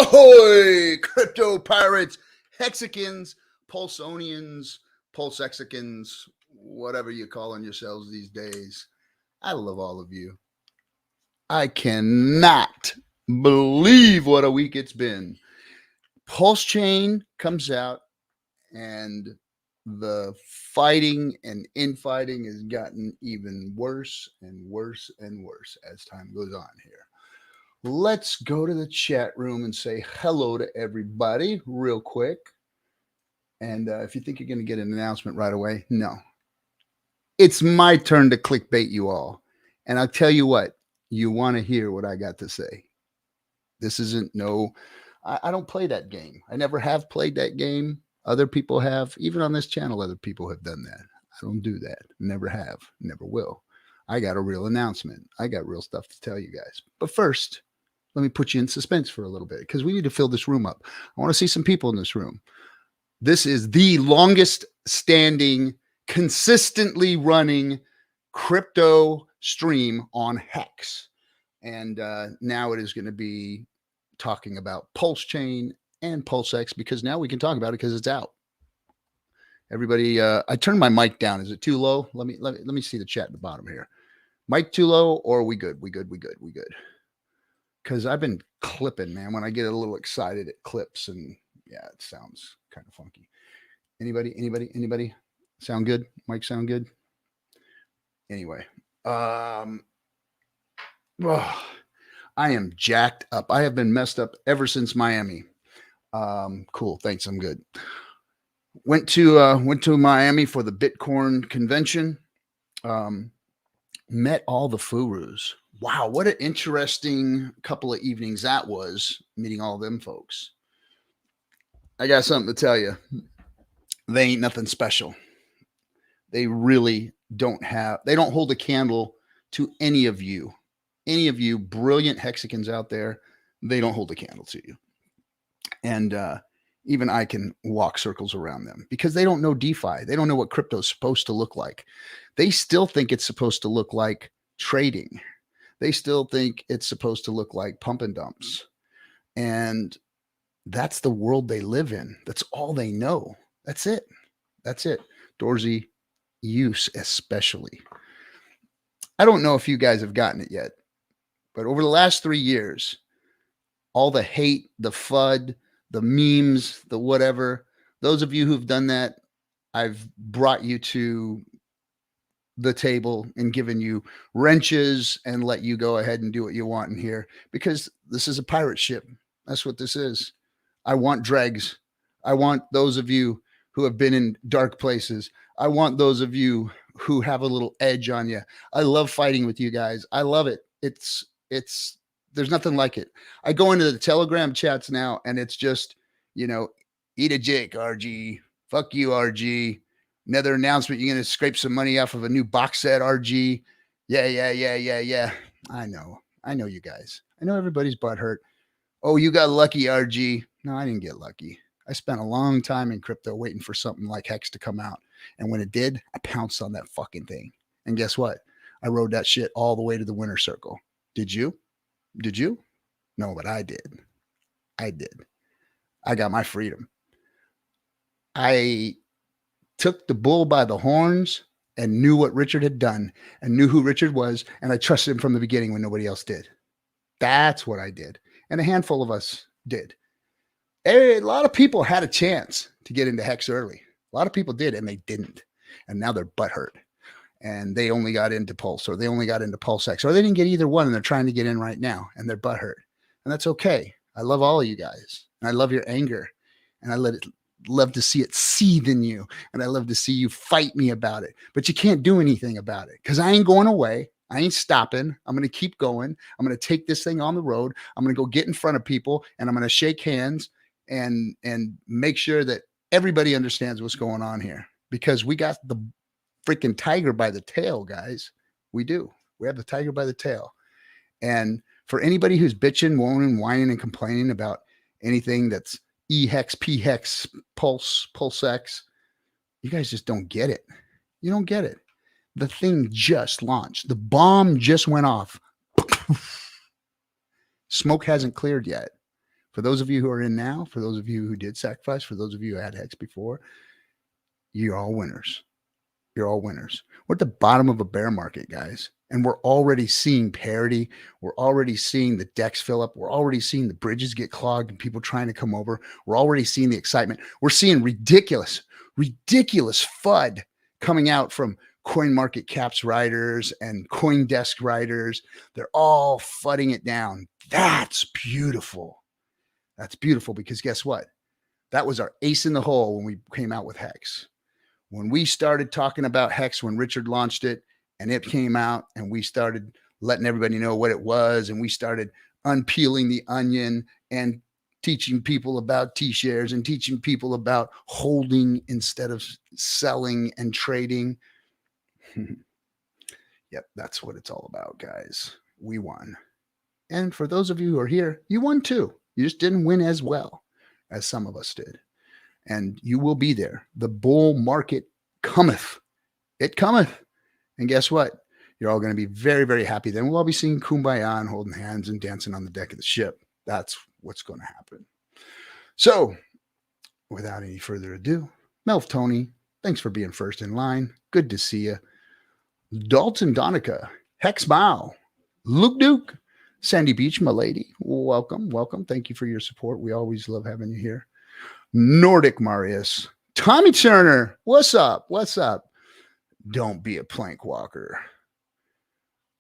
Ahoy, crypto pirates, hexicans, pulsonians, pulsexicans, whatever you're calling yourselves these days. I love all of you. I cannot believe what a week it's been. PulseChain comes out and the fighting and infighting has gotten even worse and worse and worse as time goes on here. Let's go to the chat room and say hello to everybody real quick. And if you think you're going to get an announcement right away, no. It's my turn to clickbait you all. And I'll tell you what, you want to hear what I got to say. This isn't I don't play that game. I never have played that game. Other people have. Even on this channel, other people have done that. I don't do that. Never have. Never will. I got a real announcement. I got real stuff to tell you guys. But first, let me put you in suspense for a little bit because we need to fill this room up. I want to see some people in this room. This is the longest standing, consistently running crypto stream on Hex. And now it is going to be talking about PulseChain and PulseX because now we can talk about it because it's out. Everybody, I turned my mic down. Is it too low? Let me see the chat at the bottom here. Mic too low or we good? We good. Because I've been clipping, man. When I get a little excited, it clips, and yeah, it sounds kind of funky. Anybody? Sound good? Mic sound good? Anyway, I am jacked up. I have been messed up ever since Miami. Cool. Thanks. I'm good. Went to Miami for the Bitcoin convention. Met all the Furus. Wow, what an interesting couple of evenings that was, meeting all them folks. I got something to tell you. They ain't nothing special. They really don't hold a candle to any of you. Any of you brilliant hexicans out there, they don't hold a candle to you. And even I can walk circles around them because they don't know DeFi. They don't know what crypto is supposed to look like. They still think it's supposed to look like trading. They still think it's supposed to look like pump and dumps. And that's the world they live in. That's all they know. That's it. Dorsey use especially. I don't know if you guys have gotten it yet, but over the last 3 years, all the hate, the FUD, the memes, the whatever, those of you who've done that, I've brought you to the table and given you wrenches and let you go ahead and do what you want in here because this is a pirate ship. That's what this is. I want dregs. I want those of you who have been in dark places. I want those of you who have a little edge on you. I love fighting with you guys. I love it. There's nothing like it. I go into the Telegram chats now and it's just, eat a dick, RG. Fuck you, RG. Another announcement. You're going to scrape some money off of a new box set, RG. Yeah. I know you guys. I know everybody's butt hurt. Oh, you got lucky, RG. No, I didn't get lucky. I spent a long time in crypto waiting for something like Hex to come out. And when it did, I pounced on that fucking thing. And guess what? I rode that shit all the way to the winner's circle. Did you? No, but I did. I got my freedom. I took the bull by the horns and knew what Richard had done and knew who Richard was. And I trusted him from the beginning when nobody else did. That's what I did. And a handful of us did. A lot of people had a chance to get into Hex early. A lot of people did, and they didn't. And now they're butthurt. And they only got into Pulse, or they only got into PulseX, or they didn't get either one, and they're trying to get in right now, and they're butthurt. And that's okay. I love all of you guys, and I love your anger, and I love to see it seethe in you, and I love to see you fight me about it. But you can't do anything about it because I ain't going away. I ain't stopping. I'm going to keep going. I'm going to take this thing on the road. I'm going to go get in front of people, and I'm going to shake hands and make sure that everybody understands what's going on here because we got the freaking tiger by the tail, guys. We do. We have the tiger by the tail. And for anybody who's bitching, moaning, whining, and complaining about anything that's E-Hex, P-Hex, PulseX, you guys just don't get it. You don't get it. The thing just launched. The bomb just went off. Smoke hasn't cleared yet. For those of you who are in now, for those of you who did sacrifice, for those of you who had Hex before, you're all winners. You're all winners. We're at the bottom of a bear market, guys. And we're already seeing parity. We're already seeing the decks fill up. We're already seeing the bridges get clogged and people trying to come over. We're already seeing the excitement. We're seeing ridiculous FUD coming out from CoinMarketCap's writers and CoinDesk writers. They're all fudding it down. That's beautiful. That's beautiful because guess what? That was our ace in the hole when we came out with Hex. When we started talking about Hex, when Richard launched it and it came out and we started letting everybody know what it was and we started unpeeling the onion and teaching people about T-shares and teaching people about holding instead of selling and trading. Yep, that's what it's all about, guys. We won. And for those of you who are here, you won too. You just didn't win as well as some of us did. And you will be there. The bull market cometh. It cometh. And guess what? You're all going to be very, very happy. Then we'll all be singing Kumbaya and holding hands and dancing on the deck of the ship. That's what's going to happen. So, without any further ado, Melf Tony, thanks for being first in line. Good to see you. Dalton Donica, Hex Mao, Luke Duke, Sandy Beach, my lady. Welcome, welcome. Thank you for your support. We always love having you here. Nordic Marius, Tommy Turner, what's up? What's up? Don't be a plank walker.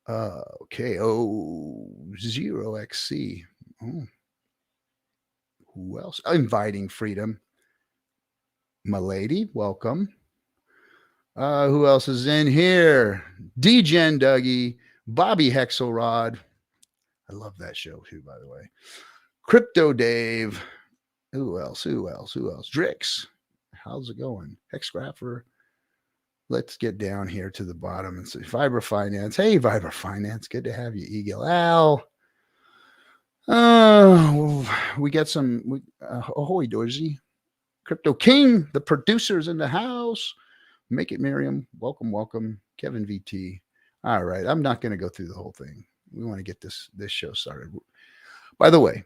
Okay, Zero XC. Oh. Who else? Inviting Freedom. My lady, welcome. Who else is in here? DGen Dougie, Bobby Hexelrod. I love that show too, by the way. Crypto Dave. Who else? Drix. How's it going? Hexgrapher. Let's get down here to the bottom and see. Vibra Finance. Hey, Vibra Finance. Good to have you, Eagle Al. We got some. Ahoy, Dorsey. Crypto King. The producers in the house. Make it Miriam. Welcome, welcome. Kevin VT. All right. I'm not going to go through the whole thing. We want to get this show started. By the way,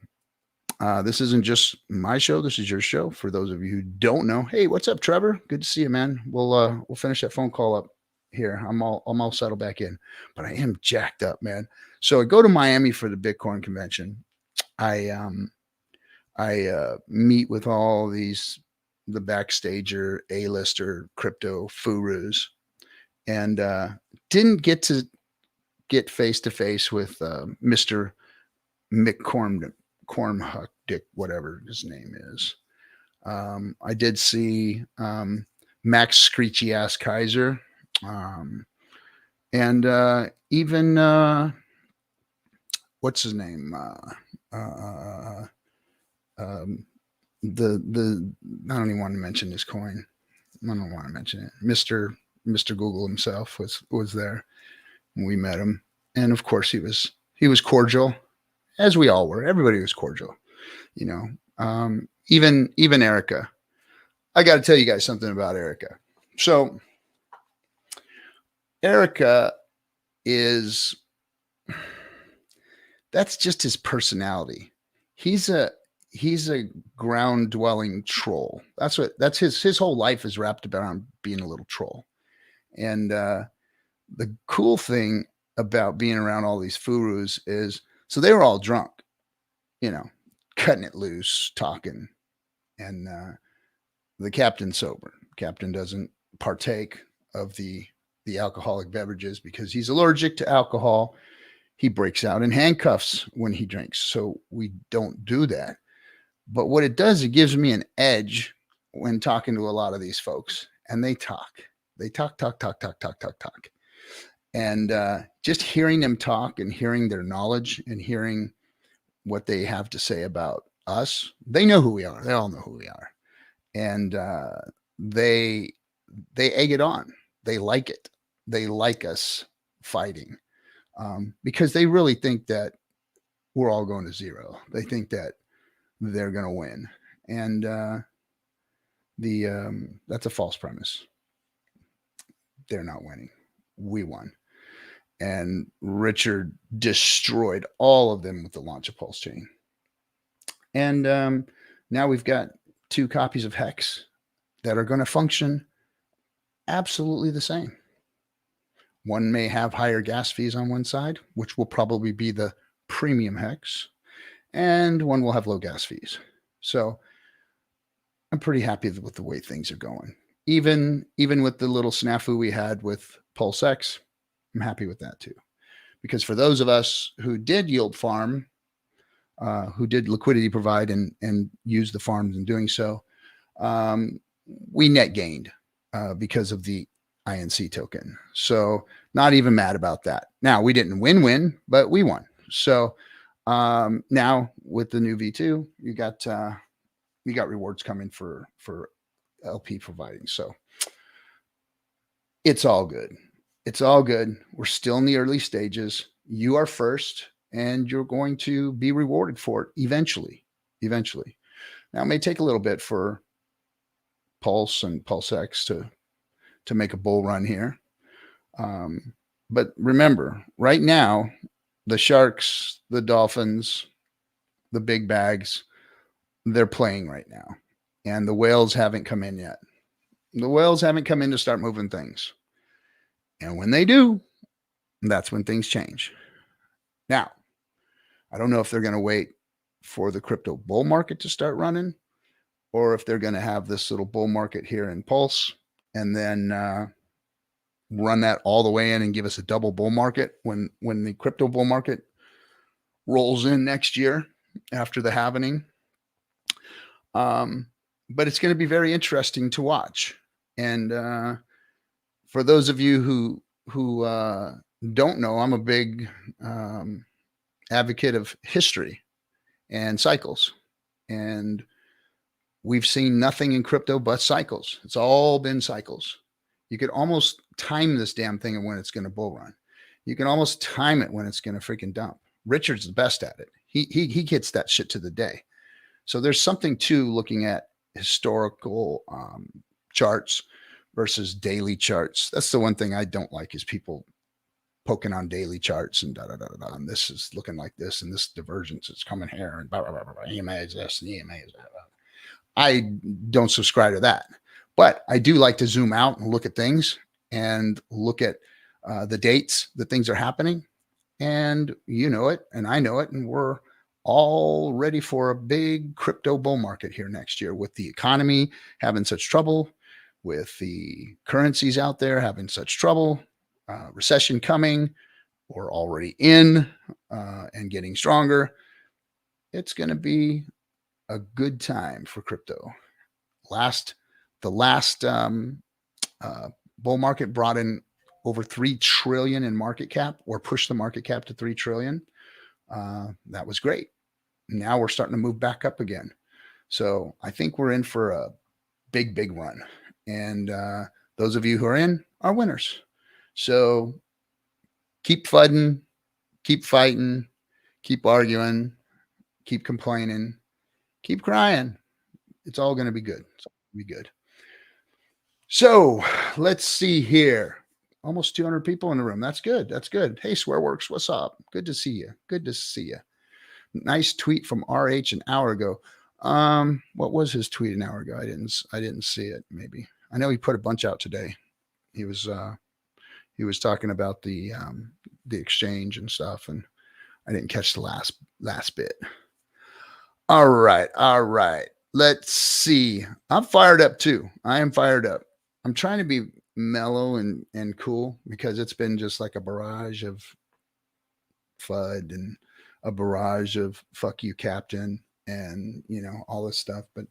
this isn't just my show. This is your show. For those of you who don't know, hey, what's up, Trevor? Good to see you, man. We'll finish that phone call up here. I'm all settled back in, but I am jacked up, man. So I go to Miami for the Bitcoin convention. I meet with all the backstager, A-lister crypto gurus, and didn't get to get face to face with Mr. McCormhuck, Dick, whatever his name is. I did see Max Screechy Ass Kaiser, and even what's his name? The I don't even want to mention his coin. I don't want to mention it. Mr. Google himself was there. We met him, and of course he was cordial, as we all were. Everybody was cordial, you know. Even Erica. I got to tell you guys something about Erica. So Erica that's just his personality. He's a ground dwelling troll. That's his whole life is wrapped around being a little troll. And the cool thing about being around all these furus is, so they were all drunk, you know, cutting it loose, talking, and the captain's sober. Captain doesn't partake of the alcoholic beverages because he's allergic to alcohol. He breaks out in handcuffs when he drinks. So we don't do that. But what it does, it gives me an edge when talking to a lot of these folks, and they talk. They talk. And just hearing them talk and hearing their knowledge and hearing what they have to say about us, they know who we are. They all know who we are. And they egg it on. They like it. They like us fighting because they really think that we're all going to zero. They think that they're going to win. And that's a false premise. They're not winning. We won. And Richard destroyed all of them with the launch of PulseChain. And now we've got 2 copies of Hex that are going to function absolutely the same. One may have higher gas fees on one side, which will probably be the premium Hex, and one will have low gas fees. So I'm pretty happy with the way things are going. Even with the little snafu we had with PulseX, I'm happy with that too. Because for those of us who did yield farm, who did liquidity provide and use the farms in doing so, we net gained because of the INC token. So not even mad about that. Now we didn't win, but we won. So now with the new V2, you got rewards coming for LP providing. So it's all good. It's all good. We're still in the early stages. You are first, and you're going to be rewarded for it eventually. Eventually. Now it may take a little bit for Pulse and PulseX to make a bull run here. But remember, right now, the sharks, the dolphins, the big bags, they're playing right now. And the whales haven't come in yet. The whales haven't come in to start moving things. And when they do, that's when things change. Now, I don't know if they're going to wait for the crypto bull market to start running, or if they're going to have this little bull market here in Pulse and then run that all the way in and give us a double bull market when the crypto bull market rolls in next year after the halvening. But it's going to be very interesting to watch. And for those of you who don't know, I'm a big advocate of history and cycles. And we've seen nothing in crypto but cycles. It's all been cycles. You could almost time this damn thing and when it's going to bull run. You can almost time it when it's going to freaking dump. Richard's the best at it. He gets that shit to the day. So there's something to looking at historical charts versus daily charts. That's the one thing I don't like is people poking on daily charts and and this is looking like this and this divergence is coming here and blah, blah, blah, blah. EMA is this and EMA is that. I don't subscribe to that, but I do like to zoom out and look at things and look at the dates that things are happening. And you know it, and I know it, and we're all ready for a big crypto bull market here next year with the economy having such trouble, with the currencies out there having such trouble, recession coming, or already in and getting stronger. It's going to be a good time for crypto. The last bull market brought in over 3 trillion in market cap, or pushed the market cap to 3 trillion. That was great. Now we're starting to move back up again. So I think we're in for a big, big run. And those of you who are in are winners. So keep fighting, keep fighting, keep arguing, keep complaining, keep crying. It's all going to be good. It's all going to be good. So let's see here. Almost 200 people in the room. That's good. That's good. Hey, Swearworks, what's up? Good to see you. Good to see you. Nice tweet from RH an hour ago. What was his tweet an hour ago? I didn't see it. Maybe I know he put a bunch out today. He was talking about the exchange and stuff, and I didn't catch the last bit. All right. Let's see. I'm fired up too. I am fired up. I'm trying to be mellow and cool because it's been just like a barrage of FUD and a barrage of fuck you, Captain, and all this stuff. But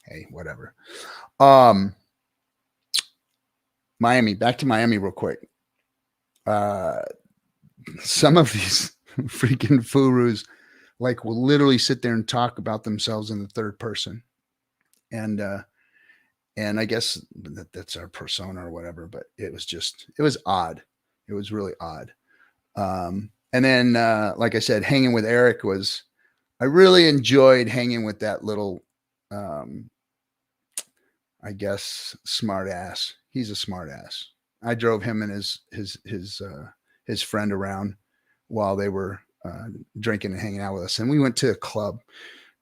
hey, whatever. Miami, back to Miami real quick. Some of these freaking furus will literally sit there and talk about themselves in the third person. And I guess that's our persona or whatever, but it was odd. It was really odd. And then, like I said, hanging with Eric I really enjoyed hanging with that little, I guess, smart ass. He's a smart ass. I drove him and his friend around while they were drinking and hanging out with us. And we went to a club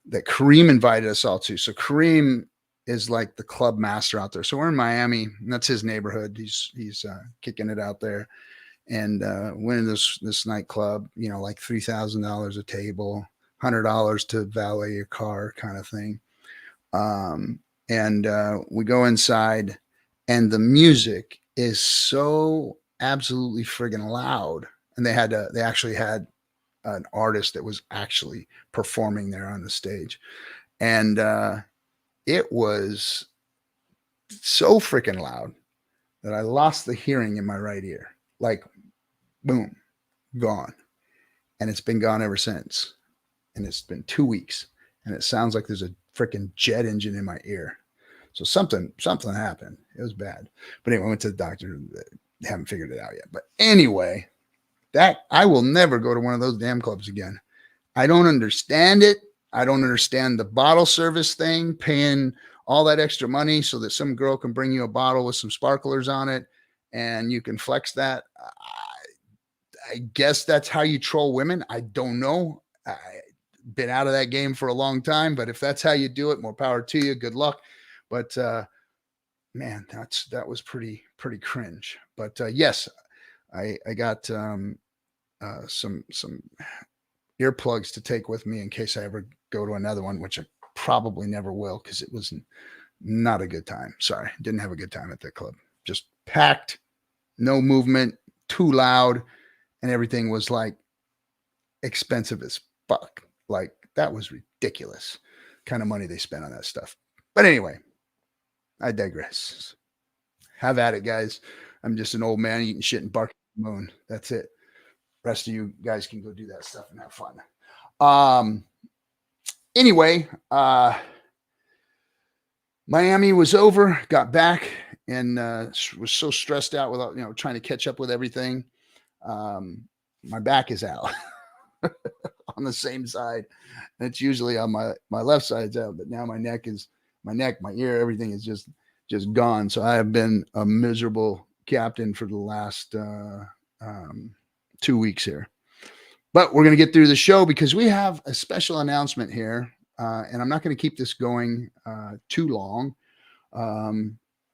that Kareem invited us all to. So Kareem is like the club master out there. So we're in Miami, and that's his neighborhood. He's kicking it out there, and we're in this nightclub. You know, like $3,000 a table, $100 to valet your car, kind of thing. And we go inside, and the music is so absolutely friggin' loud. And they actually had an artist that was actually performing there on the stage. And it was so freaking loud that I lost the hearing in my right ear. Like, boom, gone. And it's been gone ever since. And it's been 2 weeks. And it sounds like there's a freaking jet engine in my ear. So something happened. It was bad. But anyway, I went to the doctor. They haven't figured it out yet. But anyway, that I will never go to one of those damn clubs again. I don't understand it. I don't understand the bottle service thing, paying all that extra money so that some girl can bring you a bottle with some sparklers on it and you can flex that. I guess that's how you troll women. I don't know. I've been out of that game for a long time, but if that's how you do it, more power to you. Good luck. But man, that was pretty cringe. But yes, I got some earplugs to take with me in case I ever go to another one, which I probably never will, because it was not a good time. Sorry, didn't have a good time at that club. Just packed, no movement, too loud, and everything was like expensive as fuck. Like, that was ridiculous kind of money they spent on that stuff. But anyway, I digress. Have at it, guys. I'm just an old man eating shit and barking at the moon. That's it. Rest of you guys can go do that stuff and have fun. Anyway, Miami was over, got back, and was so stressed out without, trying to catch up with everything. My back is out on the same side. It's usually on my left side's out, but now my neck, my ear, everything is just gone. So I have been a miserable captain for the last 2 weeks here. But we're going to get through the show because we have a special announcement here. And I'm not going to keep this going too long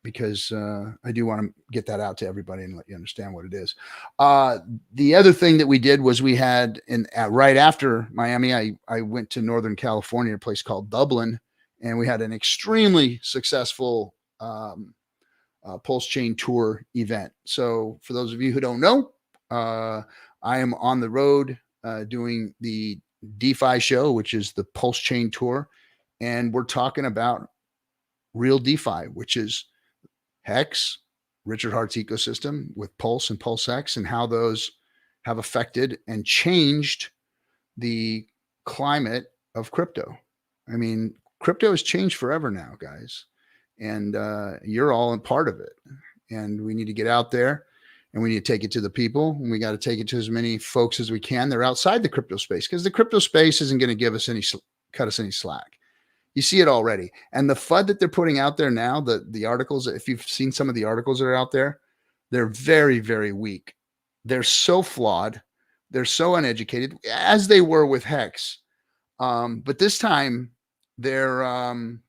because I do want to get that out to everybody and let you understand what it is. The other thing that we did was we had, right after Miami, I went to Northern California, a place called Dublin, and we had an extremely successful PulseChain tour event. So for those of you who don't know, I am on the road doing the DeFi show, which is the PulseChain tour. And we're talking about real DeFi, which is Hex, Richard Hart's ecosystem with Pulse and PulseX, and how those have affected and changed the climate of crypto. I mean, crypto has changed forever now, guys. And you're all a part of it. And we need to get out there. And we need to take it to the people, and we got to take it to as many folks as we can. They're outside the crypto space, because the crypto space isn't going to give us cut us any slack. You see it already. And the FUD that they're putting out there now, the articles, if you've seen some of the articles that are out there, they're very, very weak. They're so flawed. They're so uneducated, as they were with Hex. But this time they're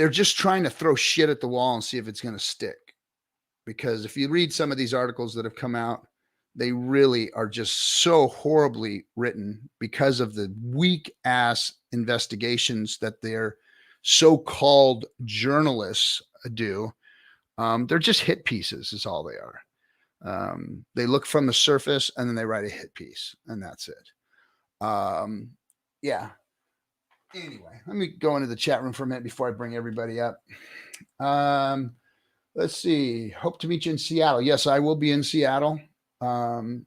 just trying to throw shit at the wall and see if it's going to stick. Because if you read some of these articles that have come out, they really are just so horribly written because of the weak ass investigations that their so-called journalists do. They're just hit pieces is all they are. They look from the surface and then they write a hit piece, and that's it. Yeah. Anyway, let me go into the chat room for a minute before I bring everybody up. Let's see. Hope to meet you in Seattle. Yes, I will be in Seattle. Thanks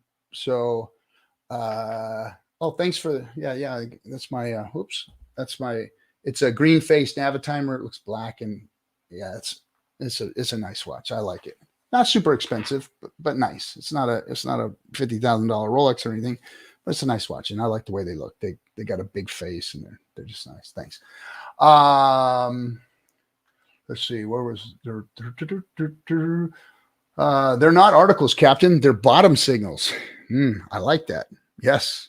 for yeah. That's my it's a green faced Navitimer. It looks black, and yeah, it's a nice watch. I like it. Not super expensive, but nice. It's not a $50,000 Rolex or anything, but it's a nice watch, and I like the way they look. They got a big face, and they're just nice. Thanks. Let's see, where was there? They're not articles, Captain. They're bottom signals. I like that. Yes.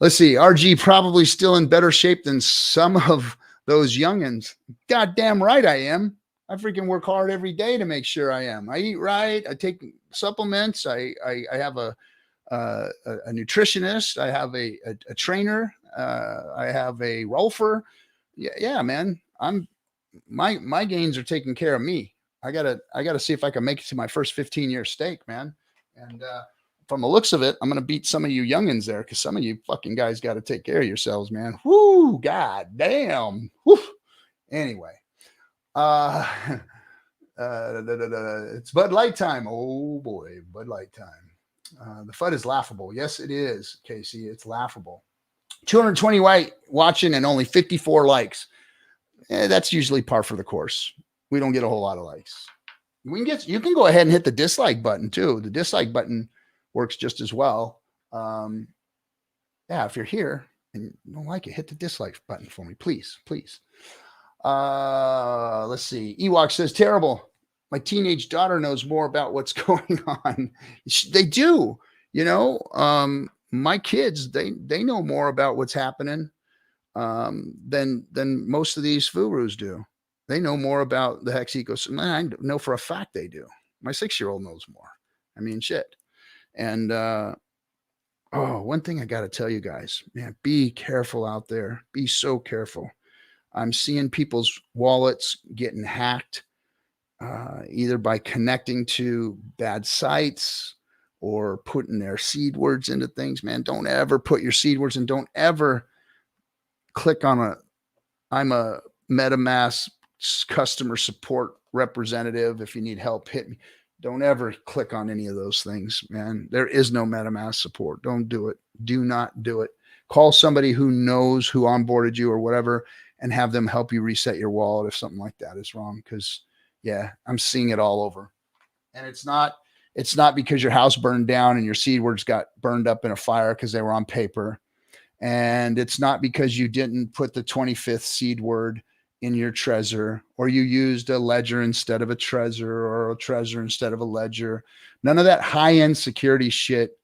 Let's see. RG probably still in better shape than some of those youngins. Goddamn right I am. I freaking work hard every day to make sure I am. I eat right. I take supplements. I have a nutritionist. I have a trainer. I have a rolfer. Yeah, man. My gains are taking care of me. I gotta see if I can make it to my first 15-year stake, man. And from the looks of it, I'm gonna beat some of you youngins there, because some of you fucking guys got to take care of yourselves, man. Whoo, god damn. Whoo. Anyway, it's Bud Light time. Oh boy, Bud Light time. The FUD is laughable. Yes, it is, Casey. It's laughable. 220 white watching and only 54 likes. That's usually par for the course. We don't get a whole lot of likes. You can go ahead and hit the dislike button too. The dislike button works just as well. Yeah, if you're here and you don't like it, hit the dislike button for me, please. Let's see. Ewok says, terrible. My teenage daughter knows more about what's going on. They do, my kids, they know more about what's happening than most of these furus do. They know more about the Hex ecosystem. I know for a fact they do. My 6-year-old knows more. I mean, shit. And one thing I got to tell you guys, man, be careful out there. Be so careful. I'm seeing people's wallets getting hacked, either by connecting to bad sites or putting their seed words into things. Man, don't ever put your seed words, and don't ever click on I'm a MetaMask customer support representative. If you need help, hit me. Don't ever click on any of those things, man. There is no MetaMask support. Don't do it. Do not do it. Call somebody who knows, who onboarded you or whatever, and have them help you reset your wallet if something like that is wrong. Because yeah, I'm seeing it all over. And it's not because your house burned down and your seed words got burned up in a fire because they were on paper. And it's not because you didn't put the 25th seed word in your Trezor, or you used a ledger instead of a Trezor, or a Trezor instead of a ledger. None of that high-end security shit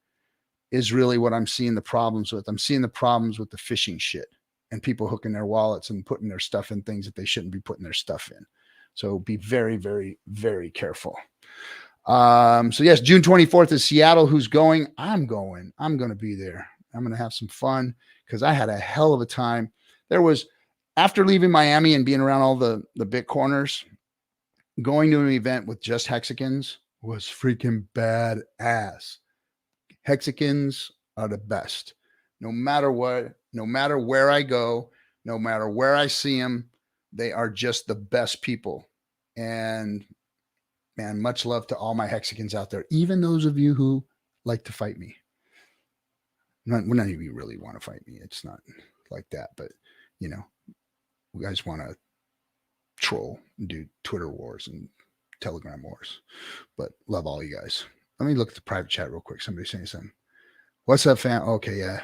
is really what I'm seeing the problems with. I'm seeing the problems with the phishing shit and people hooking their wallets and putting their stuff in things that they shouldn't be putting their stuff in. So be very, very, very careful. So yes, June 24th is Seattle. Who's going? I'm going. I'm going to be there. I'm going to have some fun because I had a hell of a time. After leaving Miami and being around all the Bitcoiners, going to an event with just Hexicans was freaking badass. Hexicans are the best. No matter what, no matter where I go, no matter where I see them, they are just the best people. And man, much love to all my Hexicans out there, even those of you who like to fight me. None of you really want to fight me. It's not like that, but you guys want to troll and do Twitter wars and Telegram wars, but love all you guys. Let me look at the private chat real quick. Somebody's saying something. What's up, fam? Okay, yeah.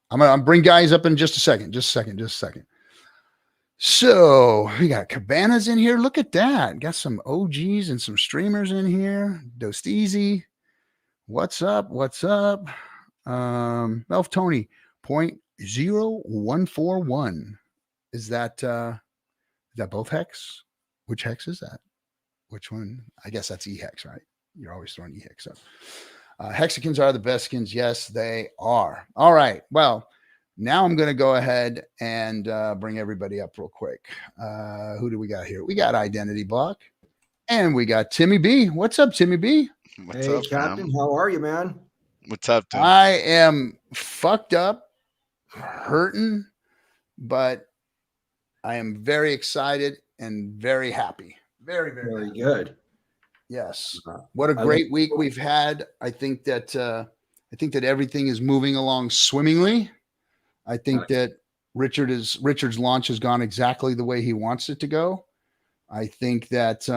I'm gonna bring guys up in just a second. So we got Cabanas in here. Look at that. Got some OGs and some streamers in here. Dosed Easy. What's up? Melf Tony 0.0141. Is that both hex? Which hex is that? Which one? I guess that's E-hex, right? You're always throwing E-hex up. Hexicans are the best skins. Yes, they are. All right. Well, now I'm going to go ahead and bring everybody up real quick. Who do we got here? We got Identity Block, and we got Timmy B. What's up, Timmy B? What's up, Captain? Man? How are you, man? What's up, dude? I am fucked up, hurting, but I am very excited and very happy. Very, very, very good. Yes. What a great week we've had. I think that everything is moving along swimmingly. I think that Richard's launch has gone exactly the way he wants it to go. I think that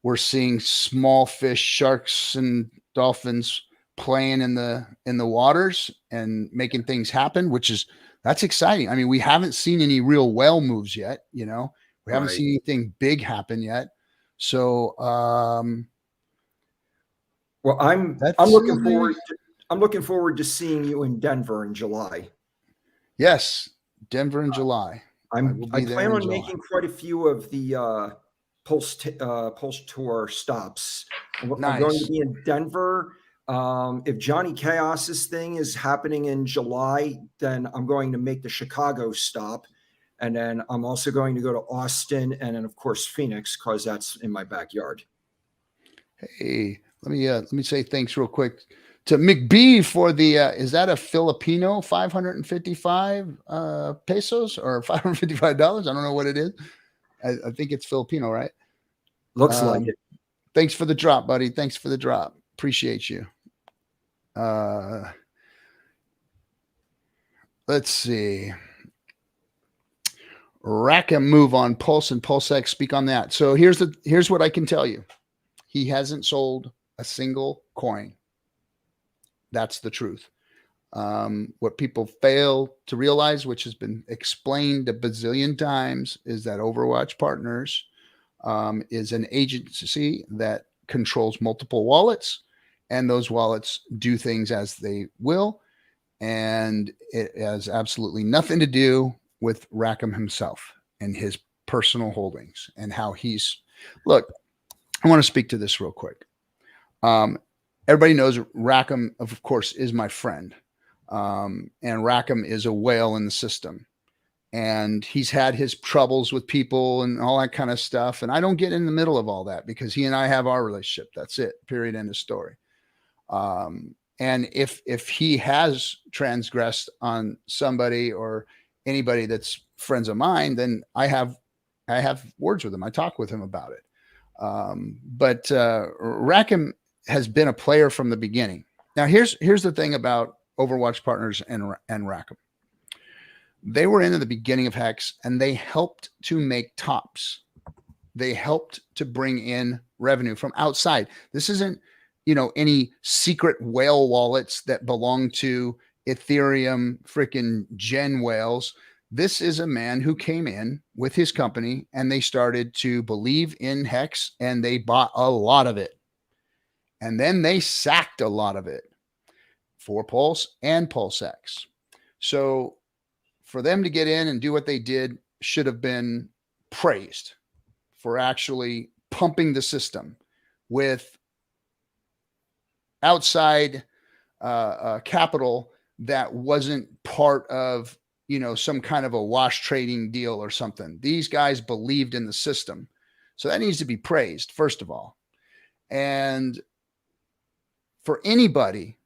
we're seeing small fish, sharks, and dolphins playing in the waters and making things happen, that's exciting. I mean, we haven't seen any real whale moves yet. We haven't seen anything big happen yet. So, well, I'm looking forward to seeing you in Denver in July. Yes, Denver in July. I plan on making quite a few of the Pulse Tour stops. I'm going to be in Denver. If Johnny Chaos's thing is happening in July, then I'm going to make the Chicago stop. And then I'm also going to go to Austin and then, of course, Phoenix, because that's in my backyard. Hey, let me say thanks real quick to McBee for the is that a Filipino 555 pesos or $555? I don't know what it is. I think it's Filipino, right? Looks like it. Thanks for the drop, buddy. Thanks for the drop. Appreciate you. Let's see. Rackham move on Pulse and PulseX. Speak on that. So here's what I can tell you. He hasn't sold a single coin. That's the truth. What people fail to realize, which has been explained a bazillion times, is that Overwatch Partners is an agency that controls multiple wallets, and those wallets do things as they will, and it has absolutely nothing to do with Rackham himself and his personal holdings and how he's. Look, I want to speak to this real quick. Everybody knows Rackham, of course, is my friend. And Rackham is a whale in the system. And he's had his troubles with people and all that kind of stuff. And I don't get in the middle of all that because he and I have our relationship. That's it. Period. End of story. And if he has transgressed on somebody or anybody that's friends of mine, then I have words with him. I talk with him about it. But Rackham has been a player from the beginning. Now, here's the thing about Overwatch Partners and Rackham. They were in the beginning of Hex, and they helped to make tops. They helped to bring in revenue from outside. This isn't, any secret whale wallets that belong to Ethereum freaking gen whales. This is a man who came in with his company and they started to believe in Hex and they bought a lot of it. And then they sacked a lot of it for Pulse and PulseX. So for them to get in and do what they did should have been praised for actually pumping the system with outside capital that wasn't part of, some kind of a wash trading deal or something. These guys believed in the system. So that needs to be praised, first of all. And for anybody,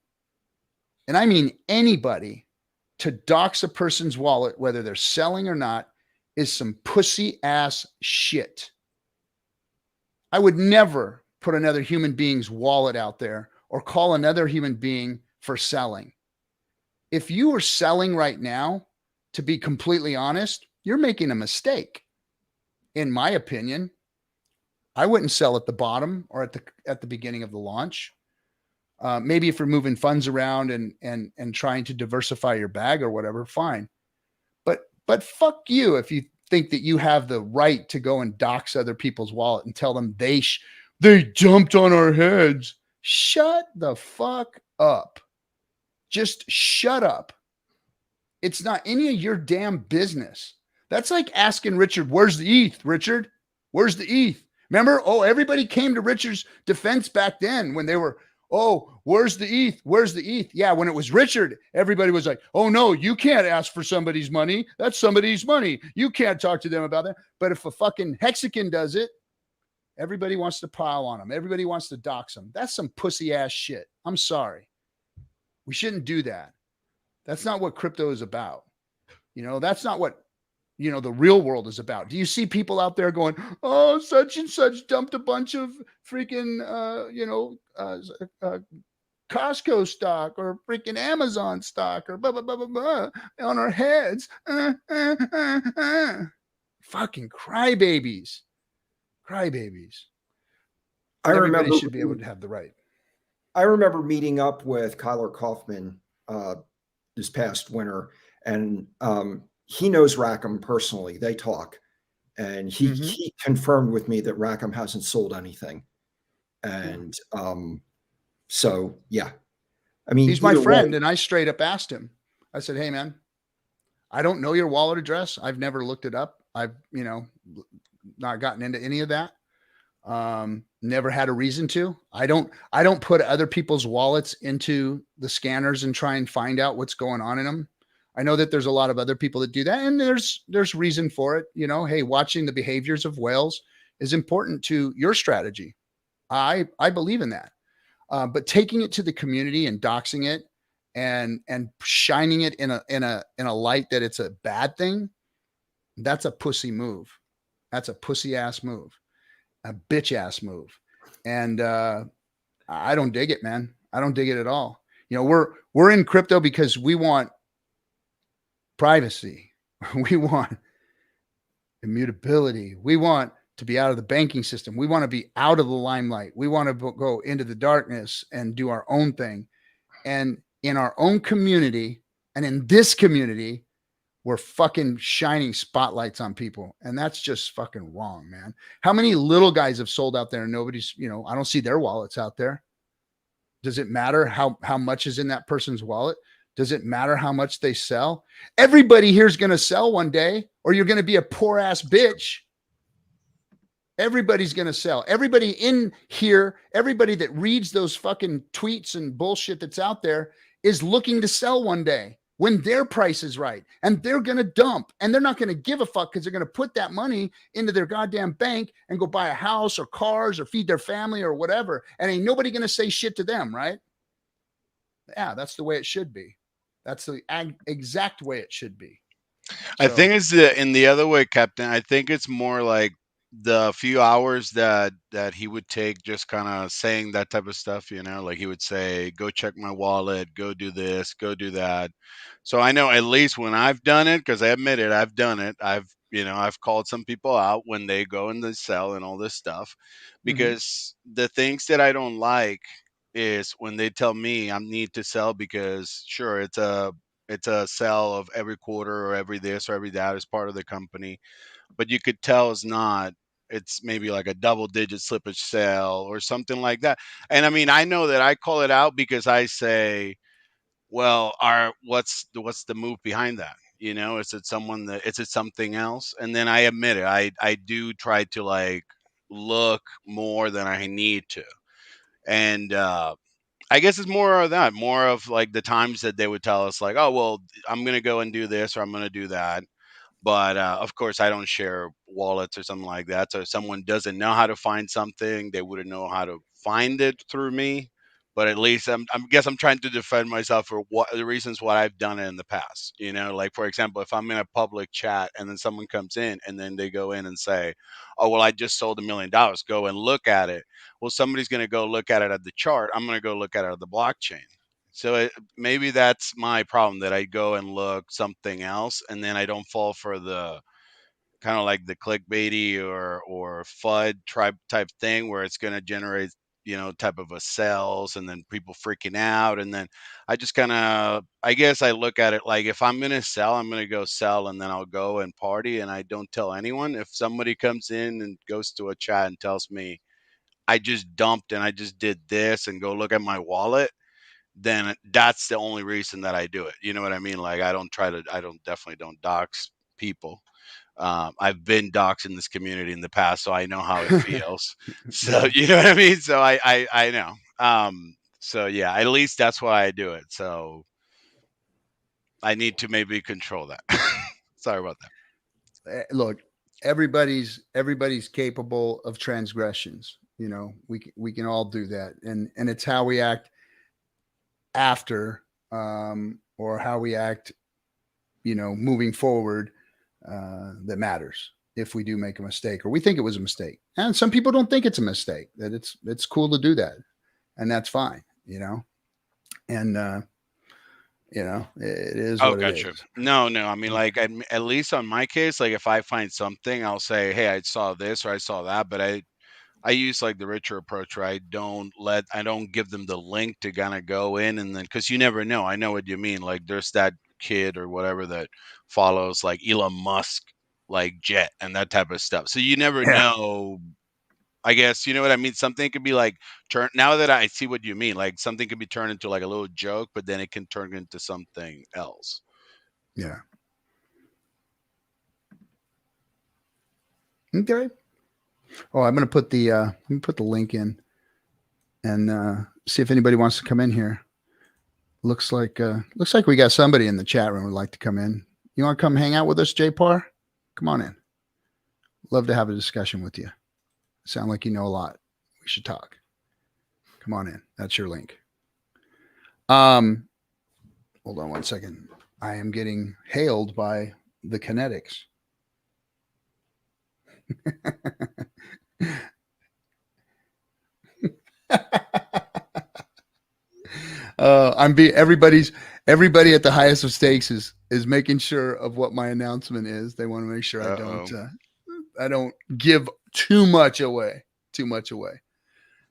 and I mean anybody, to dox a person's wallet, whether they're selling or not, is some pussy ass shit. I would never put another human being's wallet out there or call another human being for selling. If you are selling right now, to be completely honest, you're making a mistake. In my opinion, I wouldn't sell at the bottom or at the beginning of the launch. Maybe if you're moving funds around and trying to diversify your bag or whatever, fine. But fuck you if you think that you have the right to go and dox other people's wallet and tell them they jumped on our heads. Shut the fuck up. Just shut up. It's not any of your damn business. That's like asking Richard, where's the ETH, Richard? Where's the ETH? Remember? Oh, everybody came to Richard's defense back then when they were, oh, where's the ETH? Where's the ETH? Yeah, when it was Richard, everybody was like, oh, no, you can't ask for somebody's money. That's somebody's money. You can't talk to them about that. But if a fucking Hexagon does it, everybody wants to pile on them. Everybody wants to dox them. That's some pussy ass shit. I'm sorry. We shouldn't do that. That's not what crypto is about. That's not what, the real world is about. Do you see people out there going, oh, such and such dumped a bunch of freaking, Costco stock or freaking Amazon stock or blah, blah, blah, blah, blah on our heads. Fucking crybabies. Everybody should be able to have the right. I remember meeting up with Kyler Kaufman this past winter, and he knows Rackham personally. They talk, and he confirmed with me that Rackham hasn't sold anything. And so, yeah, I mean, he's my friend, and I straight up asked him. I said, "Hey, man, I don't know your wallet address. I've never looked it up. I've, not gotten into any of that. Never had a reason to. I don't put other people's wallets into the scanners and try and find out what's going on in them. I know that there's a lot of other people that do that, and there's reason for it. Hey, watching the behaviors of whales is important to your strategy. I believe in that. But taking it to the community and doxing it and shining it in a light that it's a bad thing, that's a pussy move. That's a pussy ass move, a bitch ass move. And I don't dig it, man. I don't dig it at all. We're in crypto because we want privacy. We want immutability. We want to be out of the banking system. We want to be out of the limelight. We want to go into the darkness and do our own thing. And in our own community and in this community, we're fucking shining spotlights on people. And that's just fucking wrong, man. How many little guys have sold out there and nobody's, I don't see their wallets out there. Does it matter how much is in that person's wallet? Does it matter how much they sell? Everybody here is going to sell one day, or you're going to be a poor ass bitch. Everybody's going to sell. Everybody in here, everybody that reads those fucking tweets and bullshit that's out there is looking to sell one day when their price is right, and they're going to dump, and they're not going to give a fuck because they're going to put that money into their goddamn bank and go buy a house or cars or feed their family or whatever. And ain't nobody going to say shit to them, right? Yeah, that's the way it should be. That's the exact way it should be. I think it's in the other way, Captain. I think it's more like the few hours that he would take just kind of saying that type of stuff, like he would say, go check my wallet, go do this, go do that. So I know at least when I've done it, because I admit it, I've done it. I've called some people out when they go and they sell and all this stuff, because the things that I don't like is when they tell me I need to sell because sure, it's a sell of every quarter or every this or every that as part of the company, but you could tell it's maybe like a double digit slippage sale or something like that. And I mean, I know that I call it out because I say, well, what's the move behind that? Is it something else? And then I admit it, I do try to like look more than I need to. And I guess it's more of that, more of like the times that they would tell us like, oh, well, I'm going to go and do this or I'm going to do that. But of course, I don't share wallets or something like that. So if someone doesn't know how to find something, they wouldn't know how to find it through me. But at least I'm trying to defend myself for what the reasons why I've done it in the past. Like for example, if I'm in a public chat and then someone comes in and then they go in and say, "Oh well, I just sold $1 million. Go and look at it." Well, somebody's going to go look at it at the chart. I'm going to go look at it at the blockchain. So maybe that's my problem, that I go and look something else and then I don't fall for the kind of like the clickbaity or FUD type thing where it's going to generate, type of a sales and then people freaking out. And then I just I guess I look at it like if I'm going to sell, I'm going to go sell and then I'll go and party and I don't tell anyone. If somebody comes in and goes to a chat and tells me I just dumped and I just did this and go look at my wallet, then that's the only reason that I do it. You know what I mean? Like I definitely don't dox people. I've been doxed in this community in the past, so I know how it feels. So you know what I mean? So I know. So yeah, at least that's why I do it. So I need to maybe control that. Sorry about that. Look, everybody's capable of transgressions. We can all do that, and it's how we act after, or how we act, moving forward, that matters. If we do make a mistake or we think it was a mistake, and some people don't think it's a mistake, that it's cool to do that, and that's fine, and it is what it is. No, I mean, like at least on my case, like if I find something, I'll say, hey, I saw this or I saw that, but I use like the richer approach where I don't give them the link to kind of go in and then, because you never know. I know what you mean. Like there's that kid or whatever that follows like Elon Musk, like Jet and that type of stuff. So you never know. I guess you know what I mean. Something could be like now that I see what you mean, like something could be turned into like a little joke, but then it can turn into something else. Yeah. Okay. Oh, I'm gonna put the link in and see if anybody wants to come in here. Looks like we got somebody in the chat room who'd like to come in. You want to come hang out with us, JPAR? Come on in. Love to have a discussion with you. Sound like you know a lot. We should talk. Come on in. That's your link. Hold on one second. I am getting hailed by the kinetics. Everybody at the highest of stakes is making sure of what my announcement is. They want to make sure I don't give too much away.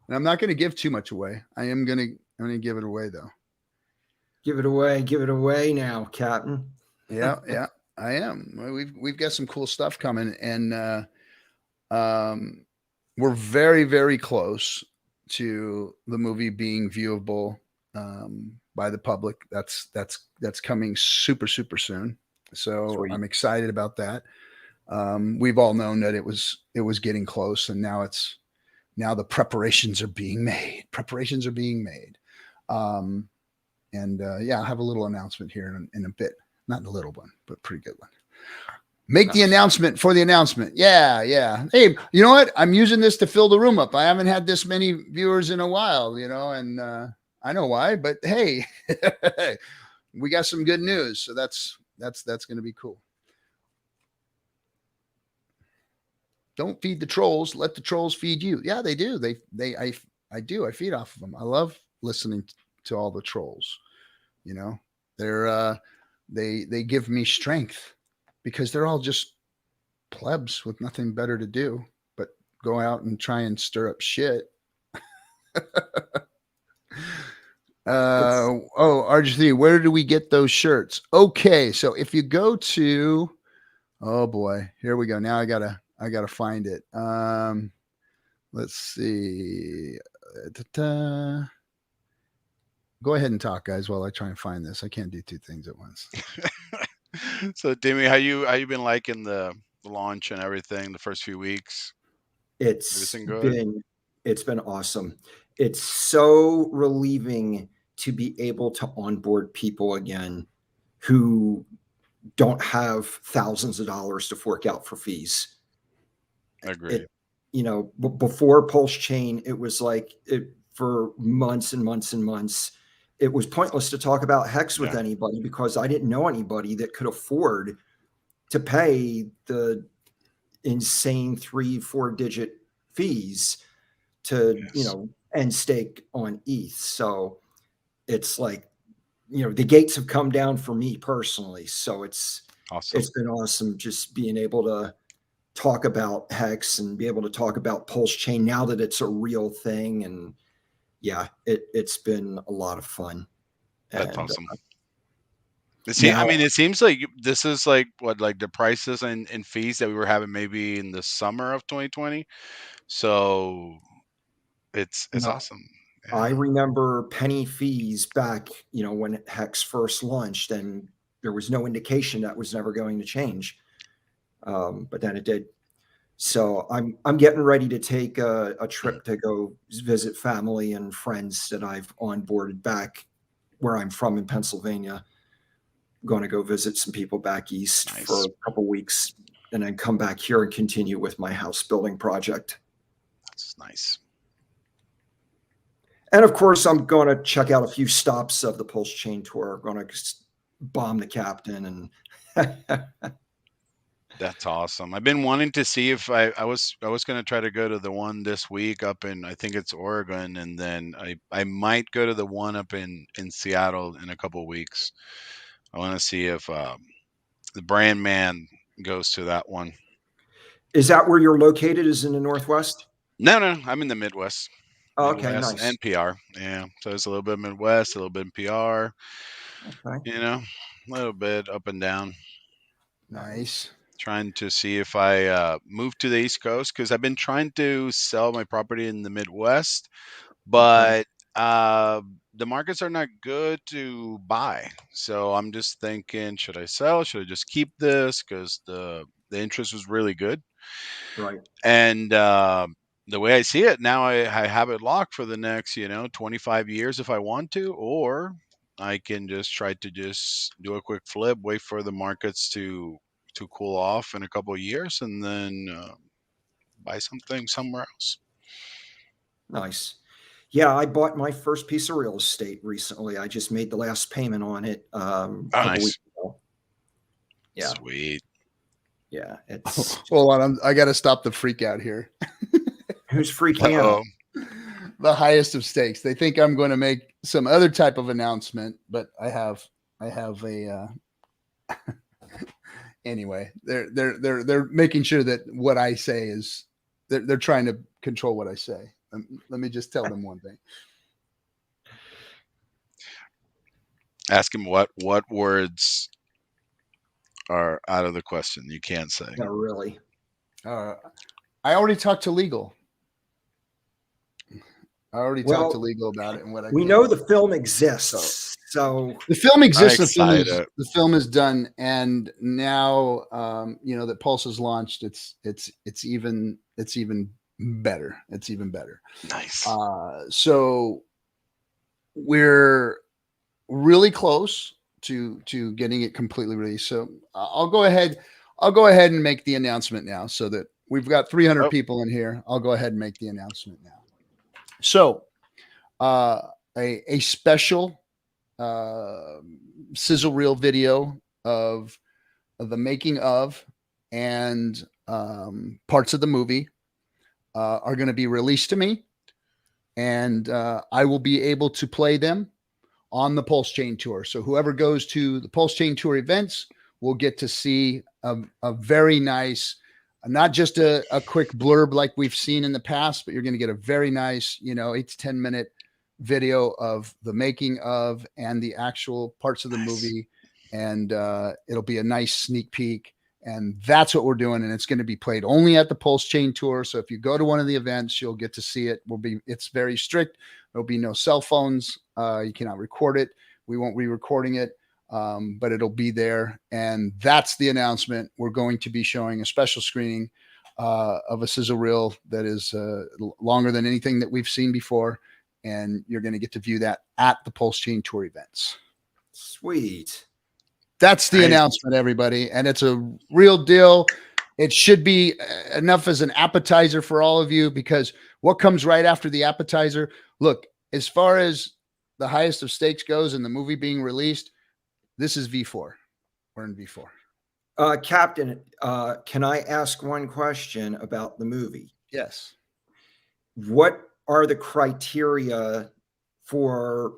And I'm not going to give too much away. I'm going to give it away though. Give it away now, Captain. Yeah, I am. We've got some cool stuff coming, and we're very, very close to the movie being viewable by the public. That's coming super, super soon. So sweet. I'm excited about that. We've all known that it was getting close, and now the preparations are being made. I'll have a little announcement here in a bit. Not a little one, but a pretty good one. Make the announcement for the announcement. Yeah. Hey, you know what? I'm using this to fill the room up. I haven't had this many viewers in a while, and I know why, but hey, we got some good news. So that's going to be cool. Don't feed the trolls. Let the trolls feed you. Yeah, they do. I do. I feed off of them. I love listening to all the trolls. They give me strength because they're all just plebs with nothing better to do but go out and try and stir up shit. RG3, where do we get those shirts? Okay, so if you go to, oh boy, here we go. Now I gotta find it. Let's see. Go ahead and talk, guys, while I try and find this. I can't do two things at once. So, Timmy, how you been liking the launch and everything the first few weeks? It's been awesome. It's so relieving to be able to onboard people again who don't have thousands of dollars to fork out for fees. I agree. Before PulseChain, it was like for months and months and months, it was pointless to talk about HEX with anybody because I didn't know anybody that could afford to pay the insane 3-4 digit fees to end stake on ETH. So it's like the gates have come down for me personally. So it's awesome. It's been awesome just being able to talk about HEX and be able to talk about PulseChain now that it's a real thing. And it's been a lot of fun. That's awesome. It seems like this is like the prices and fees that we were having maybe in the summer of 2020. So it's awesome. Yeah. I remember penny fees back, when HEX first launched, and there was no indication that was never going to change. But then it did. So I'm getting ready to take a trip to go visit family and friends that I've onboarded back where I'm from in Pennsylvania. I'm going to go visit some people back east for a couple weeks and then come back here and continue with my house building project. That's nice. And of course, I'm going to check out a few stops of the PulseChain tour. I'm going to bomb the captain and That's awesome. I've been wanting to see if I was going to try to go to the one this week up in, I think it's Oregon, and then I might go to the one up in Seattle in a couple of weeks. I want to see if the brand man goes to that one. Is that where you're located? Is in the Northwest? No, I'm in the Midwest. Oh, okay, nice. And PR. Yeah. So it's a little bit of Midwest, a little bit in PR. Okay. A little bit up and down. Nice. Trying to see if I move to the East Coast because I've been trying to sell my property in the Midwest, but the markets are not good to buy. So I'm just thinking, should I sell? Should I just keep this? Because the the interest was really good. Right. And the way I see it now, I have it locked for the next 25 years if I want to, or I can just try to just do a quick flip, wait for the markets to cool off in a couple of years, and then buy something somewhere else. Nice. Yeah, I bought my first piece of real estate recently. I just made the last payment on it a couple weeks ago. Yeah. Sweet. Yeah. It's hold on. I got to stop the freak out here. Who's freaking out? The highest of stakes. They think I'm going to make some other type of announcement, but I have a anyway, they're making sure that what I say is they're trying to control what I say. Let me just tell them one thing. Ask him what words are out of the question. You can't say. No, really. I already talked to legal. I already talked to legal about it and what we know the film exists. So the film exists. The film is done, and now that Pulse has launched. It's even better. It's even better. Nice. So we're really close to getting it completely released. So I'll go ahead and make the announcement now, so that we've got 300 people in here. I'll go ahead and make the announcement now. So a special sizzle reel video of the making of and parts of the movie are going to be released to me, and I will be able to play them on the PulseChain tour. So whoever goes to the PulseChain tour events will get to see a very nice, not just a quick blurb like we've seen in the past, but you're going to get a very nice, 8 to 10 minute video of the making of and the actual parts of the movie. And it'll be a nice sneak peek. And that's what we're doing. And it's going to be played only at the PulseChain tour. So if you go to one of the events, you'll get to see it. It's very strict. There'll be no cell phones. You cannot record it. We won't be recording it. But it'll be there. And that's the announcement. We're going to be showing a special screening of a sizzle reel that is longer than anything that we've seen before. And you're going to get to view that at the PulseChain tour events. Sweet. That's the announcement, everybody. And it's a real deal. It should be enough as an appetizer for all of you, because what comes right after the appetizer? Look, as far as the highest of stakes goes and the movie being released, this is V4. We're in V4. Captain, can I ask one question about the movie? Yes. What are the criteria for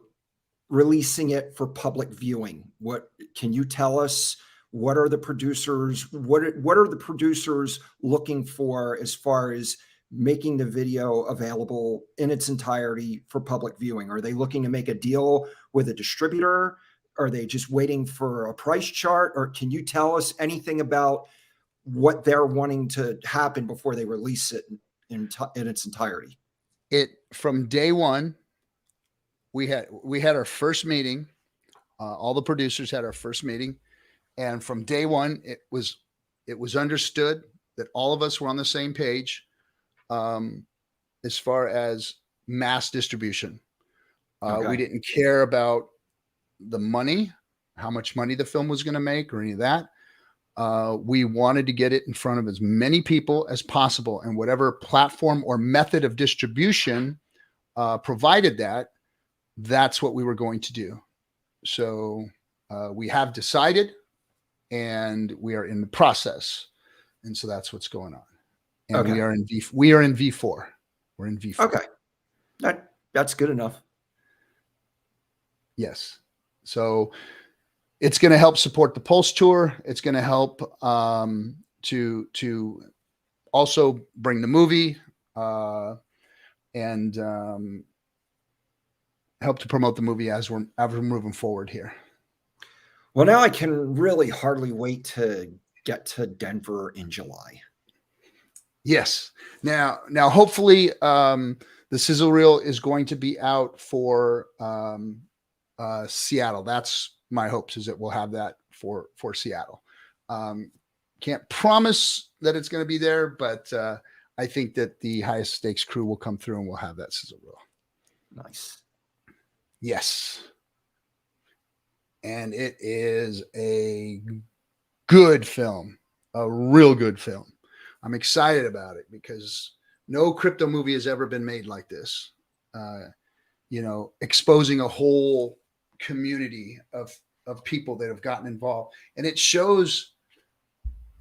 releasing it for public viewing? What can you tell us? What are the producers? What are the producers looking for as far as making the video available in its entirety for public viewing? Are they looking to make a deal with a distributor? Are they just waiting for a price chart? Or can you tell us anything about what they're wanting to happen before they release it in its entirety? From day one, we had our first meeting. All the producers had our first meeting, and from day one, it was understood that all of us were on the same page as far as mass distribution. We didn't care about the money, how much money the film was going to make, or any of that. We wanted to get it in front of as many people as possible, and whatever platform or method of distribution provided that's what we were going to do. So we have decided, and we are in the process, and so that's what's going on. And we are in V4. We're in V4. Okay, that's good enough. Yes. So it's going to help support the Pulse tour. It's going to help to also bring the movie and help to promote the movie as we're moving forward here. Well, now I can really hardly wait to get to Denver in July. Yes. Now, hopefully, the sizzle reel is going to be out for Seattle. That's my hopes, is that we'll have that for Seattle. Can't promise that it's going to be there, but I think that the highest stakes crew will come through and we'll have that sizzle reel. Nice. Yes. And it is a good film, a real good film. I'm excited about it because no crypto movie has ever been made like this. Exposing a whole community of people that have gotten involved, and it shows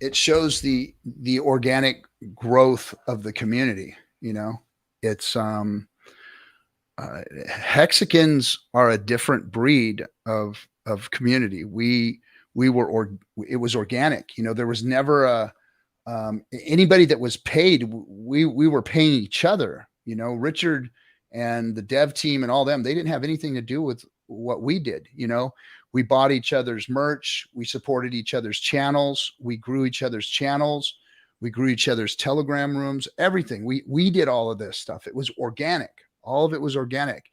the organic growth of the community. It's Hexicans are a different breed of community. It was organic. There was never anybody that was paid. We were paying each other. Richard and the dev team and all them, they didn't have anything to do with what we did. We bought each other's merch. We supported each other's channels. We grew each other's channels. We grew each other's Telegram rooms, everything. We did all of this stuff. It was organic. All of it was organic.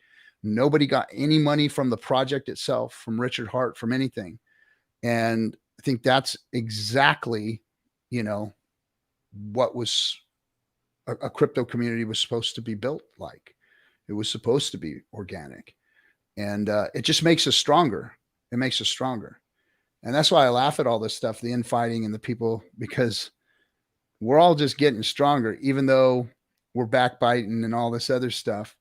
Nobody got any money from the project itself, from Richard Hart, from anything. And I think that's exactly, what was a crypto community was supposed to be built like. It was supposed to be organic. And it just makes us stronger. It makes us stronger. And that's why I laugh at all this stuff, the infighting and the people, because we're all just getting stronger, even though we're backbiting and all this other stuff.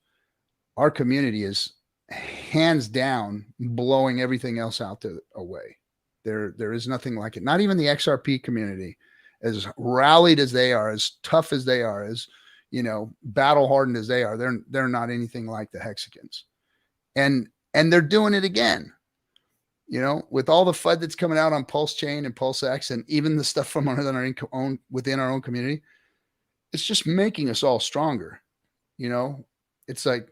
Our community is hands down blowing everything else out there away. There is nothing like it. Not even the XRP community, as rallied as they are, as tough as they are, as battle hardened as they are, they're not anything like the Hexicans. And they're doing it again. With all the FUD that's coming out on PulseChain and PulseX, and even the stuff from within our own community, it's just making us all stronger. It's like,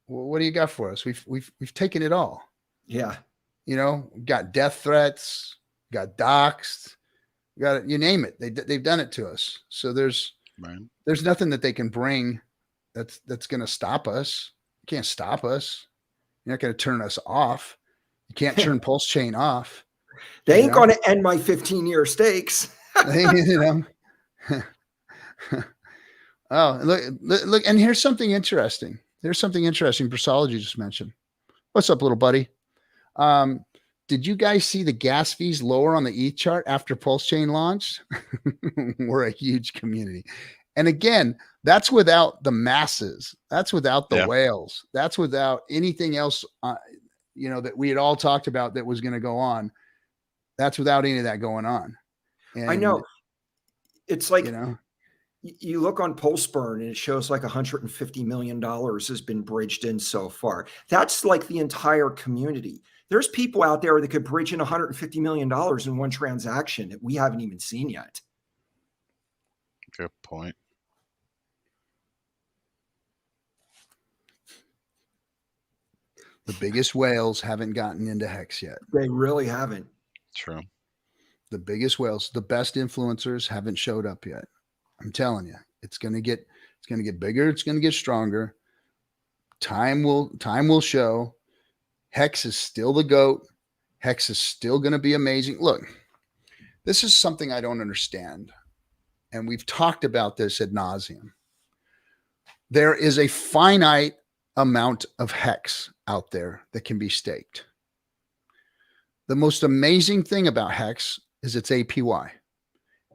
well, what do you got for us? We've taken it all. Yeah. Got death threats, got doxed, got you name it. They've done it to us. So there's nothing that they can bring that's going to stop us. You can't stop us. You're not going to turn us off. You can't turn PulseChain off. They ain't going to end my 15-year stakes. Oh, look, and here's something interesting. Brasology just mentioned. What's up, little buddy? Did you guys see the gas fees lower on the ETH chart after PulseChain launched? We're a huge community. And again, that's without the masses. That's without the whales. That's without anything else, that we had all talked about that was going to go on. That's without any of that going on. And, I know. It's like, you look on PulseBurn and it shows like $150 million has been bridged in so far. That's like the entire community. There's people out there that could bridge in $150 million in one transaction that we haven't even seen yet. Good point. The biggest whales haven't gotten into Hex yet. They really haven't. True. The biggest whales, the best influencers haven't showed up yet. I'm telling you, it's going to get bigger. It's going to get stronger. Time will show. Hex is still the GOAT. Hex is still going to be amazing. Look, this is something I don't understand. And we've talked about this ad nauseum. There is a finite amount of Hex out there that can be staked. The most amazing thing about Hex is its APY.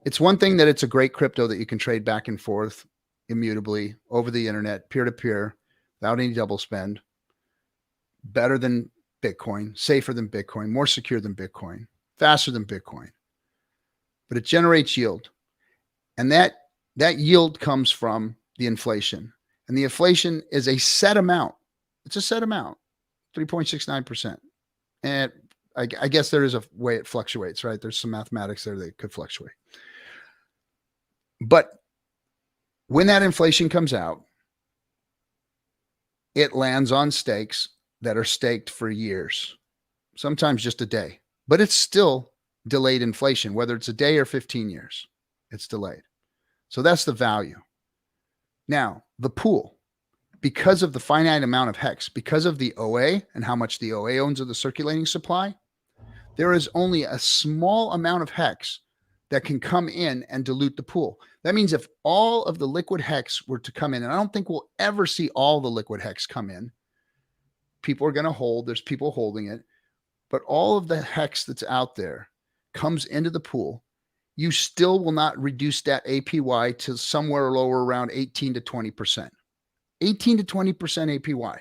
It's one thing that it's a great crypto that you can trade back and forth immutably over the internet, peer-to-peer, without any double spend. Better than Bitcoin, safer than Bitcoin, more secure than Bitcoin, faster than Bitcoin. But it generates yield. And that yield comes from the inflation. And the inflation is a set amount. It's a set amount, 3.69%. And I guess there is a way it fluctuates, right? There's some mathematics there that could fluctuate. But when that inflation comes out, it lands on stakes that are staked for years, sometimes just a day. But it's still delayed inflation, whether it's a day or 15 years. It's delayed. So that's the value. Now, the pool, because of the finite amount of Hex, because of the OA and how much the OA owns of the circulating supply, there is only a small amount of Hex that can come in and dilute the pool. That means if all of the liquid hex were to come in, and I don't think we'll ever see all the liquid hex come in, people are going to hold, there's people holding it, but all of the hex that's out there comes into the pool, you still will not reduce that APY to somewhere lower around 18 to 20%. 18 to 20% APY.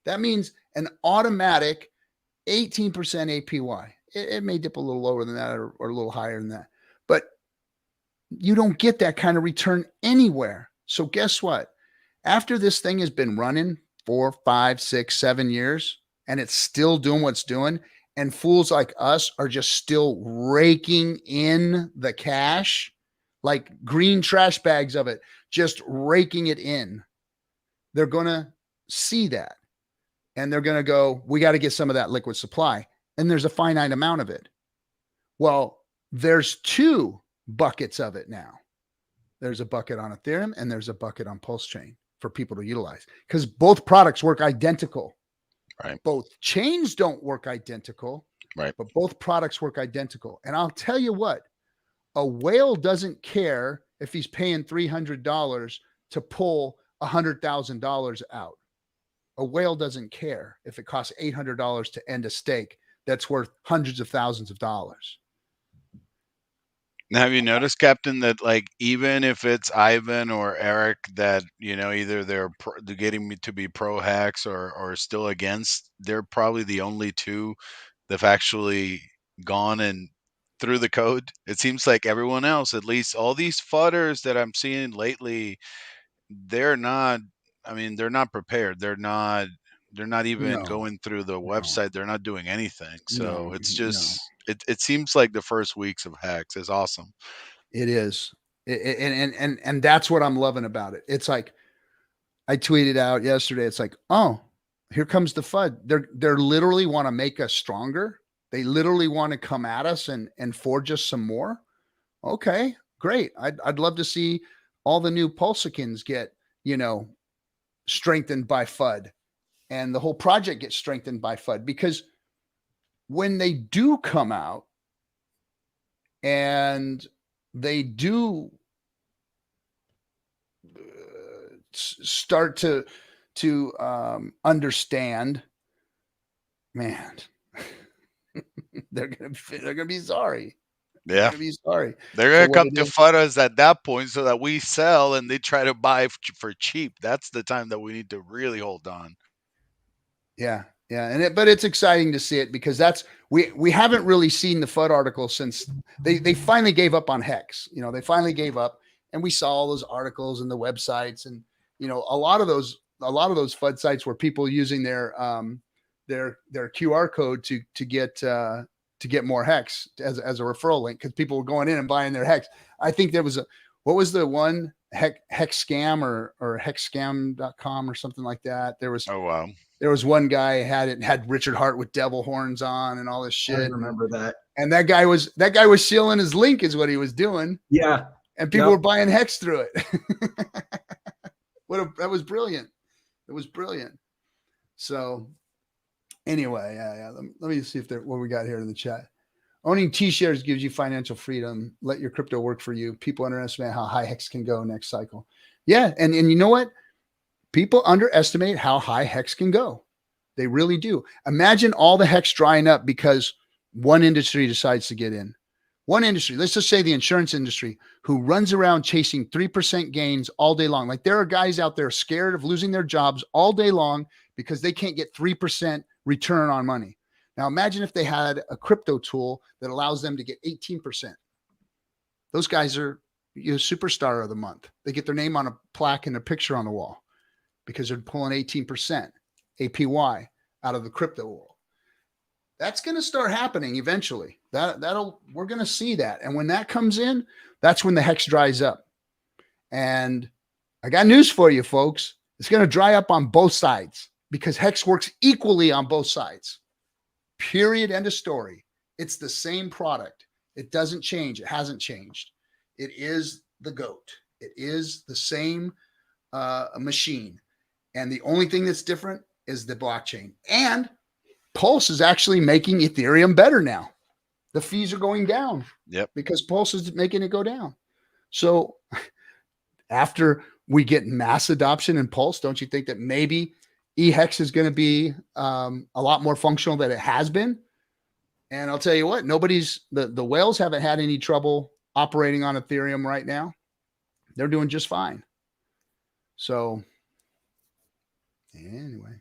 That means an automatic 18% APY. It may dip a little lower than that or a little higher than that, but you don't get that kind of return anywhere. So guess what? After this thing has been running 4, 5, 6, 7 years, and it's still doing what's doing, and fools like us are just still raking in the cash, like green trash bags of it, just raking it in. They're going to see that, and they're going to go, we got to get some of that liquid supply. And there's a finite amount of it. Well, there's 2 buckets of it now. There's a bucket on Ethereum and there's a bucket on PulseChain for people to utilize, because both products work identical. Right. Both chains don't work identical, right? But both products work identical. And I'll tell you what, a whale doesn't care if he's paying $300 to pull $100,000 out. A whale doesn't care if it costs $800 to end a stake that's worth hundreds of thousands of dollars. Now, have you noticed, Captain, that like even if it's Ivan or Eric that, you know, either they're getting me to be pro hex or still against, they're probably the only 2 that've actually gone and through the code. It seems like everyone else, at least all these fudders that I'm seeing lately, they're not, I mean, they're not prepared. They're not even going through the website. They're not doing anything. So it's just, it seems like the first weeks of Hex is awesome. It is. And that's what I'm loving about it. It's like, I tweeted out yesterday, it's like, oh, here comes the FUD. They're literally want to make us stronger. They literally want to come at us and forge us some more. Okay, great. I'd love to see all the new PulseChains get, you know, strengthened by FUD, and the whole project gets strengthened by FUD, because when they do come out and they do start to understand, man, they're gonna be sorry. Yeah, they're gonna be sorry. They're gonna come to FUD us at that point so that we sell and they try to buy for cheap. That's the time that we need to really hold on. Yeah, but it's exciting to see it, because that's we haven't really seen the FUD article since they finally gave up on Hex. You know, they finally gave up, and we saw all those articles and the websites, and you know, a lot of those FUD sites were people using their QR code to get more Hex as a referral link, because people were going in and buying their Hex. I think there was what was the one Hex Scam or hexscam.com or something like that. There was, oh wow. There was one guy had Richard Hart with devil horns on and all this shit. I remember that. And that guy was shilling his link is what he was doing. Yeah. And people were buying Hex through it. That was brilliant. It was brilliant. So anyway, yeah. Let me see what we got here in the chat. Owning T-shares gives you financial freedom. Let your crypto work for you. People underestimate how high Hex can go next cycle. Yeah, and you know what? People underestimate how high Hex can go. They really do. Imagine all the Hex drying up because one industry decides to get in. One industry, let's just say the insurance industry, who runs around chasing 3% gains all day long. Like there are guys out there scared of losing their jobs all day long because they can't get 3% return on money. Now imagine if they had a crypto tool that allows them to get 18%. Those guys are superstar of the month. They get their name on a plaque and a picture on the wall, because they're pulling 18% APY out of the crypto world. That's going to start happening eventually. We're going to see that. And when that comes in, that's when the Hex dries up. And I got news for you, folks. It's going to dry up on both sides, because Hex works equally on both sides. Period. End of story. It's the same product. It doesn't change. It hasn't changed. It is the GOAT. It is the same machine. And the only thing that's different is the blockchain. And Pulse is actually making Ethereum better now. the fees are going down. Yep. Because Pulse is making it go down. So after we get mass adoption in Pulse, don't you think that maybe eHex is going to be a lot more functional than it has been? And I'll tell you what, the whales haven't had any trouble operating on Ethereum right now. They're doing just fine. So anyway,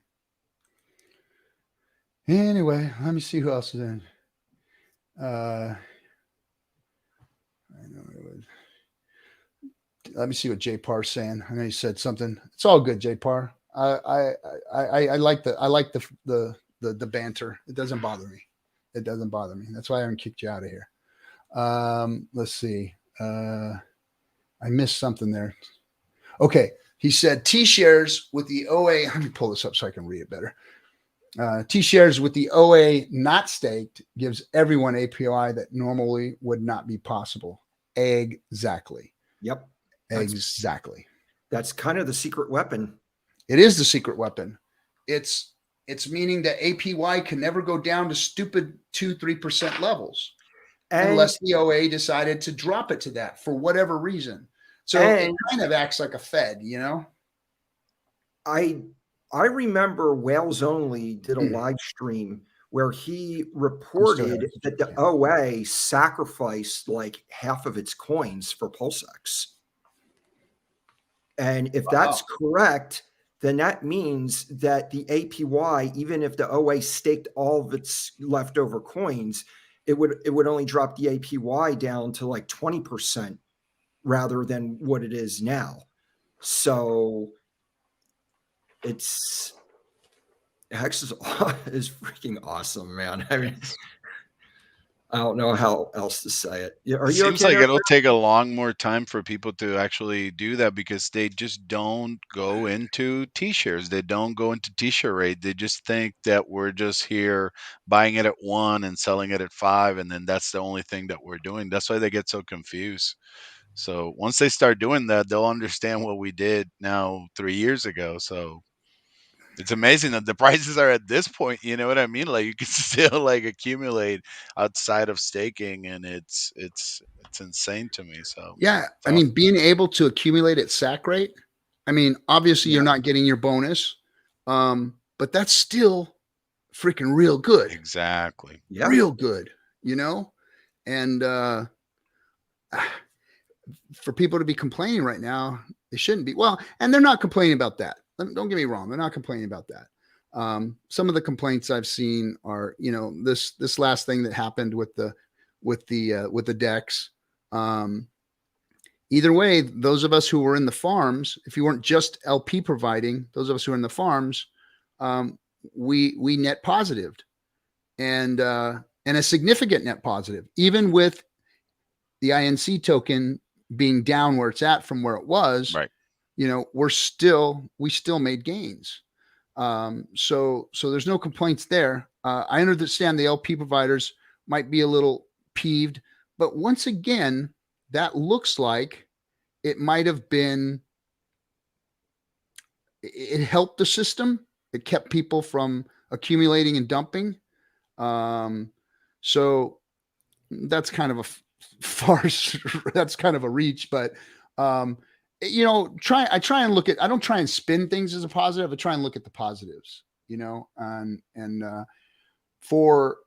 let me see who else is in. I know it was. Let me see what J Par's saying. I know he said something. It's all good, J Par. I like the banter. It doesn't bother me. It doesn't bother me. That's why I haven't kicked you out of here. Let's see. I missed something there. Okay. He said T-shares with the OA. Let me pull this up so I can read it better. T-shares with the OA not staked gives everyone API that normally would not be possible. Exactly. Yep. Exactly. That's kind of the secret weapon. It is the secret weapon. It's meaning that APY can never go down to stupid 2-3% levels unless the OA decided to drop it to that for whatever reason. So it kind of acts like a Fed, you know? I remember Whales Only did a live stream where he reported that the OA sacrificed like half of its coins for PulseX. And if that's correct, then that means that the APY, even if the OA staked all of its leftover coins, it would only drop the APY down to like 20% rather than what it is now. So Hex is freaking awesome, man. I mean, I don't know how else to say it. It seems like it'll take a long more time for people to actually do that because they just don't go into T-shares. They don't go into T-share rate. They just think that we're just here buying it at 1 and selling it at 5, and then that's the only thing that we're doing. That's why they get so confused. So once they start doing that, they'll understand what we did now 3 years ago. So it's amazing that the prices are at this point. You know what I mean? Like you can still like accumulate outside of staking, and it's insane to me. So yeah, I mean, being able to accumulate at sack rate. I mean, obviously you're not getting your bonus, but that's still freaking real good. Exactly. Yeah. Real good, you know, and for people to be complaining right now, they shouldn't be. Well, and they're not complaining about that. Don't get me wrong. They're not complaining about that. Some of the complaints I've seen are, you know, this last thing that happened with the DEX. Either way, those of us who were in the farms, if you weren't just LP providing, those of us who are in the farms, we net positived, and a significant net positive, even with the INC token being down where it's at from where it was. Right. You know, we still made gains. So there's no complaints there. I understand the LP providers might be a little peeved, but once again, that looks like it might have been, it helped the system. It kept people from accumulating and dumping. So that's kind of a farce. That's kind of a reach, but, you know, I try and look at, I don't try and spin things as a positive. I try and look at the positives, you know, and for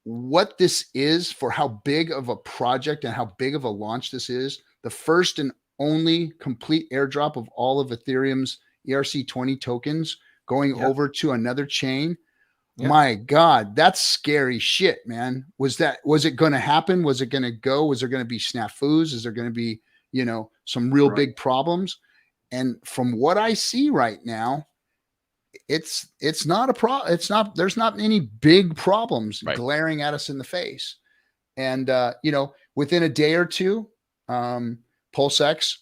what this is, for how big of a project and how big of a launch this is, the first and only complete airdrop of all of Ethereum's ERC20 tokens going over to another chain. My God, that's scary shit, man. Was it going to happen? Was it going to go? Was there going to be snafus? Is there going to be, you know, some real big problems? And from what I see right now, it's not a problem. There's not any big problems glaring at us in the face. And, you know, within a day or two, PulseX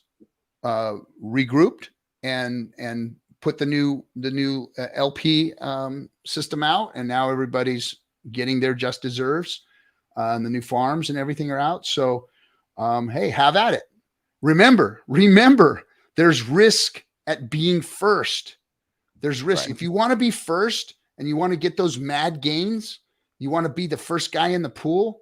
regrouped and put the new LP system out, and now everybody's getting their just deserves, and the new farms and everything are out. So, hey, have at it. Remember, there's risk at being first. There's risk. If you want to be first and you want to get those mad gains, you want to be the first guy in the pool,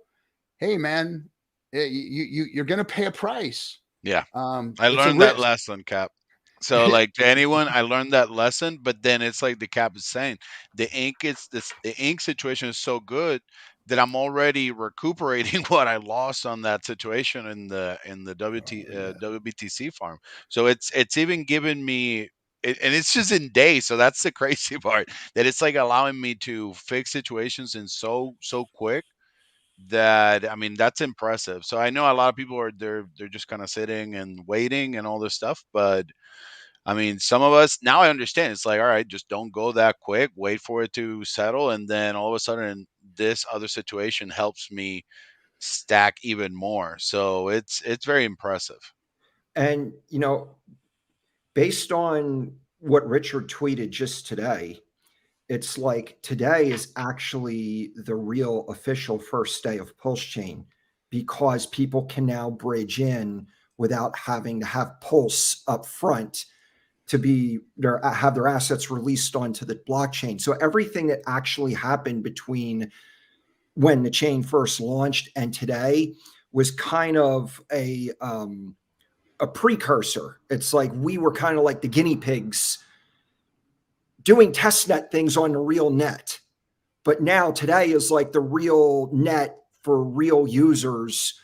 hey man, you're going to pay a price. Yeah. I It's a learned that risk. lesson, Cap. So like to anyone, I learned that lesson, but then it's like the Cap is saying, the ink situation is so good that I'm already recuperating what I lost on that situation in the WBTC farm. So it's even given me and it's just in days. So that's the crazy part, that it's like allowing me to fix situations in so quick that, I mean, that's impressive. So I know a lot of people are they're just kind of sitting and waiting and all this stuff, but I mean, some of us now I understand. It's like, all right, just don't go that quick. Wait for it to settle, and then all of a sudden, this other situation helps me stack even more. So it's very impressive. And based on what Richard tweeted just today, it's like today is actually the real official first day of PulseChain, because people can now bridge in without having to have Pulse up front to have their assets released onto the blockchain. So everything that actually happened between when the chain first launched and today was kind of a precursor. It's like we were kind of like the guinea pigs doing testnet things on the real net. But now today is like the real net for real users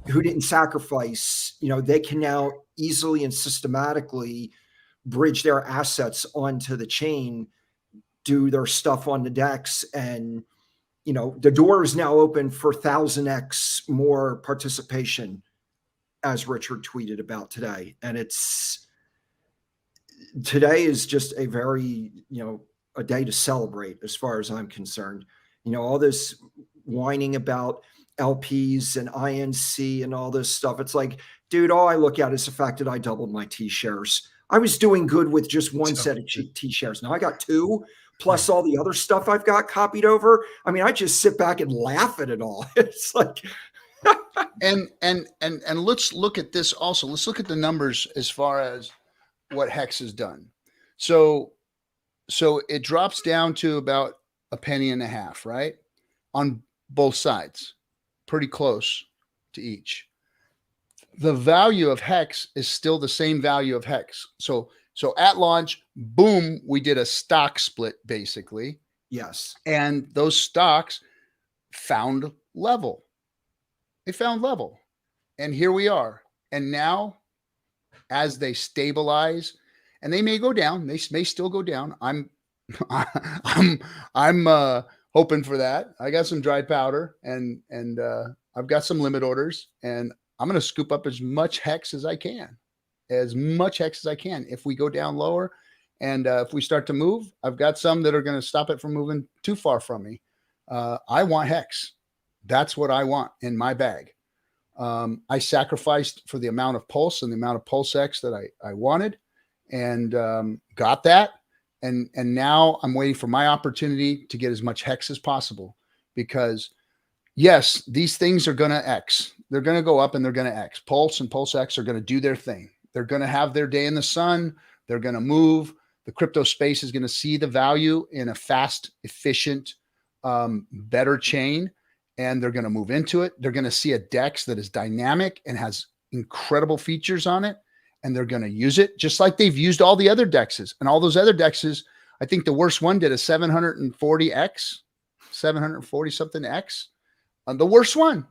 who didn't sacrifice. They can now easily and systematically bridge their assets onto the chain, do their stuff on the DEX, and the door is now open for 1000x more participation, as Richard tweeted about today. And today is just a very, a day to celebrate as far as I'm concerned. All this whining about LPs and INC and all this stuff. It's like, dude, all I look at is the fact that I doubled my T shares. I was doing good with just one set of T shares. Now I got two, plus all the other stuff I've got copied over. I mean, I just sit back and laugh at it all. It's like, and let's look at this also. Let's look at the numbers as far as what Hex has done. So it drops down to about a penny and a half, right? On both sides, pretty close to each. The value of Hex is still the same value of Hex. So at launch, boom, we did a stock split basically. Yes. And those stocks found level. They found level. And here we are. And now, as they stabilize, and they may go down, they may still go down. I'm hoping for that. I got some dry powder, and I've got some limit orders, and I'm going to scoop up as much Hex as I can, If we go down lower, and if we start to move, I've got some that are going to stop it from moving too far from me. I want Hex. That's what I want in my bag. I sacrificed for the amount of Pulse and the amount of PulseX that I wanted, and got that. And now I'm waiting for my opportunity to get as much Hex as possible, because yes, these things are going to X. They're going to go up and they're going to X. Pulse and PulseX are going to do their thing. They're going to have their day in the sun. They're going to move. The crypto space is going to see the value in a fast, efficient, better chain. And they're going to move into it. They're going to see a DEX that is dynamic and has incredible features on it. And they're going to use it just like they've used all the other DEXs. And all those other DEXs, I think the worst one did a 740X, 740 something X. The worst one.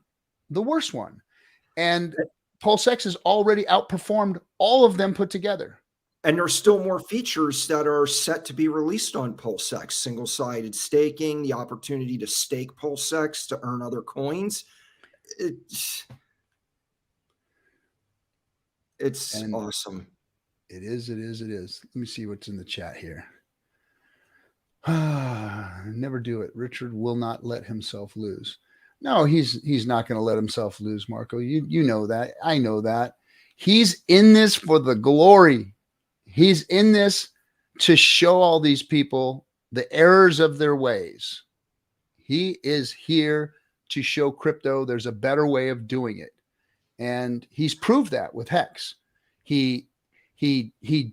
And PulseX has already outperformed all of them put together. And there's still more features that are set to be released on PulseX. Single-sided staking, the opportunity to stake PulseX to earn other coins. It's awesome. It is. Let me see what's in the chat here. Never do it. Richard will not let himself lose. No, he's not going to let himself lose, Marco. You know that. I know that. He's in this for the glory. He's in this to show all these people the errors of their ways. He is here to show crypto there's a better way of doing it. And he's proved that with Hex. He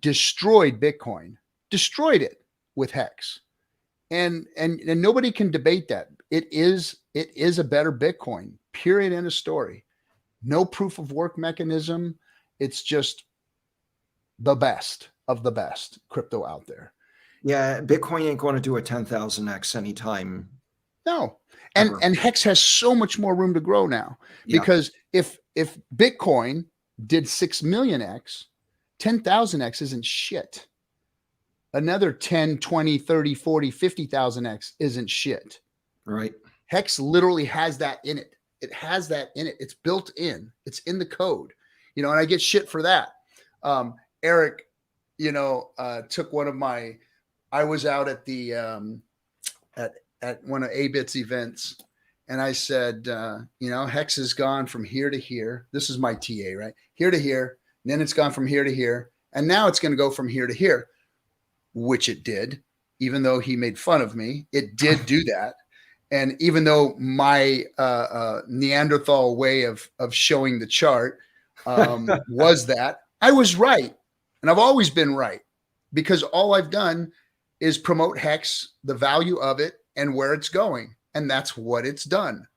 destroyed Bitcoin, destroyed it with Hex. And nobody can debate that. It is a better Bitcoin, period, end of story. No proof of work mechanism. It's just the best of the best crypto out there. Yeah, Bitcoin ain't going to do a 10,000x anytime. No. And Hex has so much more room to grow now, because if Bitcoin did 6 million X, 10,000X isn't shit. Another 10, 20, 30, 40, 50,000 X isn't shit. Right. Hex literally has that in it. It has that in it. It's built in. It's in the code, and I get shit for that. Eric, took one of my, I was out at the, at one of A-Bit's events, and I said, Hex has gone from here to here. This is my TA, right? Here to here. And then it's gone from here to here. And now it's going to go from here to here, which it did, even though he made fun of me. It did do that. And even though my Neanderthal way of showing the chart was that, I was right. And I've always been right, because all I've done is promote Hex, the value of it, and where it's going. And that's what it's done.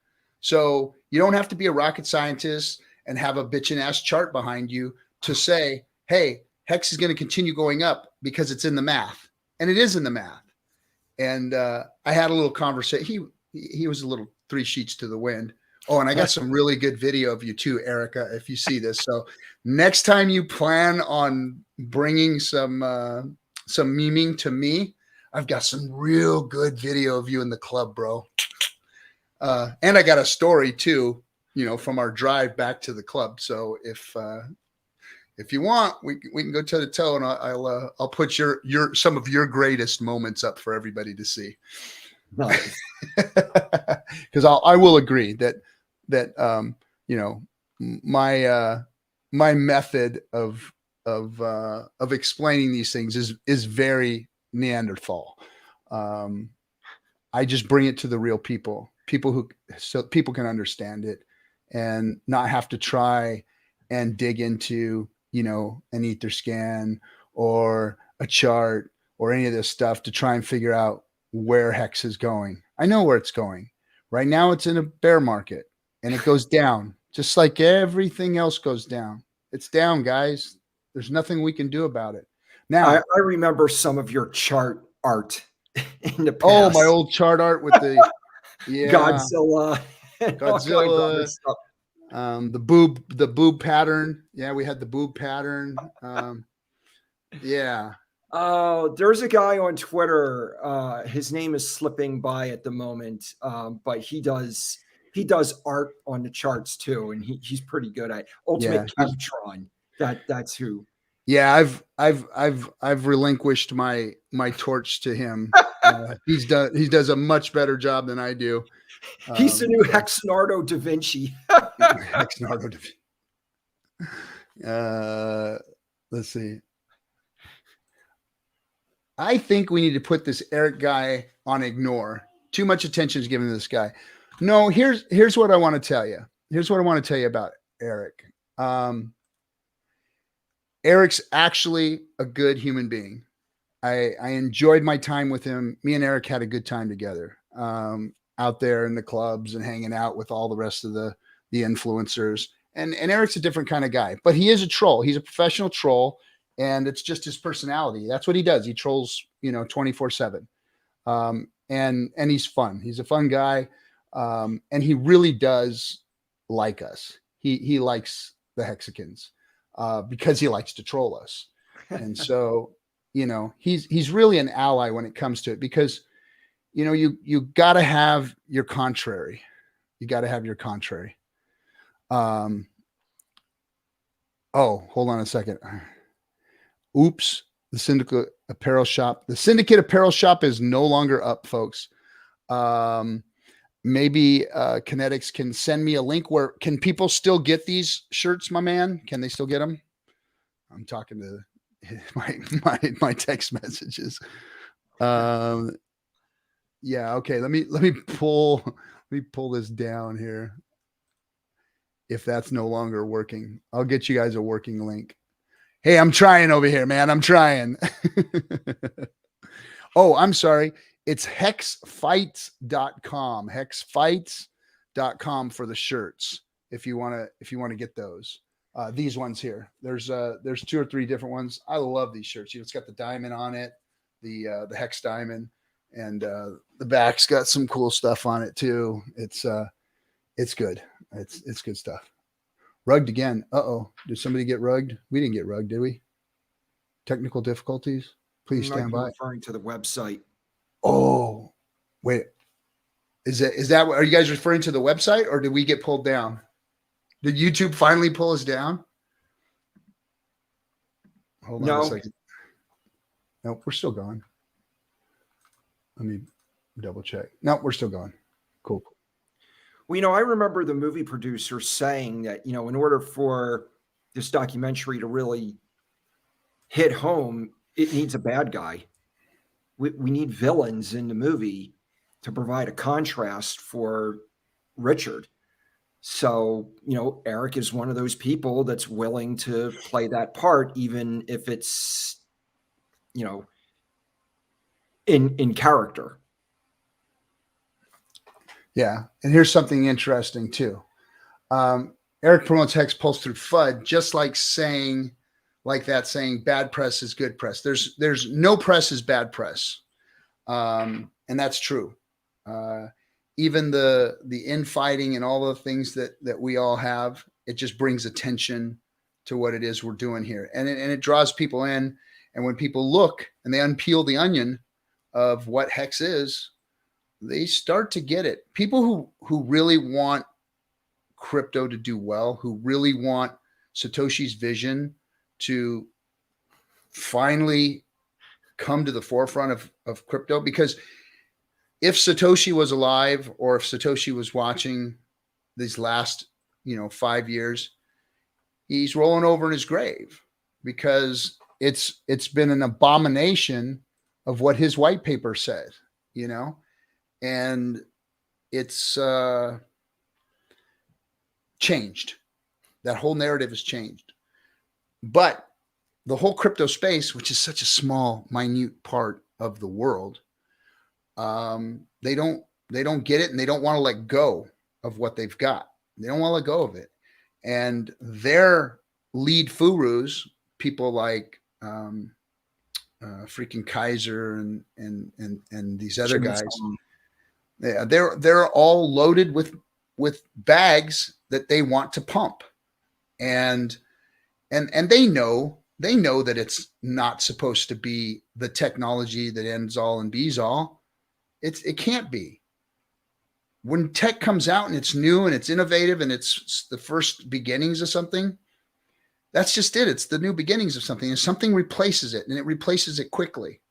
So you don't have to be a rocket scientist and have a bitchin' ass chart behind you to say, hey, Hex is going to continue going up because it's in the math. And it is in the math. And I had a little conversation. He was a little 3 sheets to the wind. Oh, and I got some really good video of you too, Erica, if you see this. So next time you plan on bringing some memeing to me, I've got some real good video of you in the club, bro. And I got a story too, from our drive back to the club. So if you want, we can go toe to toe, and I'll put your some of your greatest moments up for everybody to see. Nice. Because I will agree that my method of explaining these things is very Neanderthal. I just bring it to the real people so people can understand it and not have to try and dig into an Etherscan or a chart or any of this stuff to try and figure out where Hex is going. I know where it's going. Right now it's in a bear market and it goes down just like everything else goes down. It's down, guys. There's nothing we can do about it. Now, I remember some of your chart art in the past. Oh, my old chart art with the Godzilla, the boob pattern. Yeah, we had the boob pattern. Yeah. Oh, there's a guy on Twitter. His name is slipping by at the moment, but he does art on the charts too, and he's pretty good at Ultimate Captron. That's who. Yeah, I've relinquished my torch to him. He does a much better job than I do. He's the new Hexenardo da Vinci. Hexenardo da Vinci. Let's see. I think we need to put this Eric guy on ignore. Too much attention is given to this guy. No, here's what I want to tell you. Here's what I want to tell you about Eric. Eric's actually a good human being. I enjoyed my time with him. Me and Eric had a good time together out there in the clubs and hanging out with all the rest of the influencers. And Eric's a different kind of guy, but he is a troll. He's a professional troll, and it's just his personality. That's what he does. He trolls, 24/7. And he's fun. He's a fun guy. And he really does like us. He likes the Hexicans. Because he likes to troll us. And so, he's really an ally when it comes to it, because, you got to have your contrary. You got to have your contrary. Oh, hold on a second. Oops. The Syndicate Apparel Shop. The Syndicate Apparel Shop is no longer up, folks. Maybe Kinetics can send me a link where can people still get these shirts, my man? Can they still get them? I'm talking to my text messages. Yeah. Okay. Let me pull this down here. If that's no longer working, I'll get you guys a working link. Hey, I'm trying over here, man. I'm trying. Oh, I'm sorry. It's hexfights.com, hexfights.com for the shirts. If you want to get those, these ones here, there's 2 or 3 different ones. I love these shirts. It's got the diamond on it, the hex diamond, and the back's got some cool stuff on it too. It's good. It's good stuff. Rugged again. Did somebody get rugged? We didn't get rugged, did we? Technical difficulties. Please stand by. Referring to the website. Oh, wait. Is that are you guys referring to the website, or did we get pulled down? Did YouTube finally pull us down? Hold on a second. Nope, we're still going. Let me double check. Nope, we're still going. Cool. Well, I remember the movie producer saying that, in order for this documentary to really hit home, it needs a bad guy. We need villains in the movie to provide a contrast for Richard. So, Eric is one of those people that's willing to play that part, even if it's, in character. Yeah. And here's something interesting too. Eric promotes Hex Pulse through FUD, just like saying bad press is good press. There's no press is bad press. And that's true. Even the infighting and all the things that we all have, it just brings attention to what it is we're doing here. And it draws people in. And when people look and they unpeel the onion of what Hex is, they start to get it. People who really want crypto to do well, who really want Satoshi's vision to finally come to the forefront of crypto, because if Satoshi was alive, or if Satoshi was watching these last 5 years, he's rolling over in his grave, because it's been an abomination of what his white paper said, and it's changed. That whole narrative has changed. But the whole crypto space, which is such a small, minute part of the world, they don't get it, and they don't want to let go of what they've got. They don't want to let go of it. And their lead furus, people like freaking Kaiser and these other guys, they're all loaded with bags that they want to pump, and they know that it's not supposed to be the technology that ends all and bees all. It can't be. When tech comes out and it's new and it's innovative and it's the first beginnings of something, that's just it. It's the new beginnings of something, and something replaces it, and it replaces it quickly.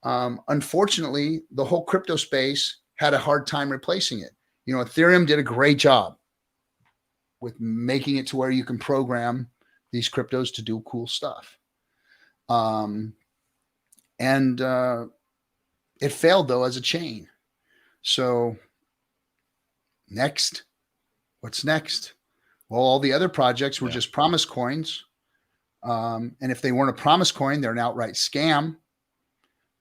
Unfortunately, the whole crypto space had a hard time replacing it. Ethereum did a great job with making it to where you can program these cryptos to do cool stuff. It failed though as a chain. So what's next? Well, all the other projects were just promise coins. And if they weren't a promise coin, they're an outright scam.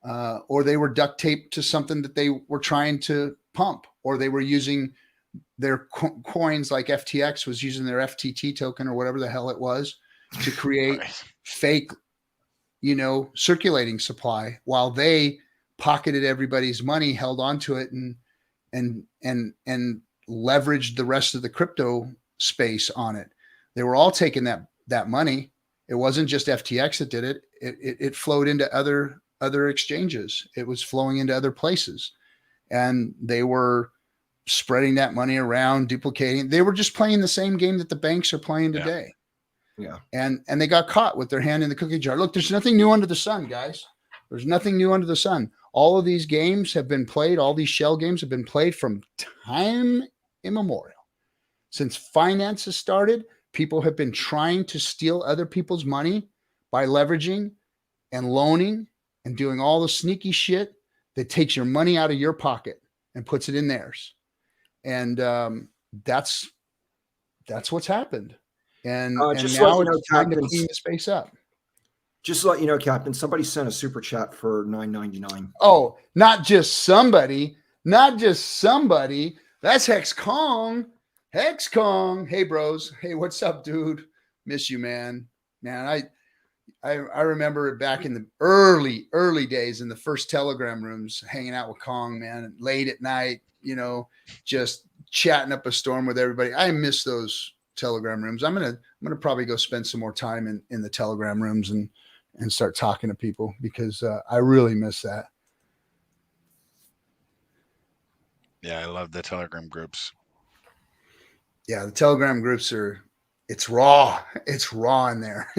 Or they were duct taped to something that they were trying to pump, or they were using their coins, like FTX was using their FTT token or whatever the hell it was, to create fake, circulating supply, while they pocketed everybody's money, held onto it, and leveraged the rest of the crypto space on it. They were all taking that money. It wasn't just FTX that did it. It flowed into other exchanges. It was flowing into other places, and they were spreading that money around, duplicating. They were just playing the same game that the banks are playing today. Yeah. And they got caught with their hand in the cookie jar. Look, there's nothing new under the sun, guys. There's nothing new under the sun. All of these games have been played. All these shell games have been played from time immemorial. Since finance has started, people have been trying to steal other people's money by leveraging and loaning and doing all the sneaky shit that takes your money out of your pocket and puts it in theirs. And that's what's happened. And now it's time to clean the space up. Just to let you know, Captain, somebody sent a super chat for $9.99. Oh, not just somebody. That's Hex Kong. Hex Kong. Hey, bros. Hey, what's up, dude? Miss you, man. Man, I remember back in the early days in the first Telegram rooms, hanging out with Kong, man, late at night, just chatting up a storm with everybody. I miss those Telegram rooms. I'm gonna probably go spend some more time in the Telegram rooms and start talking to people because I really miss that. Yeah, I love the Telegram groups. Yeah, the Telegram groups it's raw. It's raw in there.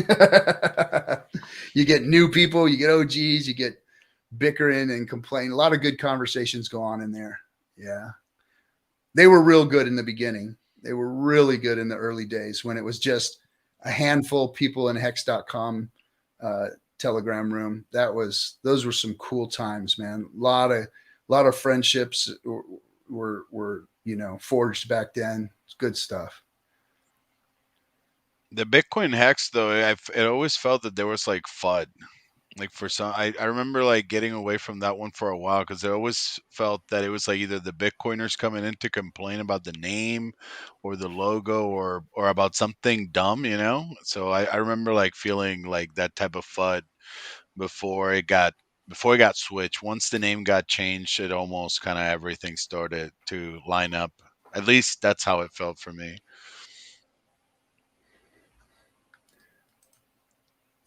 You get new people, you get OGs, you get bickering and complaining. A lot of good conversations go on in there. Yeah. They were real good in the beginning. They were really good in the early days when it was just a handful of people in hex.com Telegram room. Those were some cool times, man. A lot of friendships were forged back then. It's good stuff. The Bitcoin hex, though, it always felt that there was like FUD. Like for some, I remember like getting away from that one for a while because I always felt that it was like either the Bitcoiners coming in to complain about the name or the logo or about something dumb, So I remember like feeling like that type of FUD before it got switched. Once the name got changed, it almost kind of everything started to line up. At least that's how it felt for me.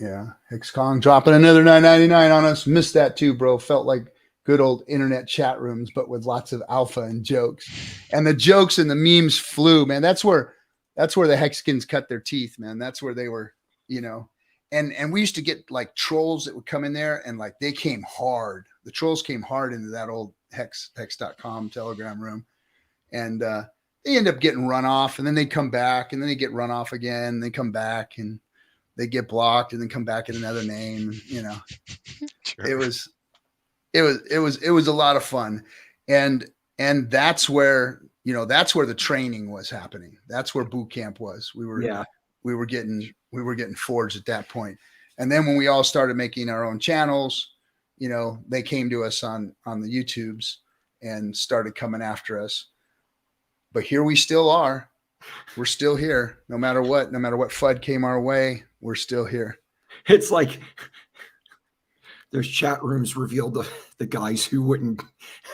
Yeah, HexCon dropping another $9.99 on us. Missed that too, bro. Felt like good old internet chat rooms, but with lots of alpha and jokes. And the jokes and the memes flew, man. That's where the Hexkins cut their teeth, man. That's where they were, And we used to get like trolls that would come in there and like they came hard. The trolls came hard into that old hex.com Telegram room. And they end up getting run off and then they come back and then they get run off again. And they come back and they get blocked and then come back in another name. Sure. It was a lot of fun. And that's where, that's where the training was happening. That's where boot camp was. We were getting forged at that point. And then when we all started making our own channels, they came to us on the YouTubes and started coming after us. But here we still are. We're still here. No matter what FUD came our way, we're still here. It's like there's chat rooms revealed the guys who wouldn't.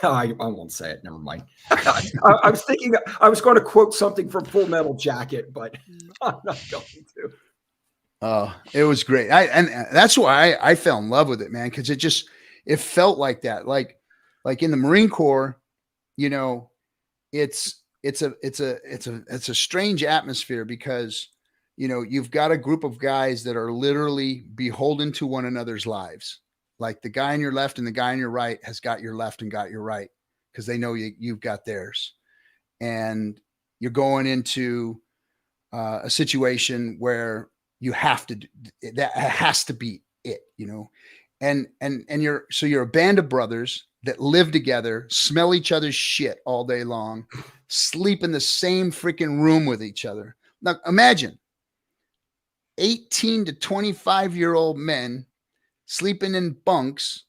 I won't say it. Never mind. I was thinking I was going to quote something from Full Metal Jacket, but I'm not going to. Oh, it was great. And that's why I fell in love with it, man, because it felt like that. Like in the Marine Corps, it's a strange atmosphere because you've got a group of guys that are literally beholden to one another's lives. Like the guy on your left and the guy on your right has got your left and got your right because they know you've got theirs. And you're going into a situation where you have to, that has to be it, and you're a band of brothers that live together, smell each other's shit all day long, sleep in the same freaking room with each other. Now imagine 18 to 25-year-old men sleeping in bunks,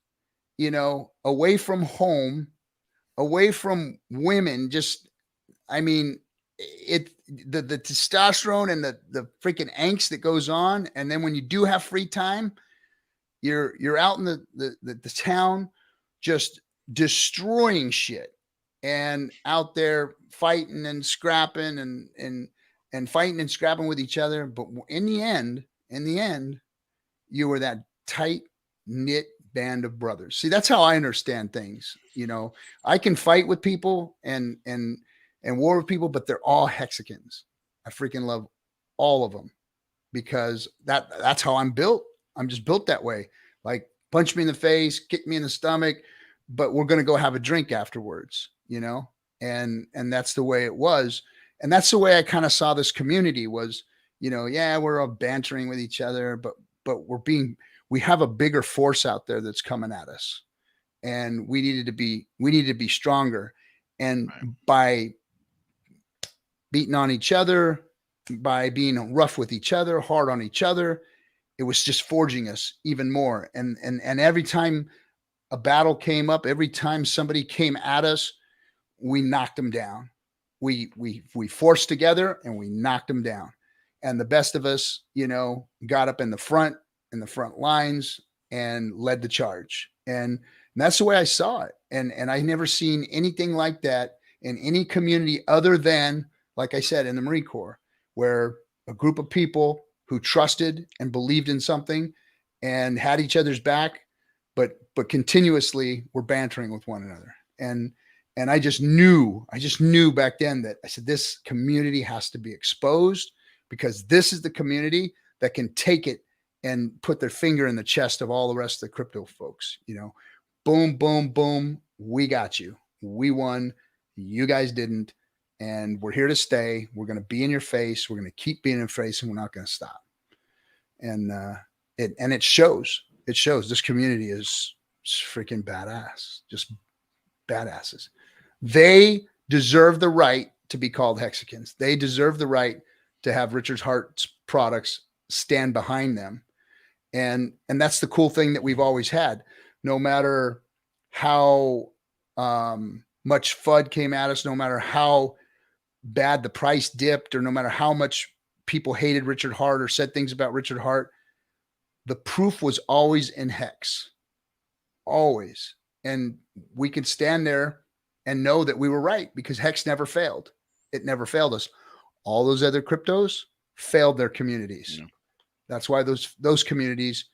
away from home, away from women. The testosterone and the freaking angst that goes on. And then when you do have free time, you're out in the town, just destroying shit and out there fighting and scrapping and fighting and scrapping with each other. But in the end, you were that tight knit band of brothers. See, that's how I understand things. I can fight with people and war with people, but they're all Hexicans. I freaking love all of them because that's how I'm built. I'm just built that way. Like punch me in the face, kick me in the stomach, but we're going to go have a drink afterwards, and that's the way it was. And that's the way I kind of saw this community was, we're all bantering with each other, but we have a bigger force out there that's coming at us, and we needed to be stronger. And by beating on each other, by being rough with each other, hard on each other, it was just forging us even more. And every time a battle came up, every time somebody came at us, we knocked them down. We forced together and we knocked them down. And the best of us, got up in the front lines and led the charge. And that's the way I saw it. And I never seen anything like that in any community other than, like I said, in the Marine Corps, where a group of people who trusted and believed in something and had each other's back, but continuously were bantering with one another. And I just knew back then that I said, this community has to be exposed, because this is the community that can take it and put their finger in the chest of all the rest of the crypto folks. Boom, boom, boom. We got you. We won. You guys didn't. And we're here to stay. We're going to be in your face. We're going to keep being in your face, and we're not going to stop. And it shows. It shows. This community is freaking badass. Just badasses. They deserve the right to be called Hexicans. They deserve the right to have Richard Heart's products stand behind them. And that's the cool thing that we've always had. No matter how much FUD came at us, no matter how bad the price dipped, or no matter how much people hated Richard Heart or said things about Richard Heart, the proof was always in Hex. Always. And we could stand there and know that we were right, because Hex never failed. It never failed us. All those other cryptos failed their communities. Yeah. That's why those communities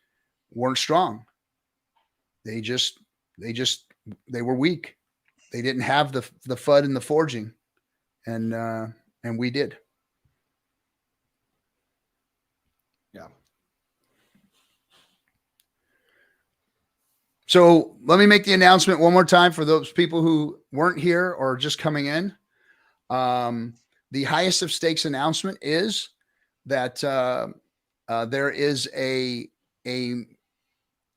weren't strong. They were weak. They didn't have the FUD and the forging. And we did. Yeah. So let me make the announcement one more time for those people who weren't here or just coming in. The highest of stakes announcement is that there is a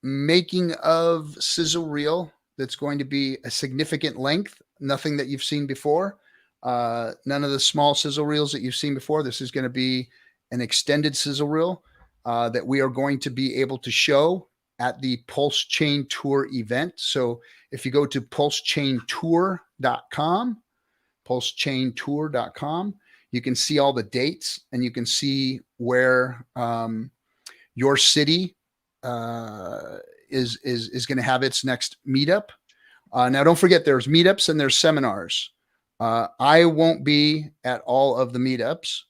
making of sizzle reel that's going to be a significant length, nothing that you've seen before. None of the small sizzle reels that you've seen before. This is going to be an extended sizzle reel that we are going to be able to show at the PulseChain Tour event. So if you go to PulseChainTour.com, PulseChainTour.com, you can see all the dates, and you can see where your city is going to have its next meetup. Now, don't forget, there's meetups and there's seminars. I won't be at all of the meetups.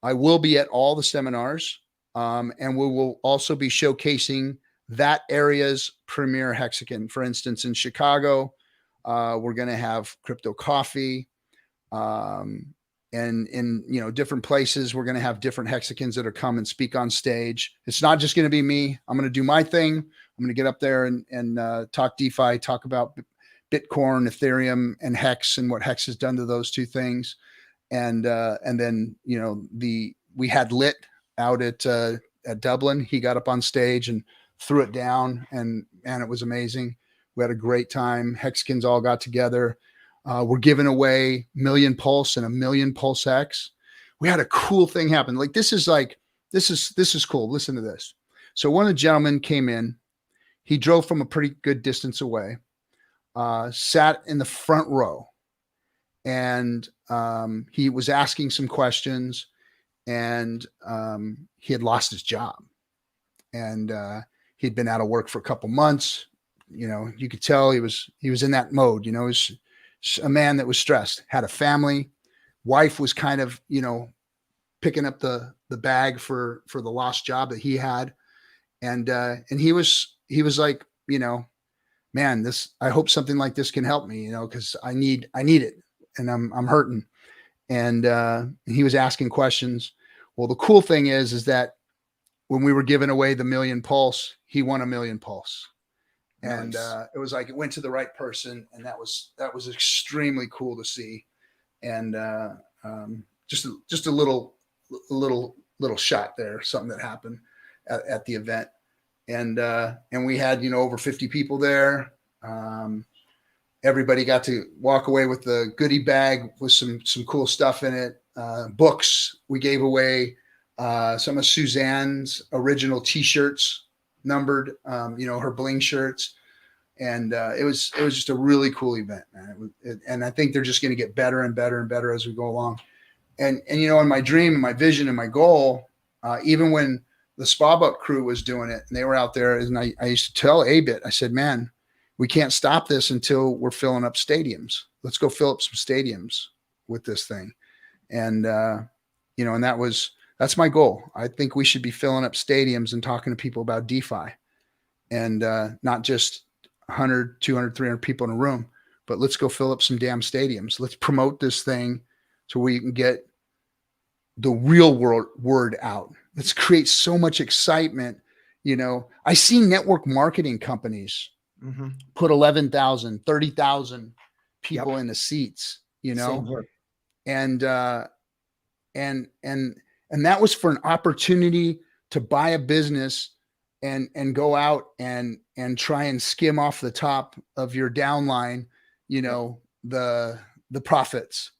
I will be at all the seminars, and we will also be showcasing that area's premier Hexican. For instance, in Chicago, we're going to have crypto coffee, and in different places, we're going to have different Hexicans that are come and speak on stage. It's not just going to be me. I'm going to do my thing. I'm going to get up there and talk DeFi, talk about Bitcoin, Ethereum, and Hex, and what Hex has done to those two things. And then we had Lit out at Dublin. He got up on stage and threw it down, and it was amazing. We had a great time. Hexicans all got together. We're giving away 1 million Pulse and 1 million PulseX. We had a cool thing happen. Like, this is cool. Listen to this. So one of the gentlemen came in. He drove from a pretty good distance away, sat in the front row, and he was asking some questions, and he had lost his job, and he'd been out of work for a couple months. You could tell he was in that mode. He was a man that was stressed, had a family, wife was kind of, picking up the bag for the lost job that he had. And he was like, man, I hope something like this can help me, cause I need it, and I'm hurting. And he was asking questions. Well, the cool thing is that when we were giving away the 1 million Pulse, he won 1 million Pulse. And Nice. it was like it went to the right person, and that was extremely cool to see. And just a little shot there, something that happened at the event. And we had over 50 people there. Everybody got to walk away with the goodie bag with some cool stuff in it. Books we gave away, some of Suzanne's original T-shirts, numbered, her bling shirts, and it was just a really cool event, man. And I think they're just going to get better and better and better as we go along. And in my dream and my vision and my goal, even when the Spawbuck crew was doing it and they were out there, and I used to tell Abit, I said, man, we can't stop this until we're filling up stadiums. Let's go fill up some stadiums with this thing. And, and that's my goal. I think we should be filling up stadiums and talking to people about DeFi, and not just 100, 200, 300 people in a room, but let's go fill up some damn stadiums. Let's promote this thing so we can get the real world word out. Let's create so much excitement. I see network marketing companies put 11,000, 30,000 people in the seats, and that was for an opportunity to buy a business and go out and try and skim off the top of your downline, the profits.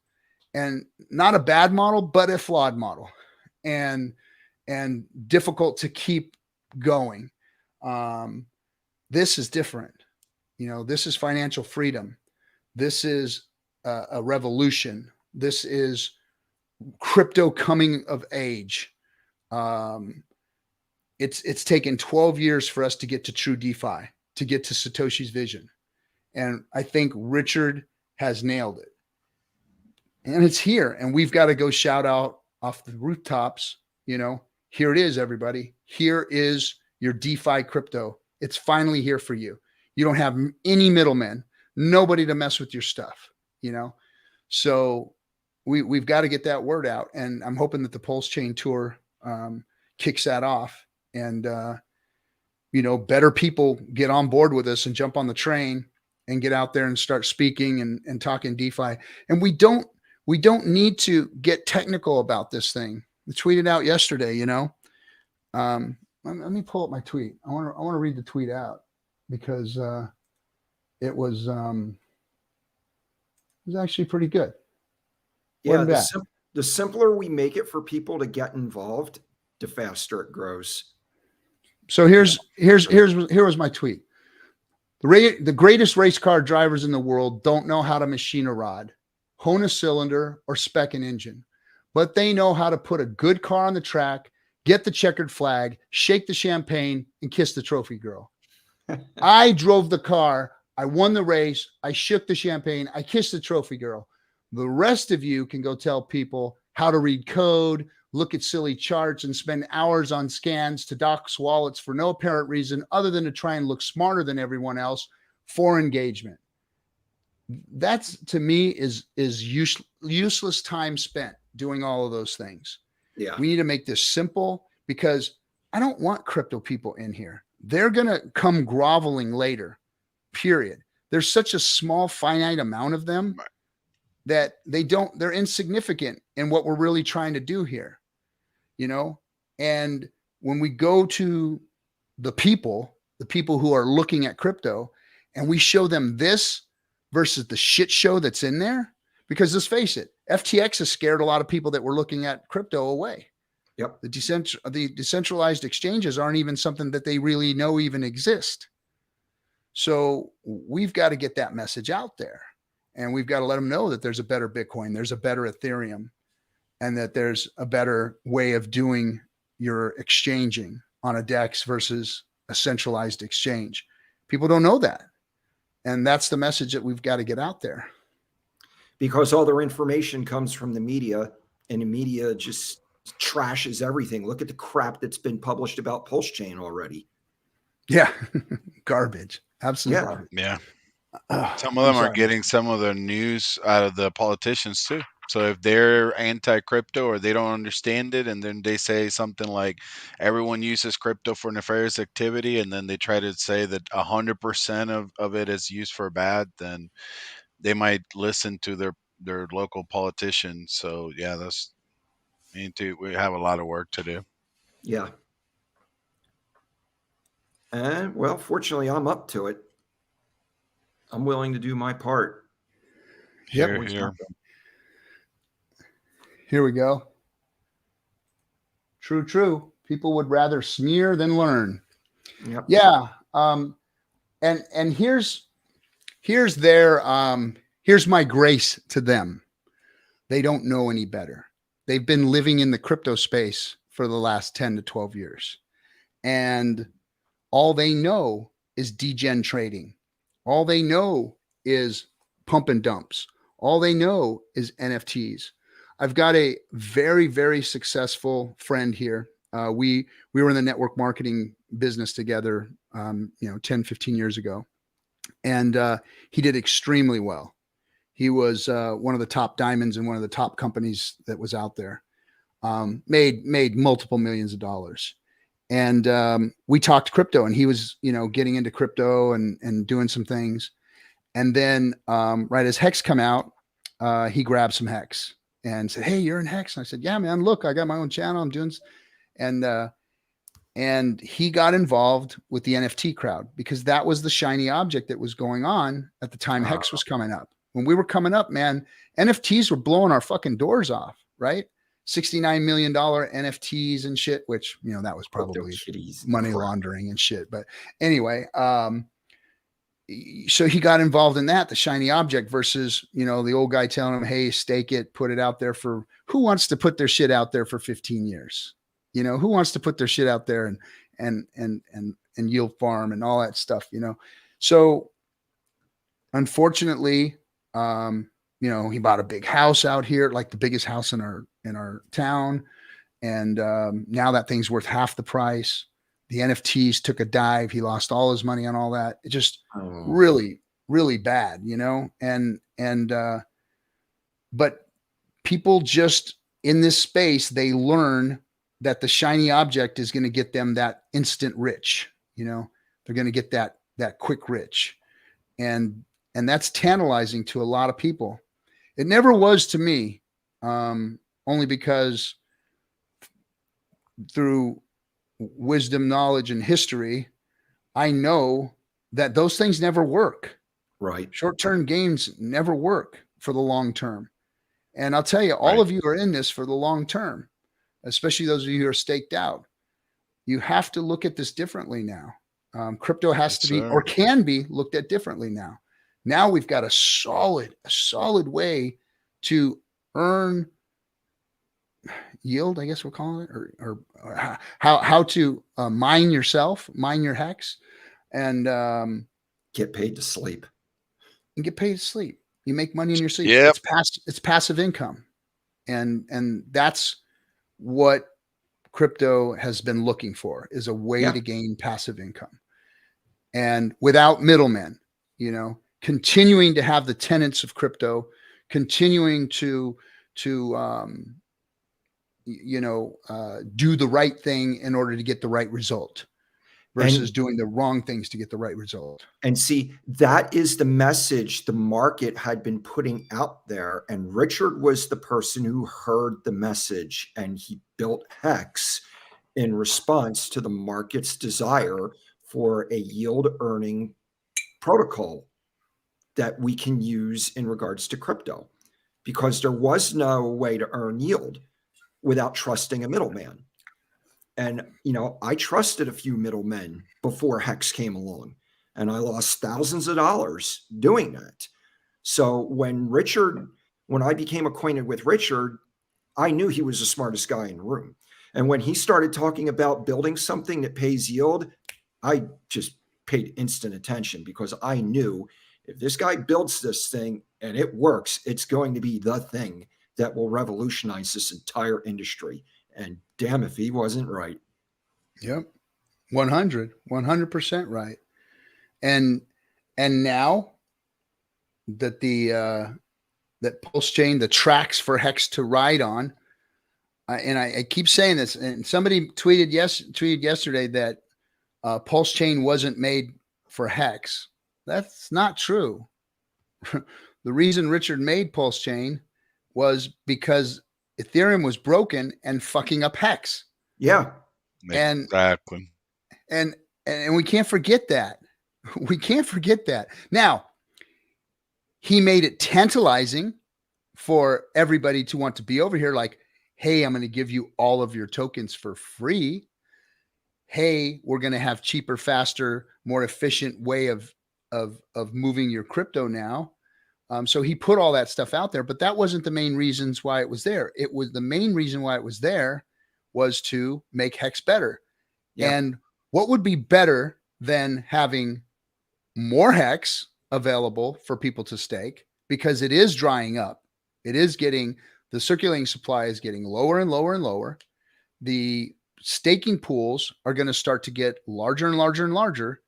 And not a bad model, but a flawed model, and difficult to keep going. This is different. This is financial freedom. This is a revolution. This is crypto coming of age. It's taken 12 years for us to get to true DeFi, to get to Satoshi's vision. And I think Richard has nailed it. And it's here, and we've got to go shout out off the rooftops, here it is, everybody. Here is your DeFi crypto. It's finally here for you. You don't have any middlemen, nobody to mess with your stuff, So we've got to get that word out. And I'm hoping that the PulseChain tour kicks that off, and, better people get on board with us and jump on the train and get out there and start speaking and talking DeFi. And we don't need to get technical about this thing. I tweeted out yesterday, let me pull up my tweet. I want to read the tweet out because it was actually pretty good. Yeah, the simpler we make it for people to get involved, the faster it grows. So here was my tweet. The greatest race car drivers in the world don't know how to machine a rod, hone a cylinder, or spec an engine, but they know how to put a good car on the track, get the checkered flag, shake the champagne, and kiss the trophy girl. I drove the car. I won the race. I shook the champagne. I kissed the trophy girl. The rest of you can go tell people how to read code, look at silly charts, and spend hours on scans to dox wallets for no apparent reason other than to try and look smarter than everyone else for engagement. That's, to me, is useless time spent doing all of those things. Yeah. We need to make this simple, because I don't want crypto people in here. They're going to come groveling later, period. There's such a small, finite amount of them that they're insignificant in what we're really trying to do here, And when we go to the people who are looking at crypto, and we show them this versus the shit show that's in there, because let's face it, FTX has scared a lot of people that were looking at crypto away. Yep. The decentralized exchanges aren't even something that they really know even exist. So we've got to get that message out there, and we've got to let them know that there's a better Bitcoin, there's a better Ethereum, and that there's a better way of doing your exchanging on a DEX versus a centralized exchange. People don't know that. And that's the message that we've got to get out there. Because all their information comes from the media, and the media just trashes everything. Look at the crap that's been published about PulseChain already. Yeah. Garbage. Absolutely. Yeah. Garbage. Yeah. Some of them are getting some of the news out of the politicians too. So if they're anti-crypto or they don't understand it, and then they say something like everyone uses crypto for nefarious activity, and then they try to say that 100% of it is used for bad, then they might listen to their local politicians. So yeah, we have a lot of work to do. Yeah. And well, fortunately, I'm up to it. I'm willing to do my part. Here we go. True. People would rather smear than learn. Yep. Yeah. And here's their here's my grace to them. They don't know any better. They've been living in the crypto space for the last 10 to 12 years. And all they know is degen trading. All they know is pump and dumps. All they know is NFTs. I've got a very, very successful friend here. We were in the network marketing business together, 10, 15 years ago. And he did extremely well. He was one of the top diamonds in one of the top companies that was out there. Made multiple millions of dollars. And we talked crypto, and he was, getting into crypto and doing some things. And then right as Hex come out, he grabbed some Hex and said, "Hey, you're in Hex." And I said, "Yeah, man, look, I got my own channel. I'm doing," and he got involved with the NFT crowd because that was the shiny object that was going on at the time Hex was coming up. When we were coming up, man, NFTs were blowing our fucking doors off, right? $69 million NFTs and shit, which, that was probably money laundering and shit. But anyway, so he got involved in that, the shiny object versus, the old guy telling him, "Hey, stake it, put it out there for," who wants to put their shit out there for 15 years? Who wants to put their shit out there and yield farm and all that stuff, So unfortunately, he bought a big house out here, like the biggest house in our town. And now that thing's worth half the price. The NFTs took a dive. He lost all his money on all that. It just really, really bad, but people just in this space, they learn that the shiny object is going to get them that instant rich, they're going to get that quick rich. And that's tantalizing to a lot of people. It never was to me, only because through wisdom, knowledge, and history, I know that those things never work. Right. Short-term gains never work for the long term. And I'll tell you, all of you are in this for the long term, especially those of you who are staked out. You have to look at this differently now. Crypto has to be, or can be, looked at differently now. Now we've got a solid way to earn yield, I guess we'll call it, or how to mine your Hex, and get paid to sleep. And get paid to sleep. You make money in your sleep. Yep. It's passive income, and that's what crypto has been looking for, is a way to gain passive income, and without middlemen. Continuing to have the tenets of crypto, continuing to do the right thing in order to get the right result versus doing the wrong things to get the right result. And see, that is the message the market had been putting out there. And Richard was the person who heard the message, and he built Hex in response to the market's desire for a yield earning protocol that we can use in regards to crypto, because there was no way to earn yield without trusting a middleman. And, I trusted a few middlemen before Hex came along, and I lost thousands of dollars doing that. So when I became acquainted with Richard, I knew he was the smartest guy in the room. And when he started talking about building something that pays yield, I just paid instant attention, because I knew if this guy builds this thing and it works, it's going to be the thing that will revolutionize this entire industry. And damn if he wasn't right. Yep. 100% right. And now that that PulseChain, the tracks for Hex to ride on, and I keep saying this, and somebody tweeted yesterday that PulseChain wasn't made for Hex. That's not true. The reason Richard made PulseChain was because Ethereum was broken and fucking up Hex. Yeah. Exactly. And we can't forget that. We can't forget that. Now, he made it tantalizing for everybody to want to be over here. Like, hey, I'm going to give you all of your tokens for free. Hey, we're going to have cheaper, faster, more efficient way of moving your crypto now. So he put all that stuff out there, but that wasn't the main reasons why it was there. It was the main reason why it was there was to make Hex better. Yep. And what would be better than having more Hex available for people to stake, because it is drying up. It is getting, the circulating supply is getting lower and lower and lower. The staking pools are going to start to get larger and larger and larger,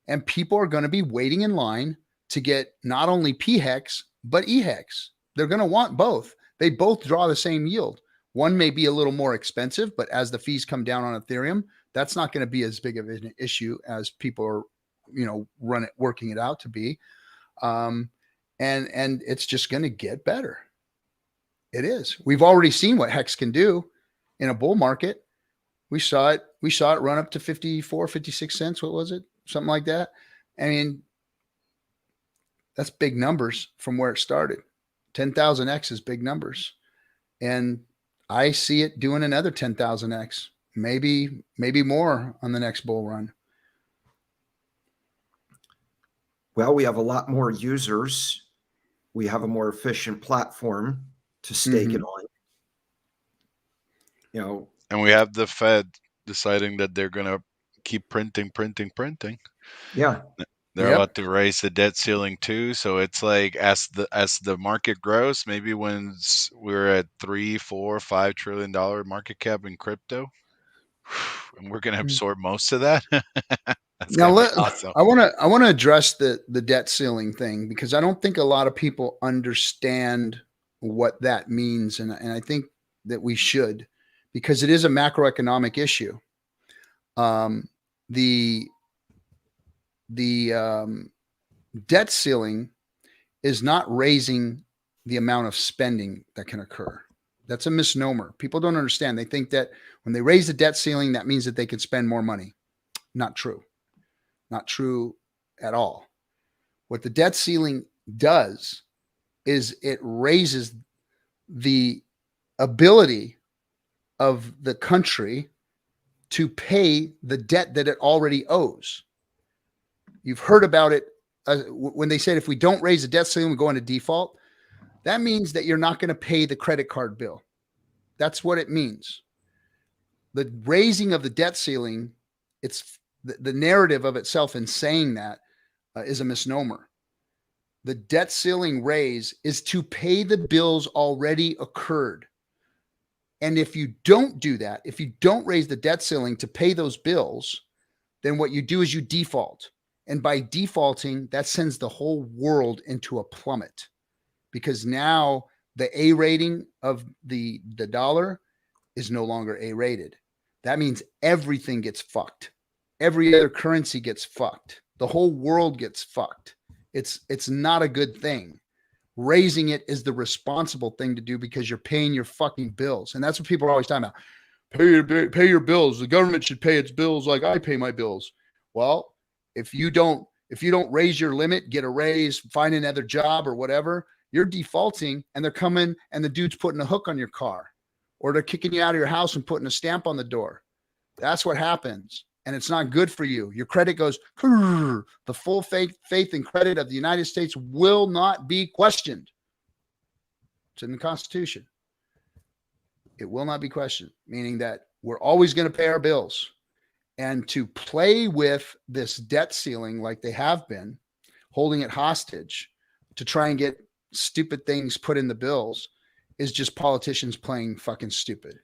and people are going to be waiting in line to get not only p-hex but e-hex. They're going to want both. They both draw the same yield. One may be a little more expensive, but as the fees come down on Ethereum, that's not going to be as big of an issue as people are, working it out to be. And it's just going to get better. It is. We've already seen what Hex can do in a bull market. We saw it run up to 54, 56 cents. What was it? Something like that. I mean, that's big numbers from where it started. 10,000x is big numbers. And I see it doing another 10,000x, maybe more on the next bull run. Well, we have a lot more users. We have a more efficient platform to stake it on. And we have the Fed deciding that they're going to keep printing. Yeah. They're about to raise the debt ceiling too. So it's like as the market grows, maybe when we're at $3, $4, $5 trillion market cap in crypto, and we're going to absorb most of that. That's now awesome. I want to address the debt ceiling thing, because I don't think a lot of people understand what that means, and I think that we should, because it is a macroeconomic issue. The debt ceiling is not raising the amount of spending that can occur. That's a misnomer. People don't understand. They think that when they raise the debt ceiling, that means that they can spend more money. Not true. Not true at all. What the debt ceiling does is it raises the ability of the country to pay the debt that it already owes. You've heard about it when they said, if we don't raise the debt ceiling, we go into default. That means that you're not going to pay the credit card bill. That's what it means. The raising of the debt ceiling, it's the narrative of itself in saying that is a misnomer. The debt ceiling raise is to pay the bills already occurred. And if you don't do that, if you don't raise the debt ceiling to pay those bills, then what you do is you default. And by defaulting, that sends the whole world into a plummet, because now the A rating of the dollar is no longer A rated. That means everything gets fucked. Every other currency gets fucked. The whole world gets fucked. It's not a good thing. Raising it is the responsible thing to do, because you're paying your fucking bills. And that's what people are always talking about. Pay your bills. The government should pay its bills like I pay my bills. Well, if you don't raise your limit, get a raise, find another job or whatever, you're defaulting, and they're coming and the dude's putting a hook on your car, or they're kicking you out of your house and putting a stamp on the door. That's what happens. And it's not good for you. Your credit goes, the full faith and credit of the United States will not be questioned. It's in the Constitution. It will not be questioned, meaning that we're always going to pay our bills. And to play with this debt ceiling like they have been, holding it hostage to try and get stupid things put in the bills, is just politicians playing fucking stupid.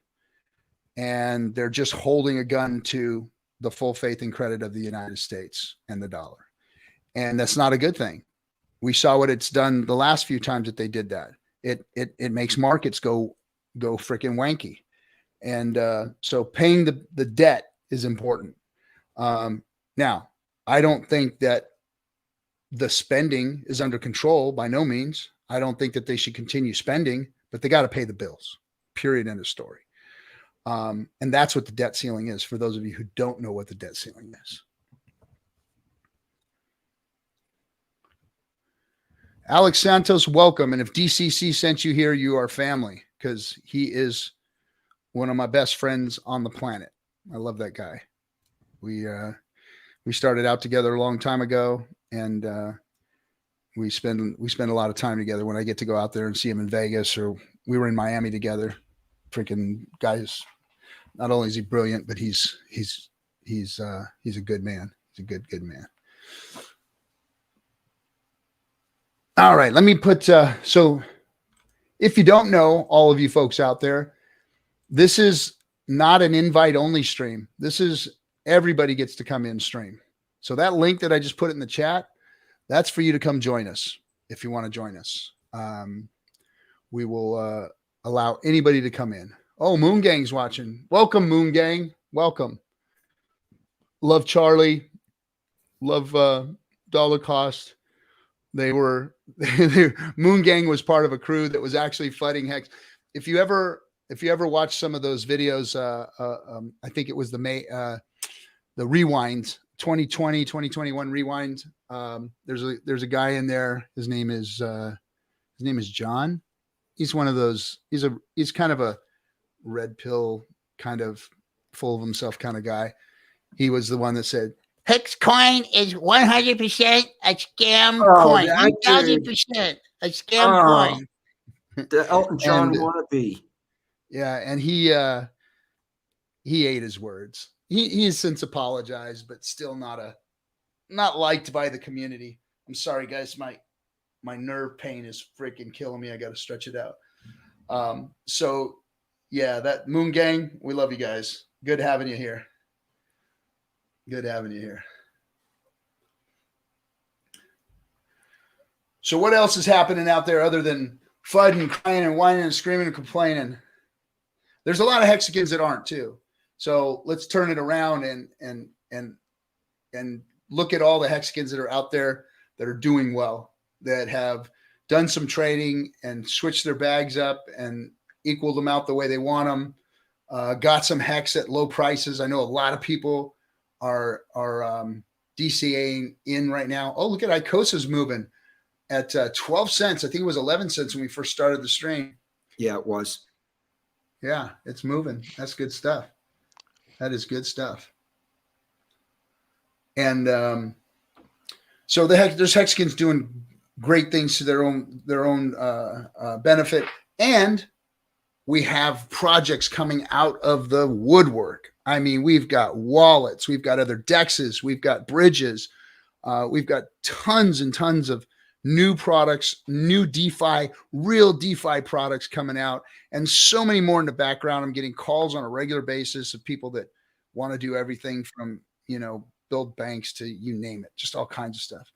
And they're just holding a gun to the full faith and credit of the United States and the dollar. And that's not a good thing. We saw what it's done the last few times that they did that. It makes markets go freaking wanky. And so paying the debt is important. Now, I don't think that the spending is under control, by no means. I don't think that they should continue spending, but they got to pay the bills, period, end of story. And that's what the debt ceiling is, for those of you who don't know what the debt ceiling is. Alex Santos, welcome. And if DCC sent you here, you are family, because he is one of my best friends on the planet. I love that guy. We started out together a long time ago, and we spend a lot of time together. When I get to go out there and see him in Vegas, or we were in Miami together. Freaking guys! Not only is he brilliant, but he's a good man. He's a good man. All right, let me put. So, if you don't know, all of you folks out there, this is not an invite only stream. This is everybody gets to come in stream. So that link that I just put in the chat, that's for you to come join us if you want to join us. We will allow anybody to come in. Oh, Moon Gang's watching. Welcome, Moon Gang. Welcome. Love Charlie. Love Dollar Cost. Moon Gang was part of a crew that was actually flooding Hex. If you ever watch some of those videos, I think it was the rewind 2020, 2021 rewind. There's a guy in there. His name is John. He's one of those. He's kind of a red pill, kind of full of himself kind of guy. He was the one that said, Hex coin is 100% a scam coin. 1,000% a scam coin. The Elton John wannabe. Yeah, and he ate his words. He has since apologized, but still not liked by the community. I'm sorry, guys. My nerve pain is freaking killing me. I got to stretch it out. So yeah, that Moon Gang, we love you guys. Good having you here. Good having you here. So what else is happening out there other than FUD and crying and whining and screaming and complaining? There's a lot of Hexicans that aren't too. So let's turn it around and look at all the Hexicans that are out there that are doing well, that have done some trading and switched their bags up and equaled them out the way they want them. Got some Hex at low prices. I know a lot of people are DCAing in right now. Oh, look at Icosa's moving at 12 cents. I think it was 11 cents when we first started the stream. Yeah, it was. Yeah, it's moving. That's good stuff. That is good stuff. And so there's Hexicans doing great things to their own benefit, and we have projects coming out of the woodwork. I mean, we've got wallets, we've got other dexes, we've got bridges, we've got tons and tons of new products, new DeFi, real DeFi products coming out, and so many more in the background. I'm getting calls on a regular basis of people that want to do everything from, build banks to you name it, just all kinds of stuff.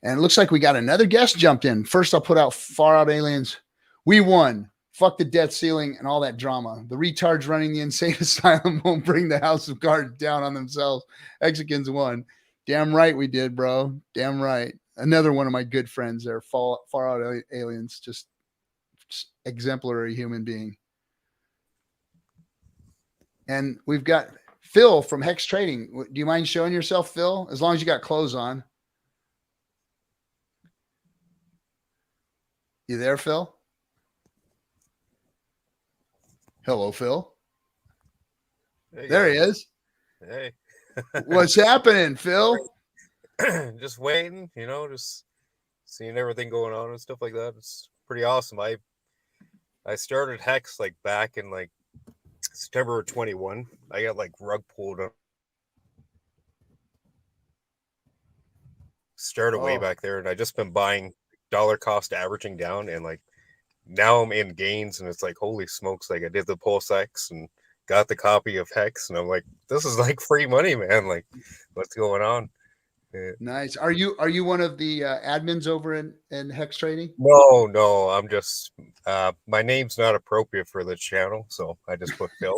And it looks like we got another guest jumped in. First, I'll put out Far Out Aliens. We won. Fuck the debt ceiling and all that drama. The retards running the insane asylum won't bring the house of cards down on themselves. Hexicans won. Damn right we did, bro. Damn right. Another one of my good friends there, Far Out Aliens, just exemplary human being. And we've got Phil from Hex Trading. Do you mind showing yourself, Phil? As long as you got clothes on. You there, Phil? Hello, Phil. Hey, there he is. Hey. What's happening, Phil? Just waiting, just seeing everything going on and stuff like that. It's pretty awesome. I started Hex back in September of 21. I got rug pulled up. Started way back there, and I just been buying dollar cost averaging down, and now I'm in gains, and it's holy smokes, I did the PulseX and got the copy of Hex, and I'm this is free money, man. What's going on? Yeah. Nice. Are you one of the admins over in Hex Trading? No, I'm just my name's not appropriate for the channel, so I just put Phil.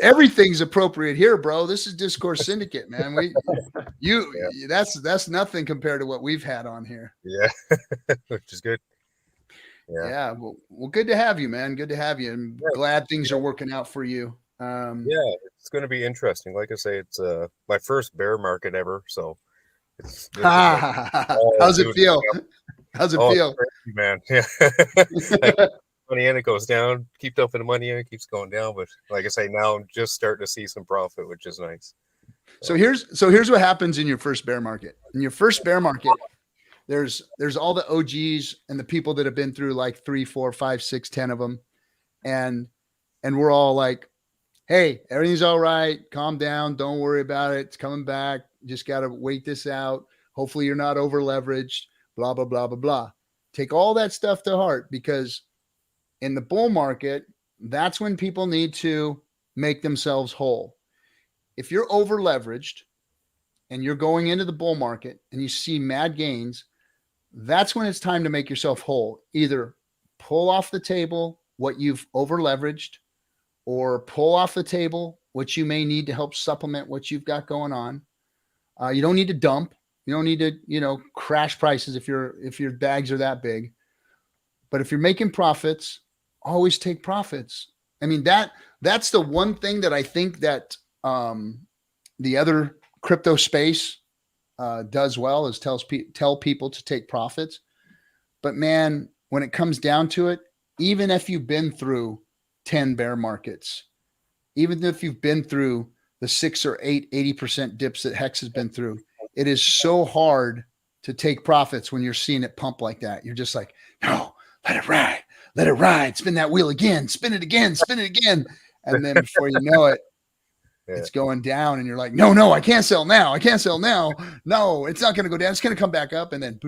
Everything's appropriate here, bro. This is Discourse Syndicate, man. That's nothing compared to what we've had on here. Yeah, which is good. Yeah. Well, good to have you, man. Good to have you. I'm glad things are working out for you. It's going to be interesting. Like I say, it's my first bear market ever, so it's how's it feel? How's it feel, crazy, man? Yeah. money in, it goes down. Keep dumping the money in, it keeps going down. But like I say, now I'm just starting to see some profit, which is nice. So here's what happens in your first bear market. In your first bear market, there's all the OGs and the people that have been through like 3, 4, 5, 6, 10 of them. And we're all like, hey, everything's all right. Calm down. Don't worry about it. It's coming back. You just got to wait this out. Hopefully you're not over leveraged, blah, blah, blah, blah, blah. Take all that stuff to heart, because in the bull market, that's when people need to make themselves whole. If you're over leveraged and you're going into the bull market and you see mad gains, that's when it's time to make yourself whole. Either pull off the table what you've over leveraged, or pull off the table what you may need to help supplement what you've got going on. You don't need to dump. You don't need to, crash prices if your bags are that big. But if you're making profits, always take profits. I mean, that's the one thing that I think that the other crypto space does well, is tell people to take profits. But man, when it comes down to it, even if you've been through 10 bear markets, even if you've been through the 6 or 8, 80% dips that Hex has been through, it is so hard to take profits when you're seeing it pump like that. You're just like, no, let it ride, spin that wheel again, spin it again. And then before you know it, it's going down and you're like, no, I can't sell now. No, it's not going to go down. It's going to come back up. And then,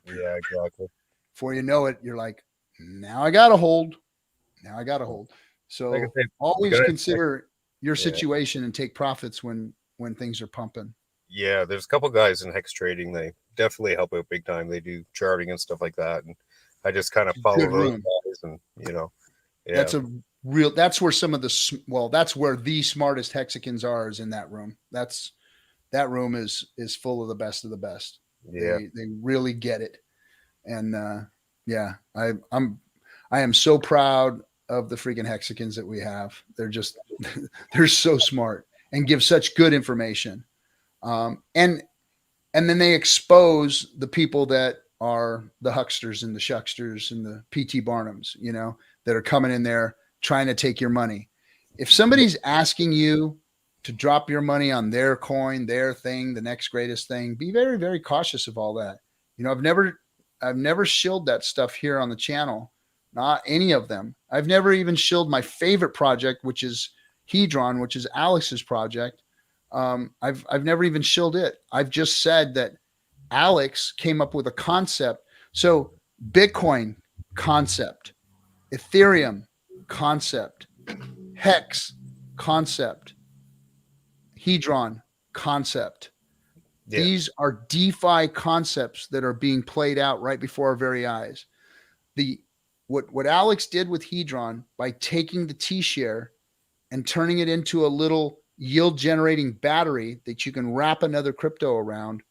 yeah, exactly. Before you know it, you're like, now I got to hold. So Like I said, always consider your situation and take profits when things are pumping. Yeah, there's a couple guys in Hex trading. They definitely help out big time. They do charting and stuff like that. And I just kind of follow those guys, and that's where some of that's where the smartest Hexicans are, is in that room. That room is full of the best of the best. Yeah. They really get it. And I am so proud of the freaking Hexicans that we have. They're so smart and give such good information. And then they expose the people that are the hucksters and the shucksters and the PT Barnums, that are coming in there trying to take your money. If somebody's asking you to drop your money on their coin, their thing, the next greatest thing, be very, very cautious of all that. I've never shilled that stuff here on the channel, not any of them. I've never even shilled my favorite project, which is Hedron, which is Alex's project. I've never even shilled it. I've just said that Alex came up with a concept. So Bitcoin concept, Ethereum concept, Hex concept, Hedron concept. Yeah. These are DeFi concepts that are being played out right before our very eyes. What Alex did with Hedron by taking the T-share and turning it into a little yield generating battery that you can wrap another crypto around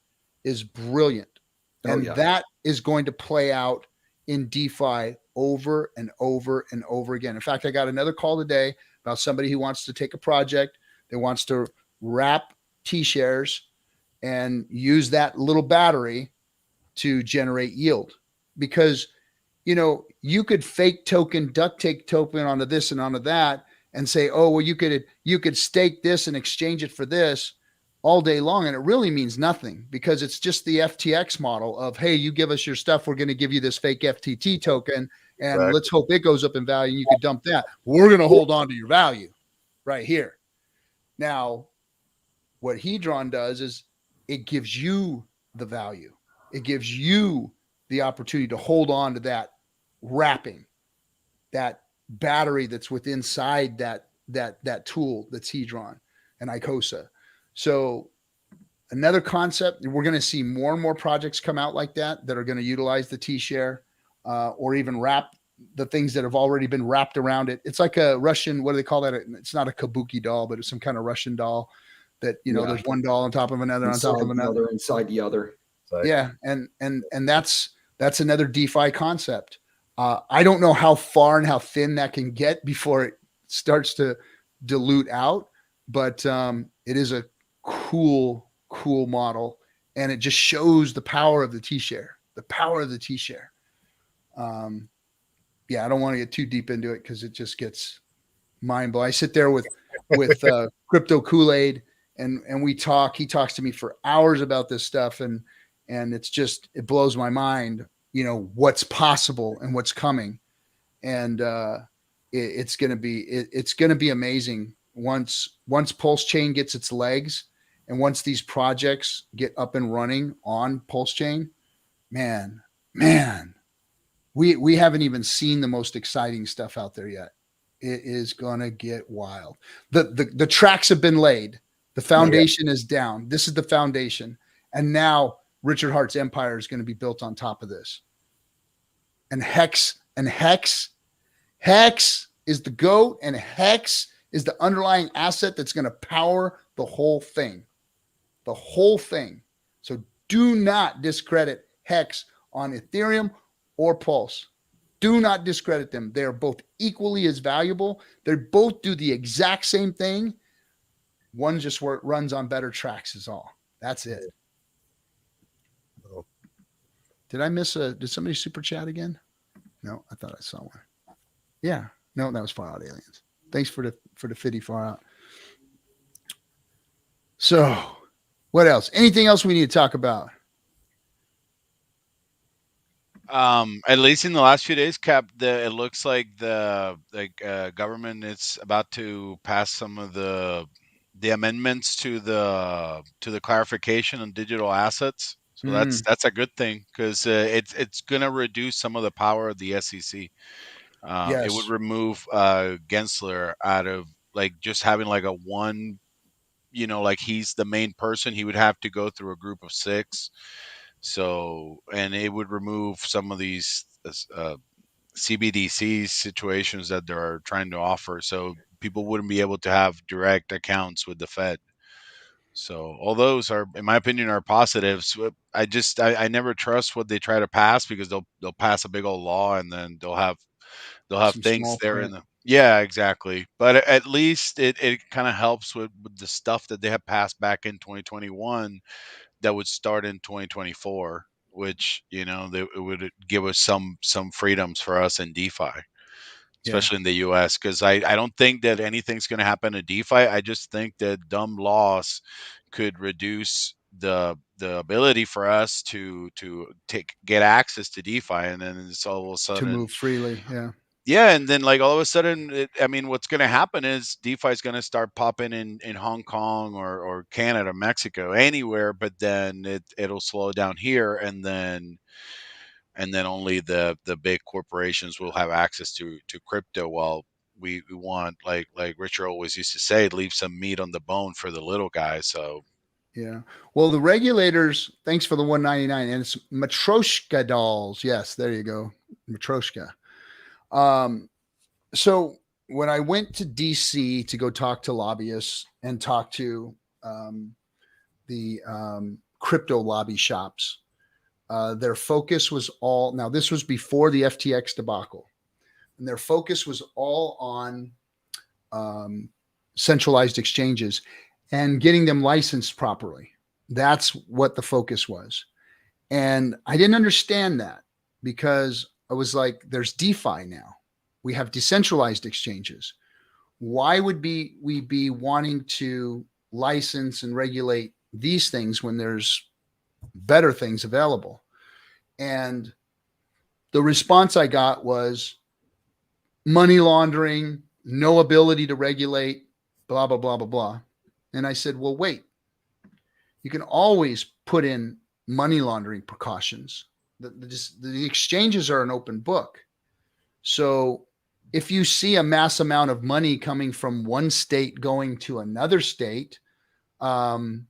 is brilliant. That is going to play out in DeFi over and over and over again. In fact, I got another call today about somebody who wants to take a project that wants to wrap T-shares and use that little battery to generate yield, because you could fake token, duct tape token onto this and onto that and say, oh, well, you could stake this and exchange it for this all day long. And it really means nothing, because it's just the FTX model of, hey, you give us your stuff, we're going to give you this fake FTT token, and let's hope it goes up in value and you could dump that. We're going to hold on to your value right here. Now, what Hedron does is it gives you the value. It gives you the opportunity to hold on to that wrapping, that battery that's within inside that tool that's Hedron and Icosa. So another concept, we're going to see more and more projects come out like that are going to utilize the T-share or even wrap the things that have already been wrapped around it. It's like a Russian, what do they call that? It's not a kabuki doll, but it's some kind of Russian doll that, there's one doll on top of another, inside on top of another, inside the other. Yeah. And that's another DeFi concept. I don't know how far and how thin that can get before it starts to dilute out, but it is a cool model, and it just shows the power of the T-share, yeah, I don't want to get too deep into it because it just gets mind blowing. I sit there with crypto Kool-Aid and we talk. He talks to me for hours about this stuff, and it blows my mind, what's possible and what's coming. And it's gonna be amazing once PulseChain gets its legs, and once these projects get up and running on PulseChain. Man, we haven't even seen the most exciting stuff out there yet. It is gonna get wild. The tracks have been laid. The foundation is down. This is the foundation, and now Richard Hart's empire is going to be built on top of this. And Hex is the GOAT, and Hex is the underlying asset that's going to power the whole thing. The whole thing. So do not discredit Hex on Ethereum or Pulse. Do not discredit them. They are both equally as valuable. They both do the exact same thing. One just runs on better tracks is all. That's it. Did somebody super chat again? No, I thought I saw one. Yeah. No, that was Far Out Aliens. Thanks for the fitty Far Out. So what else? Anything else we need to talk about? At least in the last few days, Cap, it looks like the government is about to pass some of the amendments to the clarification on digital assets. So that's a good thing, because it's going to reduce some of the power of the SEC. Yes. It would remove Gensler out of just having a one, he's the main person. He would have to go through a group of 6. So, and it would remove some of these CBDC situations that they're trying to offer. So people wouldn't be able to have direct accounts with the Fed. So all those are, in my opinion, are positives. I never trust what they try to pass, because they'll pass a big old law, and then they'll have some things there in the, yeah, exactly. But at least it kind of helps with the stuff that they have passed back in 2021 that would start in 2024, which it would give us some freedoms for us in DeFi, especially in the US, because I don't think that anything's going to happen in DeFi. I just think that dumb laws could reduce the ability for us to get access to DeFi, and then it's all of a sudden to move freely. Yeah, and then all of a sudden, what's going to happen is DeFi is going to start popping in Hong Kong or Canada, Mexico, anywhere, but then it'll slow down here, and then only the big corporations will have access to crypto, while we want, like Richard always used to say, leave some meat on the bone for the little guys. So yeah. Well, the regulators, thanks for the 199, and it's Matryoshka dolls. Yes, there you go. Matryoshka. So when I went to DC to go talk to lobbyists and talk to the crypto lobby shops, their focus was all, now this was before the FTX debacle, and their focus was all on centralized exchanges and getting them licensed properly. That's what the focus was. And I didn't understand that, because I was like, there's DeFi now. We have decentralized exchanges. Why would we be wanting to license and regulate these things when there's better things available? And the response I got was money laundering, no ability to regulate, blah, blah, blah, blah, blah. And I said, well, wait, you can always put in money laundering precautions. The exchanges are an open book. So if you see a mass amount of money coming from one state going to another state, and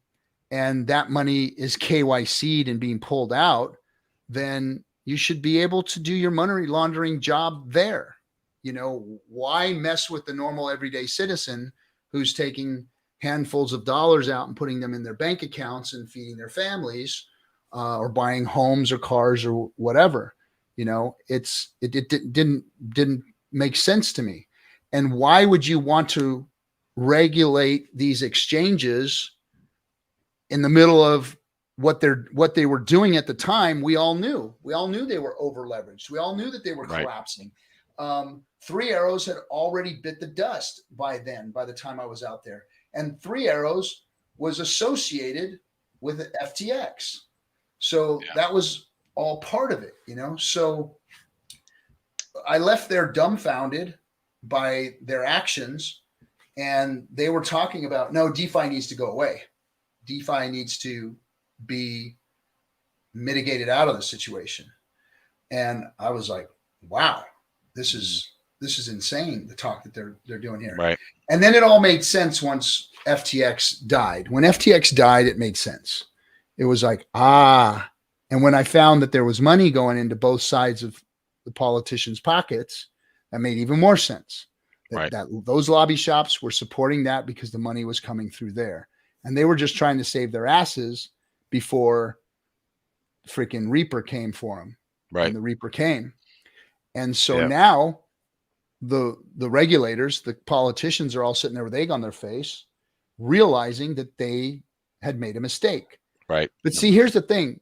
that money is KYC'd and being pulled out, then you should be able to do your money laundering job there. Why mess with the normal everyday citizen who's taking handfuls of dollars out and putting them in their bank accounts and feeding their families, or buying homes or cars or whatever? It didn't make sense to me. And why would you want to regulate these exchanges in the middle of what they were doing at the time? We all knew they were over leveraged. We all knew that they were collapsing. Three Arrows had already bit the dust by then, by the time I was out there. And Three Arrows was associated with FTX. So that was all part of it, you know? So I left there dumbfounded by their actions. And they were talking about, no, DeFi needs to go away. DeFi needs to be mitigated out of the situation. And I was like, wow, this is insane, the talk that they're doing here. Right. And then it all made sense once FTX died. When FTX died, it made sense. It was like, and when I found that there was money going into both sides of the politicians' pockets, that made even more sense. That those lobby shops were supporting that because the money was coming through there. And they were just trying to save their asses before freaking Reaper came for them. Right. And the Reaper came. And so now the regulators, the politicians are all sitting there with egg on their face, realizing that they had made a mistake. Right. But see, here's the thing.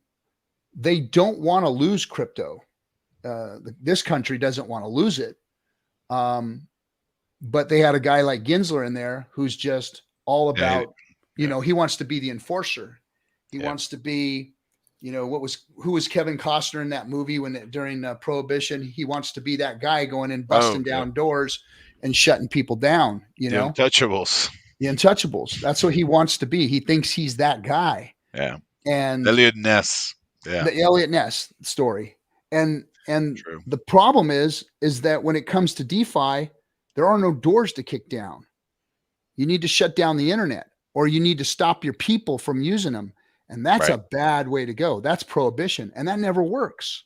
They don't want to lose crypto. This country doesn't want to lose it. But they had a guy like Gensler in there who's just all about, you know, he wants to be the enforcer. He wants to be, you know, who was Kevin Costner in that movie during Prohibition? He wants to be that guy going in, busting down doors and shutting people down, you know? Untouchables. The Untouchables. That's what he wants to be. He thinks he's that guy. Yeah. And Elliot Ness. Yeah. The Elliot Ness story. And True. the problem is that when it comes to DeFi, there are no doors to kick down. You need to shut down the internet, or you need to stop your people from using them. And that's a bad way to go. That's prohibition. And that never works.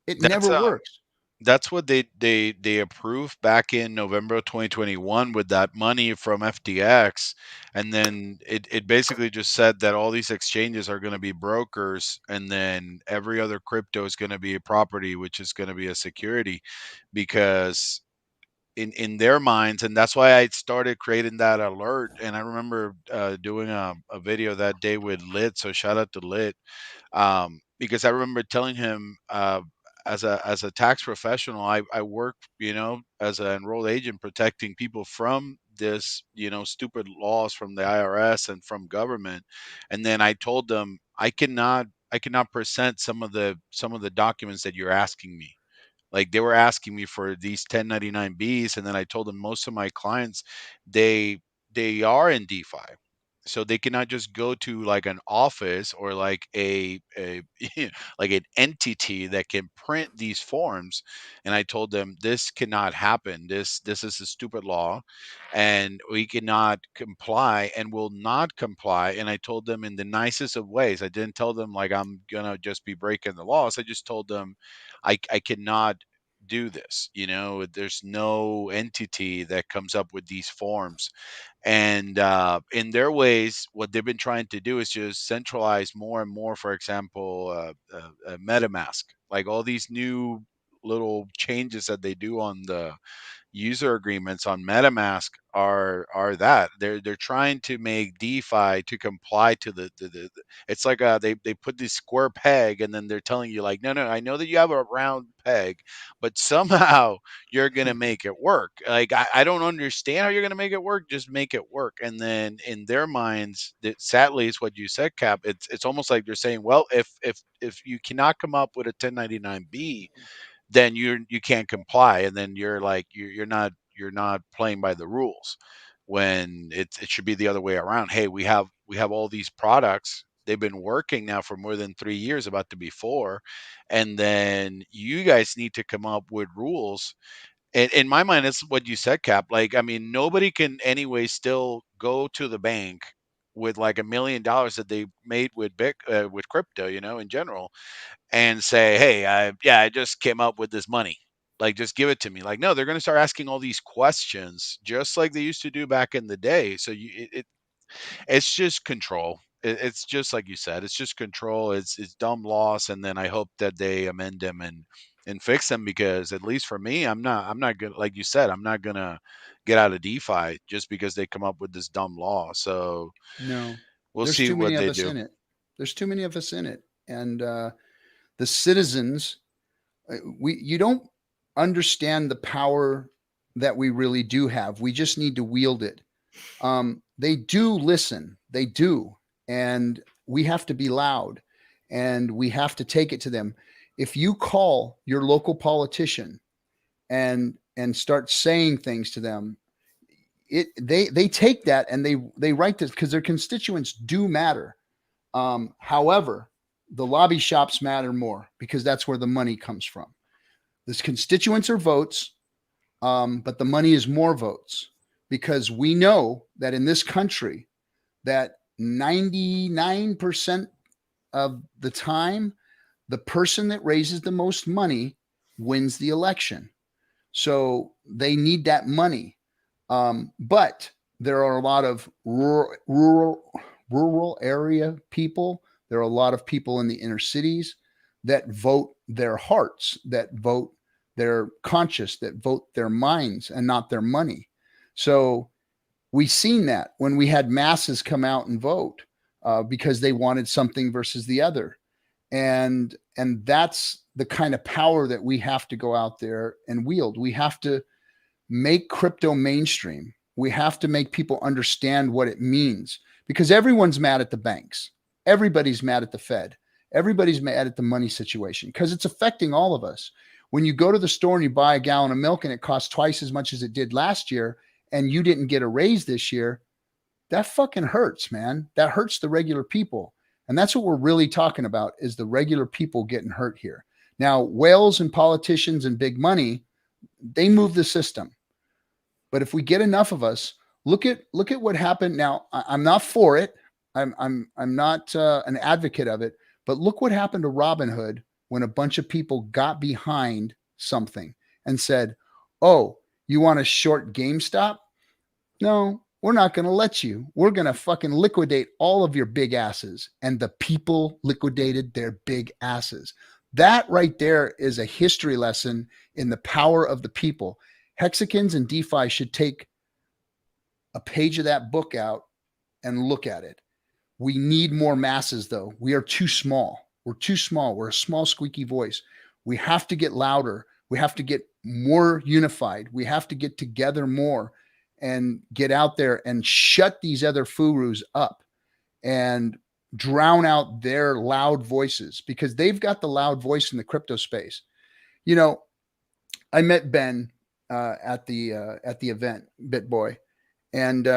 It never works. That's what they approved back in November of 2021 with that money from FTX. And then it basically just said that all these exchanges are going to be brokers, and then every other crypto is going to be a property, which is going to be a security, because in their minds, and that's why I started creating that alert. And I remember doing a video that day with Lit, so shout out to Lit, because I remember telling him, as a tax professional, I work, you know, as an enrolled agent protecting people from this, you know, stupid laws from the IRS and from government. And then I told them I cannot present some of the documents that you're asking me. Like, they were asking me for these 1099Bs, and then I told them most of my clients, they are in DeFi, so they cannot just go to like an office or like a like an entity that can print these forms. And I told them this cannot happen. This is a stupid law, and we cannot comply and will not comply. And I told them in the nicest of ways. I didn't tell them like I'm gonna just be breaking the laws. I just told them I cannot do this. You know, there's no entity that comes up with these forms. And in their ways, what they've been trying to do is just centralize more and more. For example, MetaMask, like all these new little changes that they do on the user agreements on MetaMask are that they're trying to make DeFi to comply to the it's like they put this square peg, and then they're telling you like, no, I know that you have a round peg, but somehow you're gonna make it work. Like, I don't understand how you're gonna make it work. Just make it work. And then in their minds, that sadly is what you said, Cap. It's almost like they're saying, well, if you cannot come up with a 1099B, then you can't comply, and then you're like you're not playing by the rules, when it should be the other way around. Hey, we have all these products. They've been working now for more than 3 years, about to be 4, and then you guys need to come up with rules. And in my mind, it's what you said, Cap. Like, I mean, nobody can anyway still go to the bank with like $1 million that they made with with crypto, you know, in general, and say, "Hey, I just came up with this money. Like, just give it to me." Like, no, they're going to start asking all these questions, just like they used to do back in the day. So it's just control. It's just like you said. It's just control. It's dumb laws, and then I hope that they amend them and fix them, because at least for me, I'm not gonna, like you said, I'm not gonna get out of DeFi just because they come up with this dumb law. So no, we'll there's see too many what of they us do. in it. There's too many of us in it, and the citizens, you don't understand the power that we really do have. We just need to wield it. They do listen. They do. And we have to be loud, and we have to take it to them. If you call your local politician and start saying things to them, they take that and they write this, because their constituents do matter. However, the lobby shops matter more, because that's where the money comes from. The constituents are votes, but the money is more votes, because we know that in this country that 99% of the time, the person that raises the most money wins the election. So they need that money. But there are a lot of rural area people. There are a lot of people in the inner cities that vote their hearts, that vote their conscience, that vote their minds and not their money. So we've seen that when we had masses come out and vote because they wanted something versus the other. And that's the kind of power that we have to go out there and wield. We have to make crypto mainstream. We have to make people understand what it means, because everyone's mad at the banks. Everybody's mad at the Fed. Everybody's mad at the money situation, because it's affecting all of us. When you go to the store and you buy a gallon of milk and it costs twice as much as it did last year, and you didn't get a raise this year, that fucking hurts, man. That hurts the regular people. And that's what we're really talking about, is the regular people getting hurt here. Now, whales and politicians and big money, they move the system. But if we get enough of us, look at what happened. Now, I'm not for it. I'm not an advocate of it. But look what happened to Robinhood when a bunch of people got behind something and said, "Oh, you want to short GameStop? No, we're not going to let you. We're going to fucking liquidate all of your big asses." And the people liquidated their big asses. That right there is a history lesson in the power of the people. Hexicans and DeFi should take a page of that book out and look at it. We need more masses, though. We are too small. We're too small. We're a small, squeaky voice. We have to get louder. We have to get more unified. We have to get together more and get out there and shut these other furus up and drown out their loud voices, because they've got the loud voice in the crypto space. You know, I met Ben at the event, BitBoy, and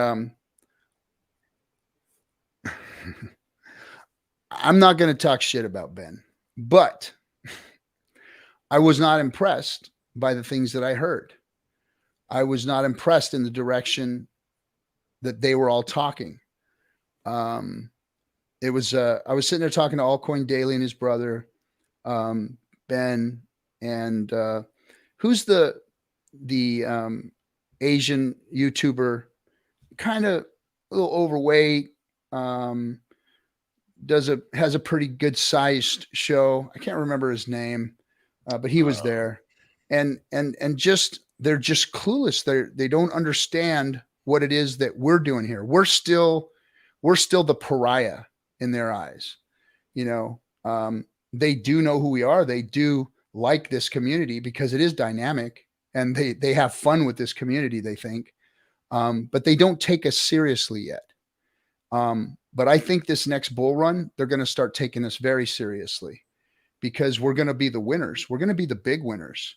I'm not going to talk shit about Ben, but I was not impressed by the things that I heard. I was not impressed in the direction that they were all talking. It was I was sitting there talking to Altcoin Daily and his brother, Ben, and who's the Asian YouTuber, kind of a little overweight, has a pretty good sized show. I can't remember his name, but he was there, and just they're just clueless. They don't understand what it is that we're doing here. We're still the pariah in their eyes. You know, they do know who we are. They do like this community because it is dynamic, and they have fun with this community, they think, but they don't take us seriously yet. But I think this next bull run, they're going to start taking us very seriously, because we're going to be the winners. We're going to be the big winners,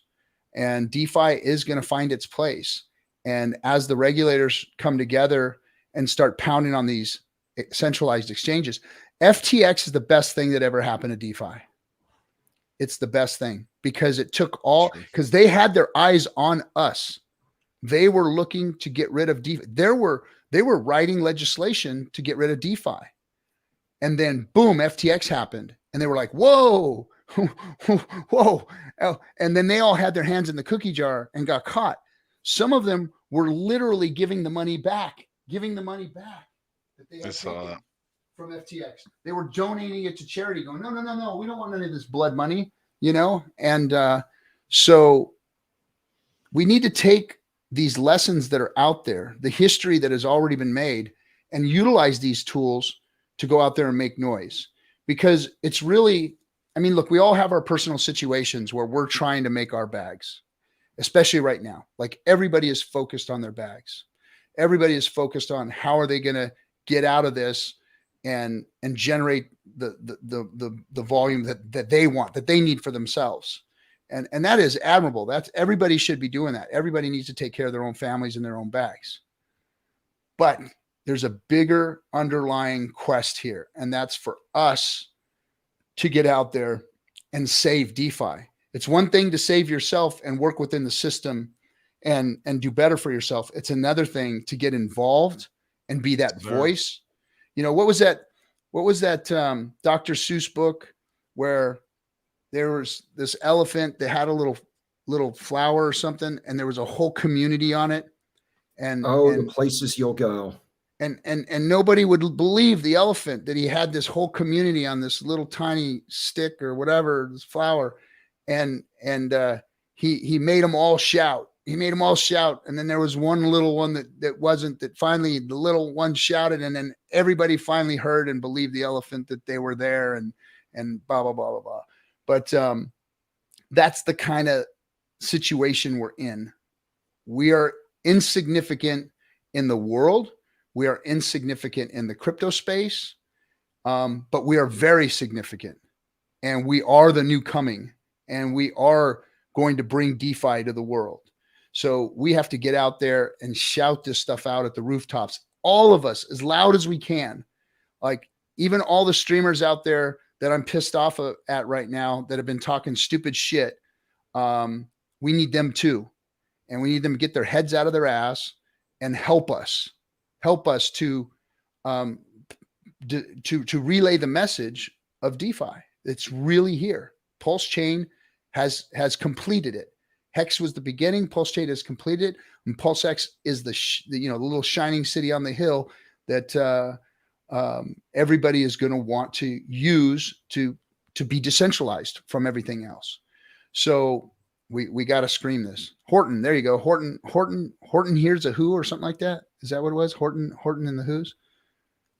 and DeFi is going to find its place. And as the regulators come together and start pounding on these centralized exchanges, FTX is the best thing that ever happened to DeFi. It's the best thing, because it took all, because they had their eyes on us. They were looking to get rid of DeFi. They were writing legislation to get rid of DeFi. And then boom, FTX happened. And they were like, whoa, whoa. And then they all had their hands in the cookie jar and got caught. Some of them were literally giving the money back that they had taken from FTX. They were donating it to charity, going, no, we don't want any of this blood money, you know? And so we need to take these lessons that are out there, the history that has already been made, and utilize these tools to go out there and make noise. Because it's really, I mean, look, we all have our personal situations where we're trying to make our bags. especially right now. Like everybody is focused on their bags. Everybody is focused on how are they going to get out of this and generate the volume that they want, that they need for themselves. And that is admirable. That's everybody should be doing that. Everybody needs to take care of their own families and their own bags. But there's a bigger underlying quest here, and that's for us to get out there and save DeFi. It's one thing to save yourself and work within the system and do better for yourself. It's another thing to get involved and be that voice. You know, what was that Dr. Seuss book where there was this elephant that had a little flower or something, and there was a whole community on it. And the places you'll go. And nobody would believe the elephant that he had this whole community on this little tiny stick or whatever, this flower. And he made them all shout. He made them all shout. And then there was one little one that finally the little one shouted, and then everybody finally heard and believed the elephant that they were there and blah, blah, blah, blah, blah. But that's the kind of situation we're in. We are insignificant in the world. We are insignificant in the crypto space, but we are very significant, and we are the new coming, and we are going to bring DeFi to the world. So we have to get out there and shout this stuff out at the rooftops, all of us, as loud as we can. Like even all the streamers out there that I'm pissed off at right now that have been talking stupid shit. We need them too. And we need them to get their heads out of their ass and help us to relay the message of DeFi. It's really here. PulseChain has completed it. Hex was the beginning. PulseChain has completed it, and PulseX is the little shining city on the hill that everybody is going to want to use to be decentralized from everything else. So we got to scream this. Horton, there you go. Horton here's a who or something like that. Is that what it was? Horton and the who's?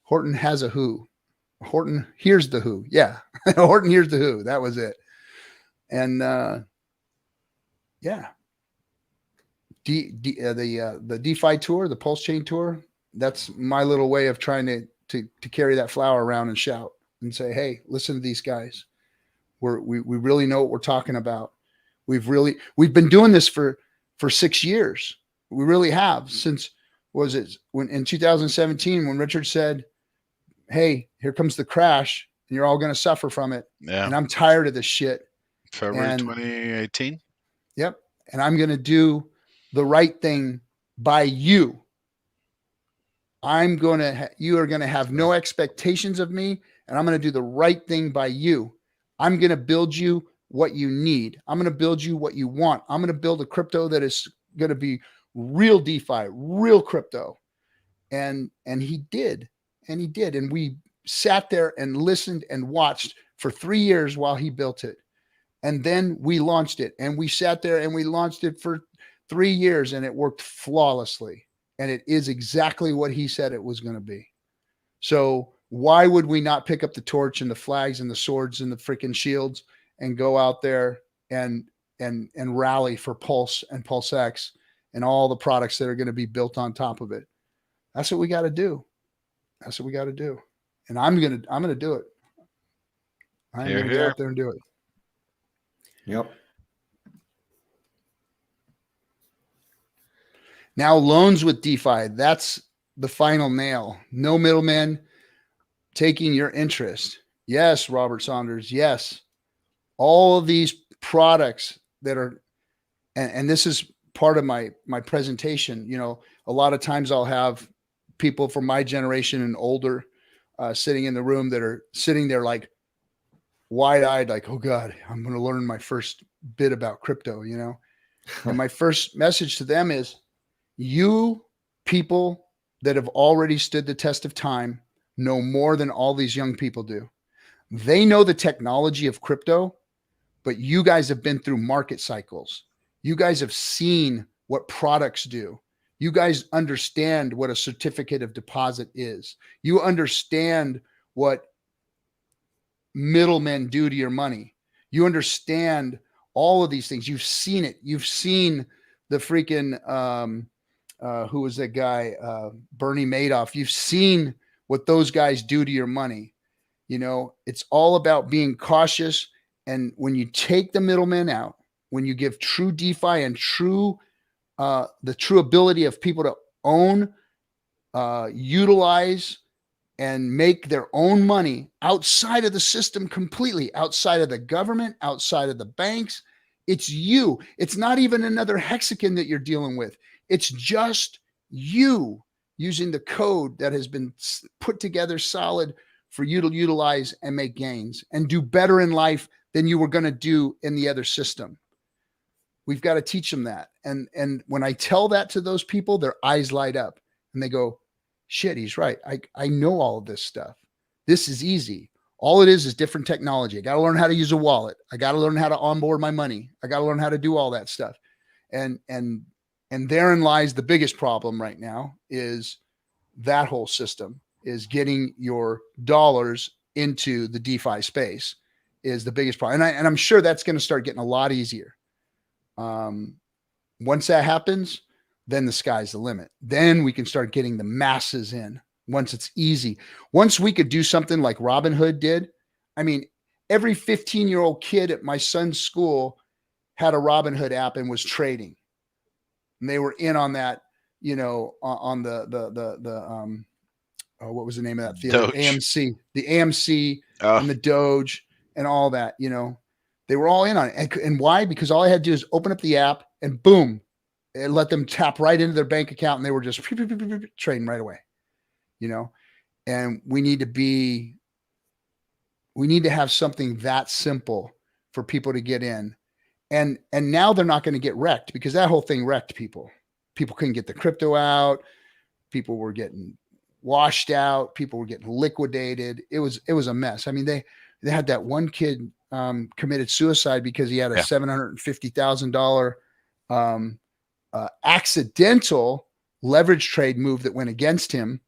Horton has a who. Horton here's the who. Yeah. Horton here's the who. That was it. And yeah. The DeFi tour, the PulseChain tour, that's my little way of trying to carry that flower around and shout and say, hey, listen to these guys. We really know what we're talking about. We've been doing this for 6 years. We really have, since in 2017 when Richard said, hey, here comes the crash and you're all going to suffer from it. Yeah. And I'm tired of this shit. February 2018. Yep. And I'm going to do the right thing by you. You are going to have no expectations of me, and I'm going to do the right thing by you. I'm going to build you what you need. I'm going to build you what you want. I'm going to build a crypto that is going to be real DeFi, real crypto. And he did. And we sat there and listened and watched for 3 years while he built it. And then we launched it, and we sat there and we launched it for 3 years, and it worked flawlessly. And it is exactly what he said it was going to be. So why would we not pick up the torch and the flags and the swords and the freaking shields and go out there and rally for Pulse and PulseX and all the products that are going to be built on top of it? That's what we got to do. That's what we got to do. And I'm going to do it. I'm going to get out there and do it. Yep. Now loans with DeFi, that's the final nail. No middlemen taking your interest. Yes, Robert Saunders. Yes. All of these products that are, and this is part of my presentation. You know, a lot of times I'll have people from my generation and older sitting in the room that are sitting there like wide-eyed, like, oh God, I'm going to learn my first bit about crypto, you know? And my first message to them is, you people that have already stood the test of time know more than all these young people do. They know the technology of crypto, but you guys have been through market cycles. You guys have seen what products do. You guys understand what a certificate of deposit is. You understand what middlemen do to your money. You understand all of these things. You've seen it. You've seen the freaking, who was that guy? Bernie Madoff. You've seen what those guys do to your money. You know, it's all about being cautious. And when you take the middlemen out, when you give true DeFi and the true ability of people to own, utilize, and make their own money outside of the system completely, outside of the government, outside of the banks, it's you. It's not even another hexagon that you're dealing with. It's just you using the code that has been put together solid for you to utilize and make gains and do better in life than you were going to do in the other system. We've got to teach them that. And when I tell that to those people, their eyes light up and they go, shit, he's right. I know all of this stuff. This is easy. All it is different technology. I got to learn how to use a wallet. I got to learn how to onboard my money. I got to learn how to do all that stuff. And therein lies the biggest problem right now, is that whole system is getting your dollars into the DeFi space is the biggest problem. And I'm sure that's going to start getting a lot easier. Once that happens, then the sky's the limit. Then we can start getting the masses in once it's easy. Once we could do something like Robinhood did. I mean, every 15-year-old kid at my son's school had a Robinhood app and was trading. And they were in on that, you know, on the what was the name of that theater? Doge. AMC, the AMC and the Doge and all that, you know, they were all in on it. And why? Because all I had to do is open up the app and boom, it let them tap right into their bank account and they were just trading right away, you know. And we need to have something that simple for people to get in. And now they're not going to get wrecked, because that whole thing wrecked people. People couldn't get the crypto out. People were getting washed out. People were getting liquidated. It was a mess. I mean, they had that one kid committed suicide because he had a $750,000 accidental leverage trade move that went against him.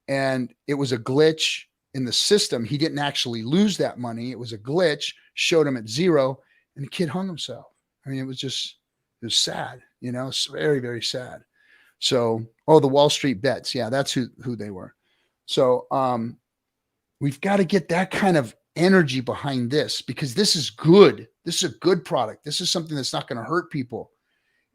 And it was a glitch in the system. He didn't actually lose that money. It was a glitch, showed him at zero, and the kid hung himself. I mean, it was sad, you know, it's very, very sad. So, the Wall Street bets. Yeah, that's who they were. So we've got to get that kind of energy behind this, because this is good. This is a good product. This is something that's not going to hurt people.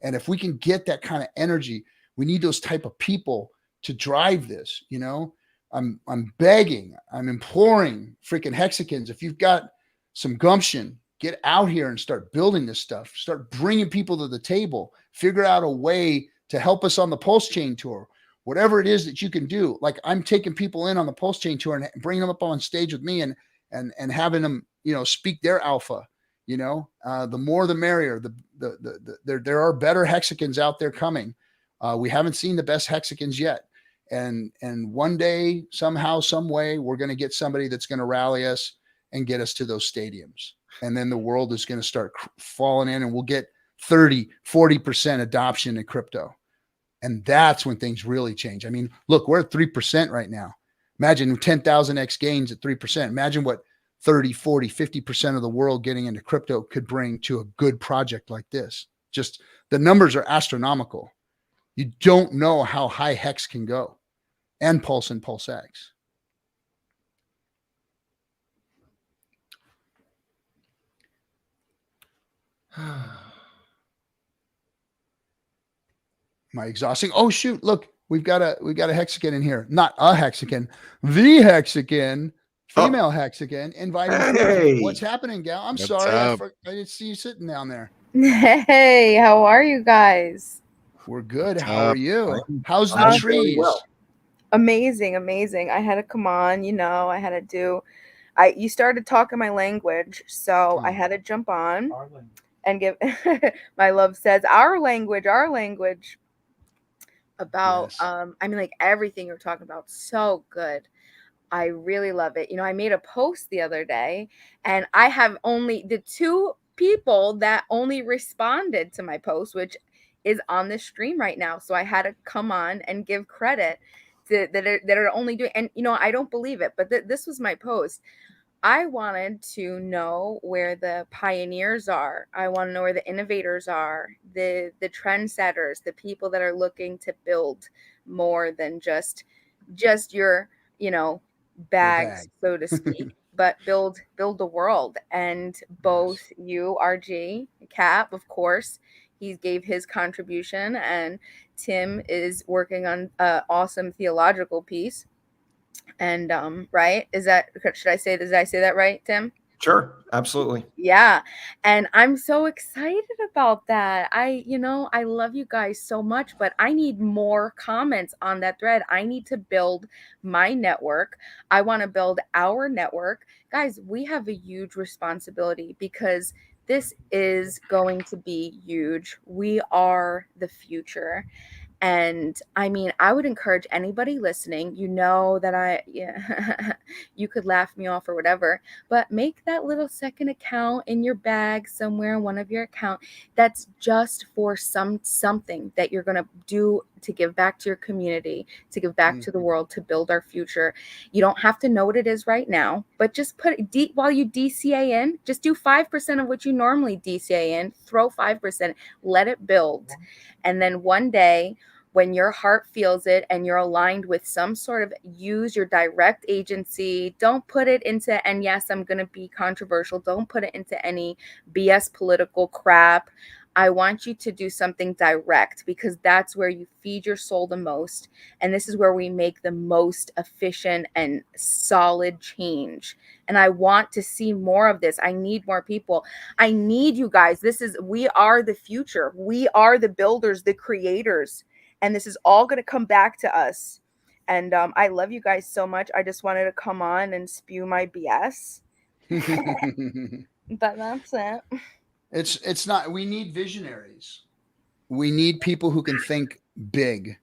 And if we can get that kind of energy, we need those type of people to drive this, you know. I'm begging, I'm imploring freaking hexagons. If you've got some gumption, get out here and start building this stuff. Start bringing people to the table. Figure out a way to help us on the PulseChain tour. Whatever it is that you can do. Like, I'm taking people in on the PulseChain tour and bringing them up on stage with me and having them, you know, speak their alpha. You know, the more the merrier. There are better hexagons out there coming. We haven't seen the best hexagons yet. And one day, somehow, some way, we're going to get somebody that's going to rally us and get us to those stadiums. And then the world is going to start falling in, and we'll get 30-40% adoption in crypto. And that's when things really change. I mean, look, we're at 3% right now. Imagine 10,000x gains at 3%. Imagine what 30, 40, 50% of the world getting into crypto could bring to a good project like this. Just the numbers are astronomical. You don't know how high Hex can go, and Pulse and PulseX. Am I exhausting? Oh shoot! Look, we've got a hexagon in here. Not a hexagon, the hexagon, female hexagon. Inviting. Hey. What's happening, gal? I'm sorry, I didn't see you sitting down there. Hey, how are you guys? We're good. How are you? How's the trees? Well. Amazing. I had to come on, you know, I had to do. You started talking my language, so I had to jump on and give. My love says our language about Yes. I mean, like, everything you're talking about, so good. I really love it. You know, I made a post the other day, and I have only the 2 people that only responded to my post, which is on the stream right now. So I had to come on and give credit to that are only doing, and you know, I don't believe it, but this was my post. I wanted to know where the pioneers are. I want to know where the innovators are, the trendsetters, the people that are looking to build more than just your, bags, so to speak, but build the world. And both you, RG, Cap, of course, he gave his contribution, and Tim is working on an awesome theological piece. And right, did I say that right, Tim? Sure, absolutely. Yeah. And I'm so excited about that. I love you guys so much, but I need more comments on that thread. I need to build my network. I want to build our network. Guys, we have a huge responsibility because this is going to be huge. We are the future. And I mean, I would encourage anybody listening, that you could laugh me off or whatever, but make that little second account in your bag somewhere in one of your account that's just for something that you're going to do to give back to your community, to give back to the world, to build our future. You don't have to know what it is right now, but just put it while you DCA in, just do 5% of what you normally DCA in, throw 5%, let it build. And then one day, when your heart feels it and you're aligned with some sort of, use your direct agency. Don't put it into, and yes, I'm going to be controversial, don't put it into any BS political crap. I want you to do something direct, because that's where you feed your soul the most. And this is where we make the most efficient and solid change. And I want to see more of this. I need more people. I need you guys. We are the future. We are the builders, the creators. And this is all going to come back to us. And I love you guys so much. I just wanted to come on and spew my BS. But that's it. It's not, we need visionaries. We need people who can think big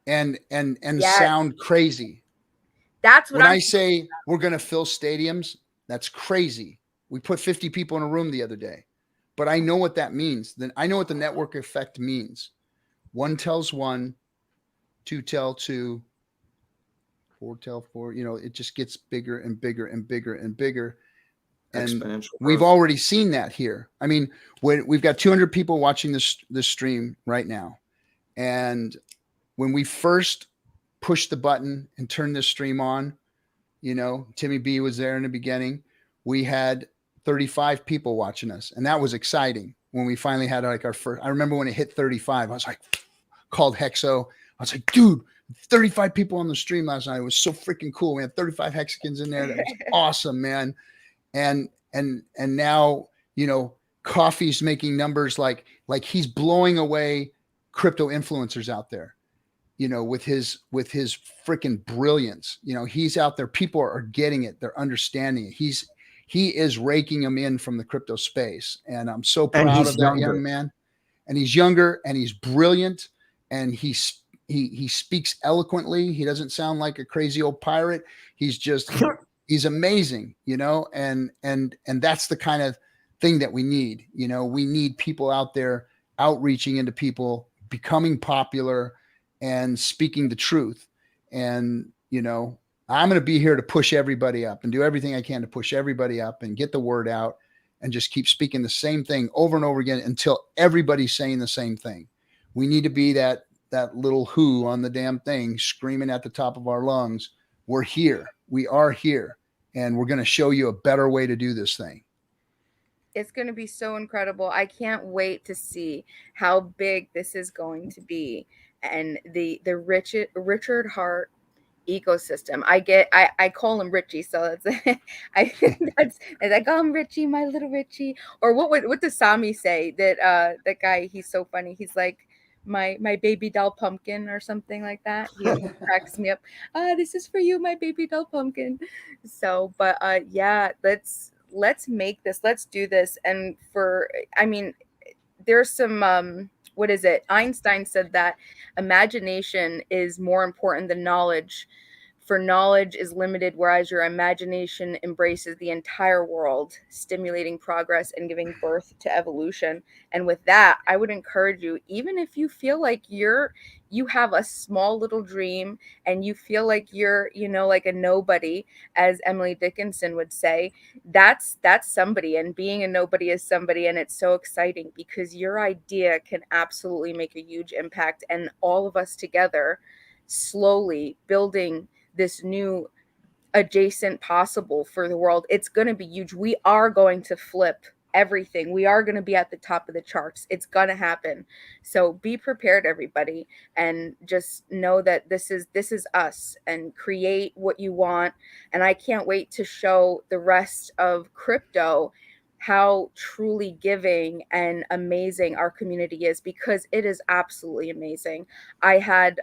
and yes, sound crazy. That's what when I say we're going to fill stadiums, that's crazy. We put 50 people in a room the other day, but I know what that means. Then I know what the network effect means. One tells one, two tell two, four tell four. It just gets bigger and bigger and bigger and bigger. And we've already seen that here. I mean, when we've got 200 people watching this stream right now, and when we first pushed the button and turned this stream on, Timmy B was there in the beginning. We had 35 people watching us, and that was exciting. When we finally had like our first, I remember when it hit 35, I was like, called Hexo. I was like, dude, 35 people on the stream last night. It was so freaking cool. We had 35 Hexicans in there. That was awesome, man. And now, Coffee's making numbers like he's blowing away crypto influencers out there, with his freaking brilliance. He's out there. People are getting it. They're understanding it. He is raking them in from the crypto space. And I'm so proud of that young man. And he's younger and he's brilliant, and he speaks eloquently. He doesn't sound like a crazy old pirate. He's just, he's amazing, and that's the kind of thing that we need. We need people out there outreaching into people, becoming popular and speaking the truth. And, I'm going to be here to push everybody up and do everything I can to push everybody up and get the word out and just keep speaking the same thing over and over again until everybody's saying the same thing. We need to be that little who on the damn thing screaming at the top of our lungs. We're here. We are here. And we're going to show you a better way to do this thing. It's going to be so incredible. I can't wait to see how big this is going to be. And the Richard Hart ecosystem. I call him Richie, so that's I call him Richie, my little Richie. Or what does Sami say? That guy, he's so funny. He's like my baby doll pumpkin or something like that. He cracks me up. This is for you, my baby doll pumpkin. So, but yeah, let's make this. Let's do this. And there's some what is it? Einstein said that imagination is more important than knowledge For knowledge is limited, whereas your imagination embraces the entire world, stimulating progress and giving birth to evolution. And with that, I would encourage you, even if you feel like you have a small little dream and you feel like you're, like a nobody, as Emily Dickinson would say, that's somebody, and being a nobody is somebody. And it's so exciting because your idea can absolutely make a huge impact, and all of us together slowly building this new adjacent possible for the world. It's going to be huge. We are going to flip everything. We are going to be at the top of the charts. It's going to happen. So be prepared, everybody, and just know that this is us, and create what you want. And I can't wait to show the rest of crypto how truly giving and amazing our community is, because it is absolutely amazing. I had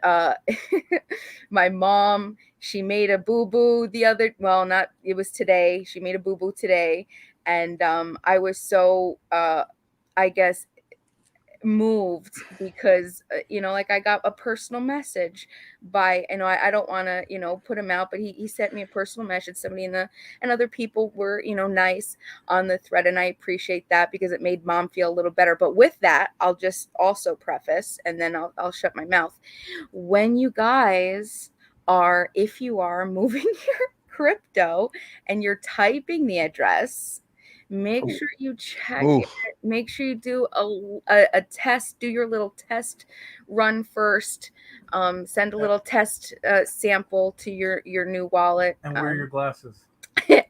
my mom, she made a boo-boo it was today. She made a boo-boo today. And I was so, I guess, moved because like I got a personal message by, I don't want to put him out, but he sent me a personal message. Somebody and other people were nice on the thread, and I appreciate that because it made mom feel a little better. But with that, I'll just also preface, and then I'll shut my mouth. When you guys are, if you are moving your crypto and you're typing the address, make sure you check it. Make sure you do a test. Do your little test run first. Send a little test sample to your new wallet. And wear your glasses.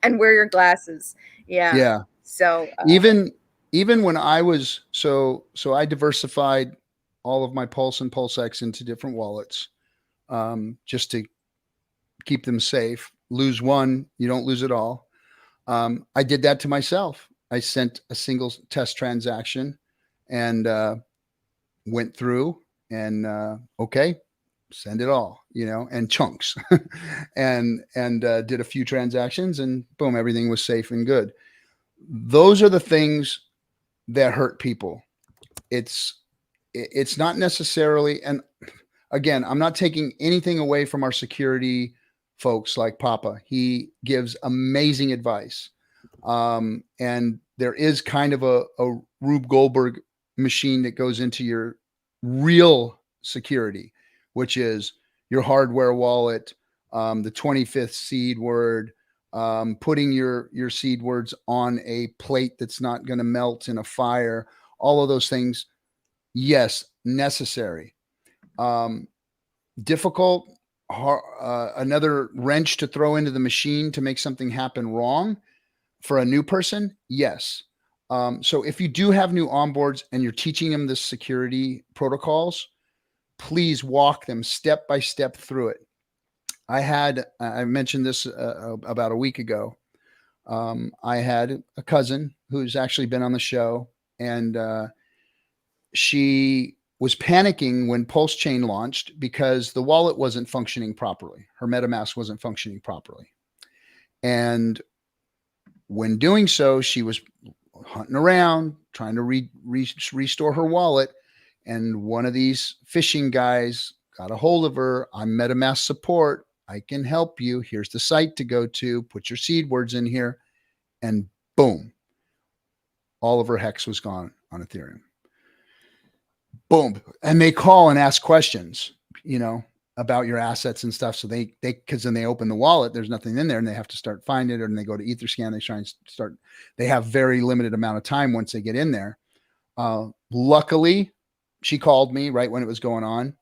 And wear your glasses. Yeah. Yeah. So even when I was so I diversified all of my Pulse and PulseX into different wallets, just to keep them safe. Lose one, you don't lose it all. I did that to myself. I sent a single test transaction and went through and okay, send it all, and chunks, and did a few transactions, and boom, everything was safe and good. Those are the things that hurt people. It's not necessarily, and again, I'm not taking anything away from our security folks like Papa. He gives amazing advice. And there is kind of a Rube Goldberg machine that goes into your real security, which is your hardware wallet, the 25th seed word, putting your seed words on a plate that's not going to melt in a fire, all of those things. Yes, necessary. Difficult, another wrench to throw into the machine to make something happen wrong for a new person. Yes. So if you do have new onboards and you're teaching them the security protocols, please walk them step by step through it. I mentioned this about a week ago. I had a cousin who's actually been on the show, and she was panicking when PulseChain launched because the wallet wasn't functioning properly. Her MetaMask wasn't functioning properly. And when doing so, she was hunting around, trying to restore her wallet. And one of these phishing guys got a hold of her. I'm MetaMask support. I can help you. Here's the site to go to. Put your seed words in here. And boom, all of her hex was gone on Ethereum. Boom. And they call and ask questions, about your assets and stuff. So because then they open the wallet, there's nothing in there, and they have to start finding it, and they go to Etherscan. They try and start, they have very limited amount of time once they get in there. Luckily she called me right when it was going on,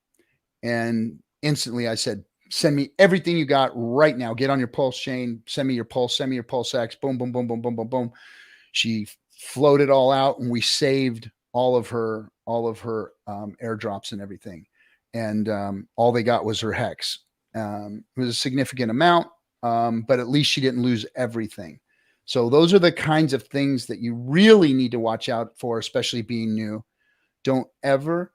and instantly I said, send me everything you got right now. Get on your PulseChain, send me your Pulse, send me your PulseX, boom, boom, boom, boom, boom, boom, boom. She floated all out, and we saved all of her airdrops and everything. And all they got was her hex. It was a significant amount, but at least she didn't lose everything. So those are the kinds of things that you really need to watch out for, especially being new. Don't ever,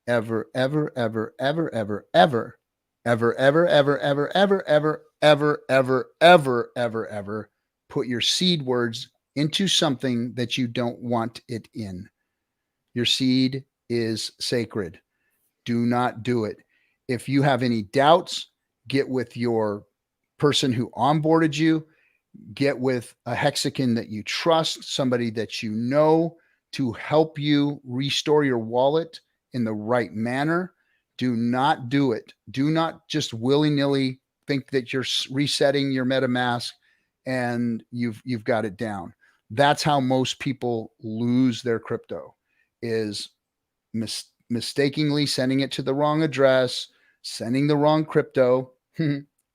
ever, ever, ever, ever, ever, ever, ever, ever, ever, ever, ever, ever, ever, ever, ever, ever, ever put your seed words into something that you don't want it in. Your seed is sacred. Do not do it. If you have any doubts, get with your person who onboarded you, get with a hexagon that you trust, somebody that you know, to help you restore your wallet in the right manner. Do not do it. Do not just willy-nilly think that you're resetting your MetaMask and you've got it down. That's how most people lose their crypto, is mistakenly sending it to the wrong address, sending the wrong crypto.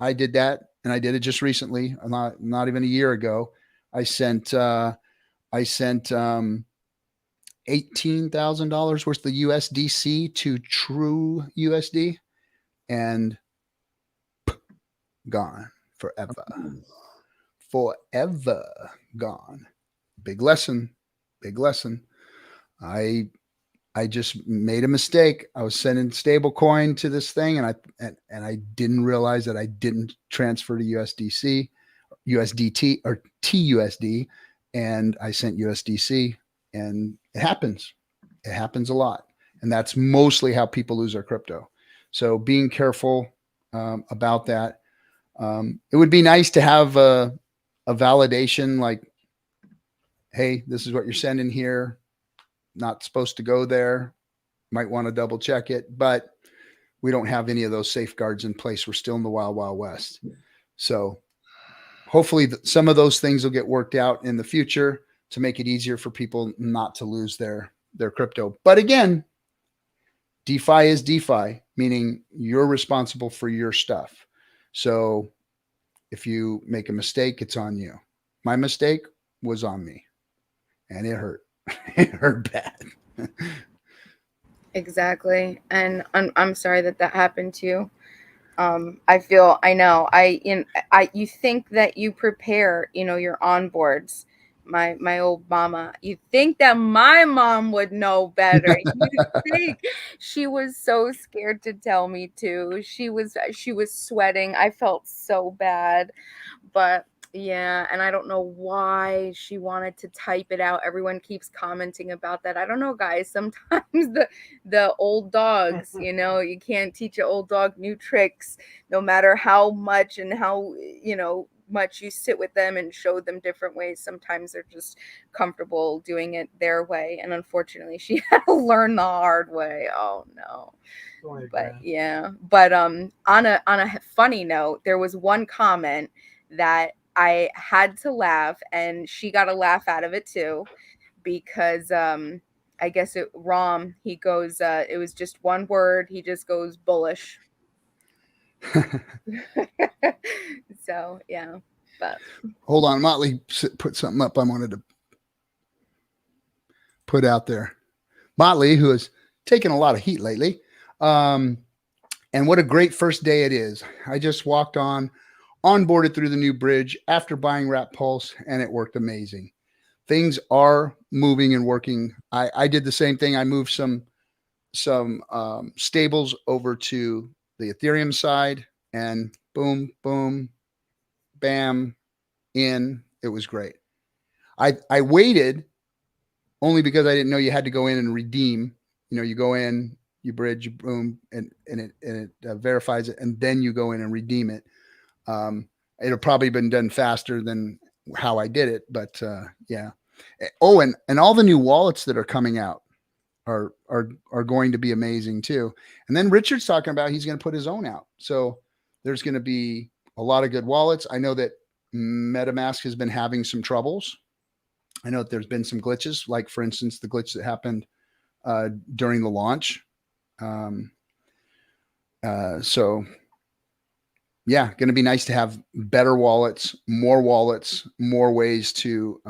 I did that, and I did it just recently, not even a year ago. I sent $18,000 worth of USDC to True USD, and gone forever. Forever gone. Big lesson. I just made a mistake. I was sending stablecoin to this thing, and I didn't realize that I didn't transfer to USDT or TUSD, and I sent USDC, and it happens. It happens a lot, and that's mostly how people lose their crypto. So being careful about that. It would be nice to have a validation, like, hey, this is what you're sending here. Not supposed to go there. Might want to double check it, but we don't have any of those safeguards in place. We're still in the wild, wild west. So hopefully some of those things will get worked out in the future to make it easier for people not to lose their crypto. But again, DeFi is DeFi, meaning you're responsible for your stuff. So if you make a mistake, it's on you. My mistake was on me, and it hurt. It hurt bad. Exactly. And I'm sorry that happened to you. You think that you prepare, your onboards. My old mama, you think that my mom would know better. You think she was so scared to tell me to. She was sweating. I felt so bad, but yeah, and I don't know why she wanted to type it out. Everyone keeps commenting about that. I don't know, guys. Sometimes the old dogs, you can't teach an old dog new tricks, no matter how much and how, much you sit with them and show them different ways. Sometimes they're just comfortable doing it their way. And unfortunately, she had to learn the hard way. Oh no. But yeah. But on a funny note, there was one comment that I had to laugh, and she got a laugh out of it too, because I guess Rom, he goes, it was just one word, he just goes bullish. So yeah, but hold on, Motley put something up I wanted to put out there. Motley, who has taken a lot of heat lately, and what a great first day it is. I just walked onboarded through the new bridge after buying Wrap Pulse, and it worked amazing. Things are moving and working. I did the same thing. I moved some stables over to the Ethereum side, and boom, boom, bam, in. It was great. I waited only because I didn't know you had to go in and redeem. You go in, you bridge, you boom, and it verifies it, and then you go in and redeem it. It'll probably been done faster than how I did it, but yeah. Oh, and all the new wallets that are coming out are going to be amazing too. And then Richard's talking about he's going to put his own out. So there's going to be a lot of good wallets. I know that MetaMask has been having some troubles. I know that there's been some glitches, like for instance, the glitch that happened during the launch. So yeah, going to be nice to have better wallets, more ways to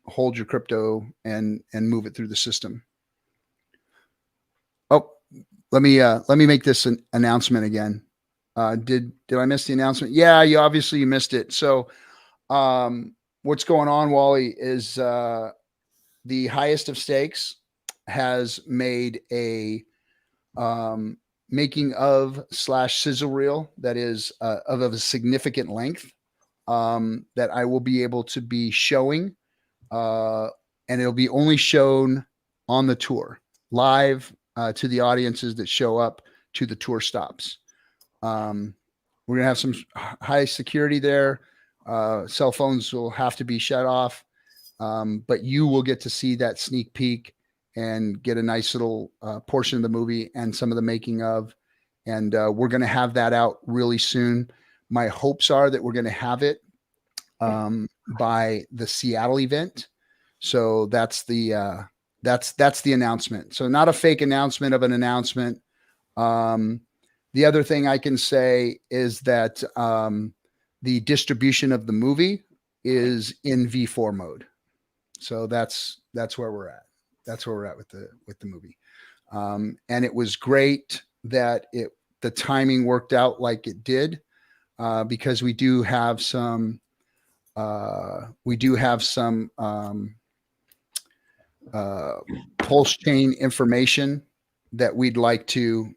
hold your crypto and move it through the system. Oh, let me make this an announcement again. Did I miss the announcement? Yeah, you missed it. So what's going on, Wally, is the highest of stakes has made a making of / sizzle reel that is of a significant length that I will be able to be showing, and it'll be only shown on the tour live to the audiences that show up to the tour stops. We're going to have some high security there. Cell phones will have to be shut off. But you will get to see that sneak peek and get a nice little portion of the movie and some of the making of. And we're going to have that out really soon. My hopes are that we're going to have it by the Seattle event. So that's the announcement. So not a fake announcement of an announcement. The other thing I can say is that the distribution of the movie is in V4 mode. So that's where we're at. That's where we're at with the movie. And it was great that the timing worked out like it did, because we do have some PulseChain information that we'd like to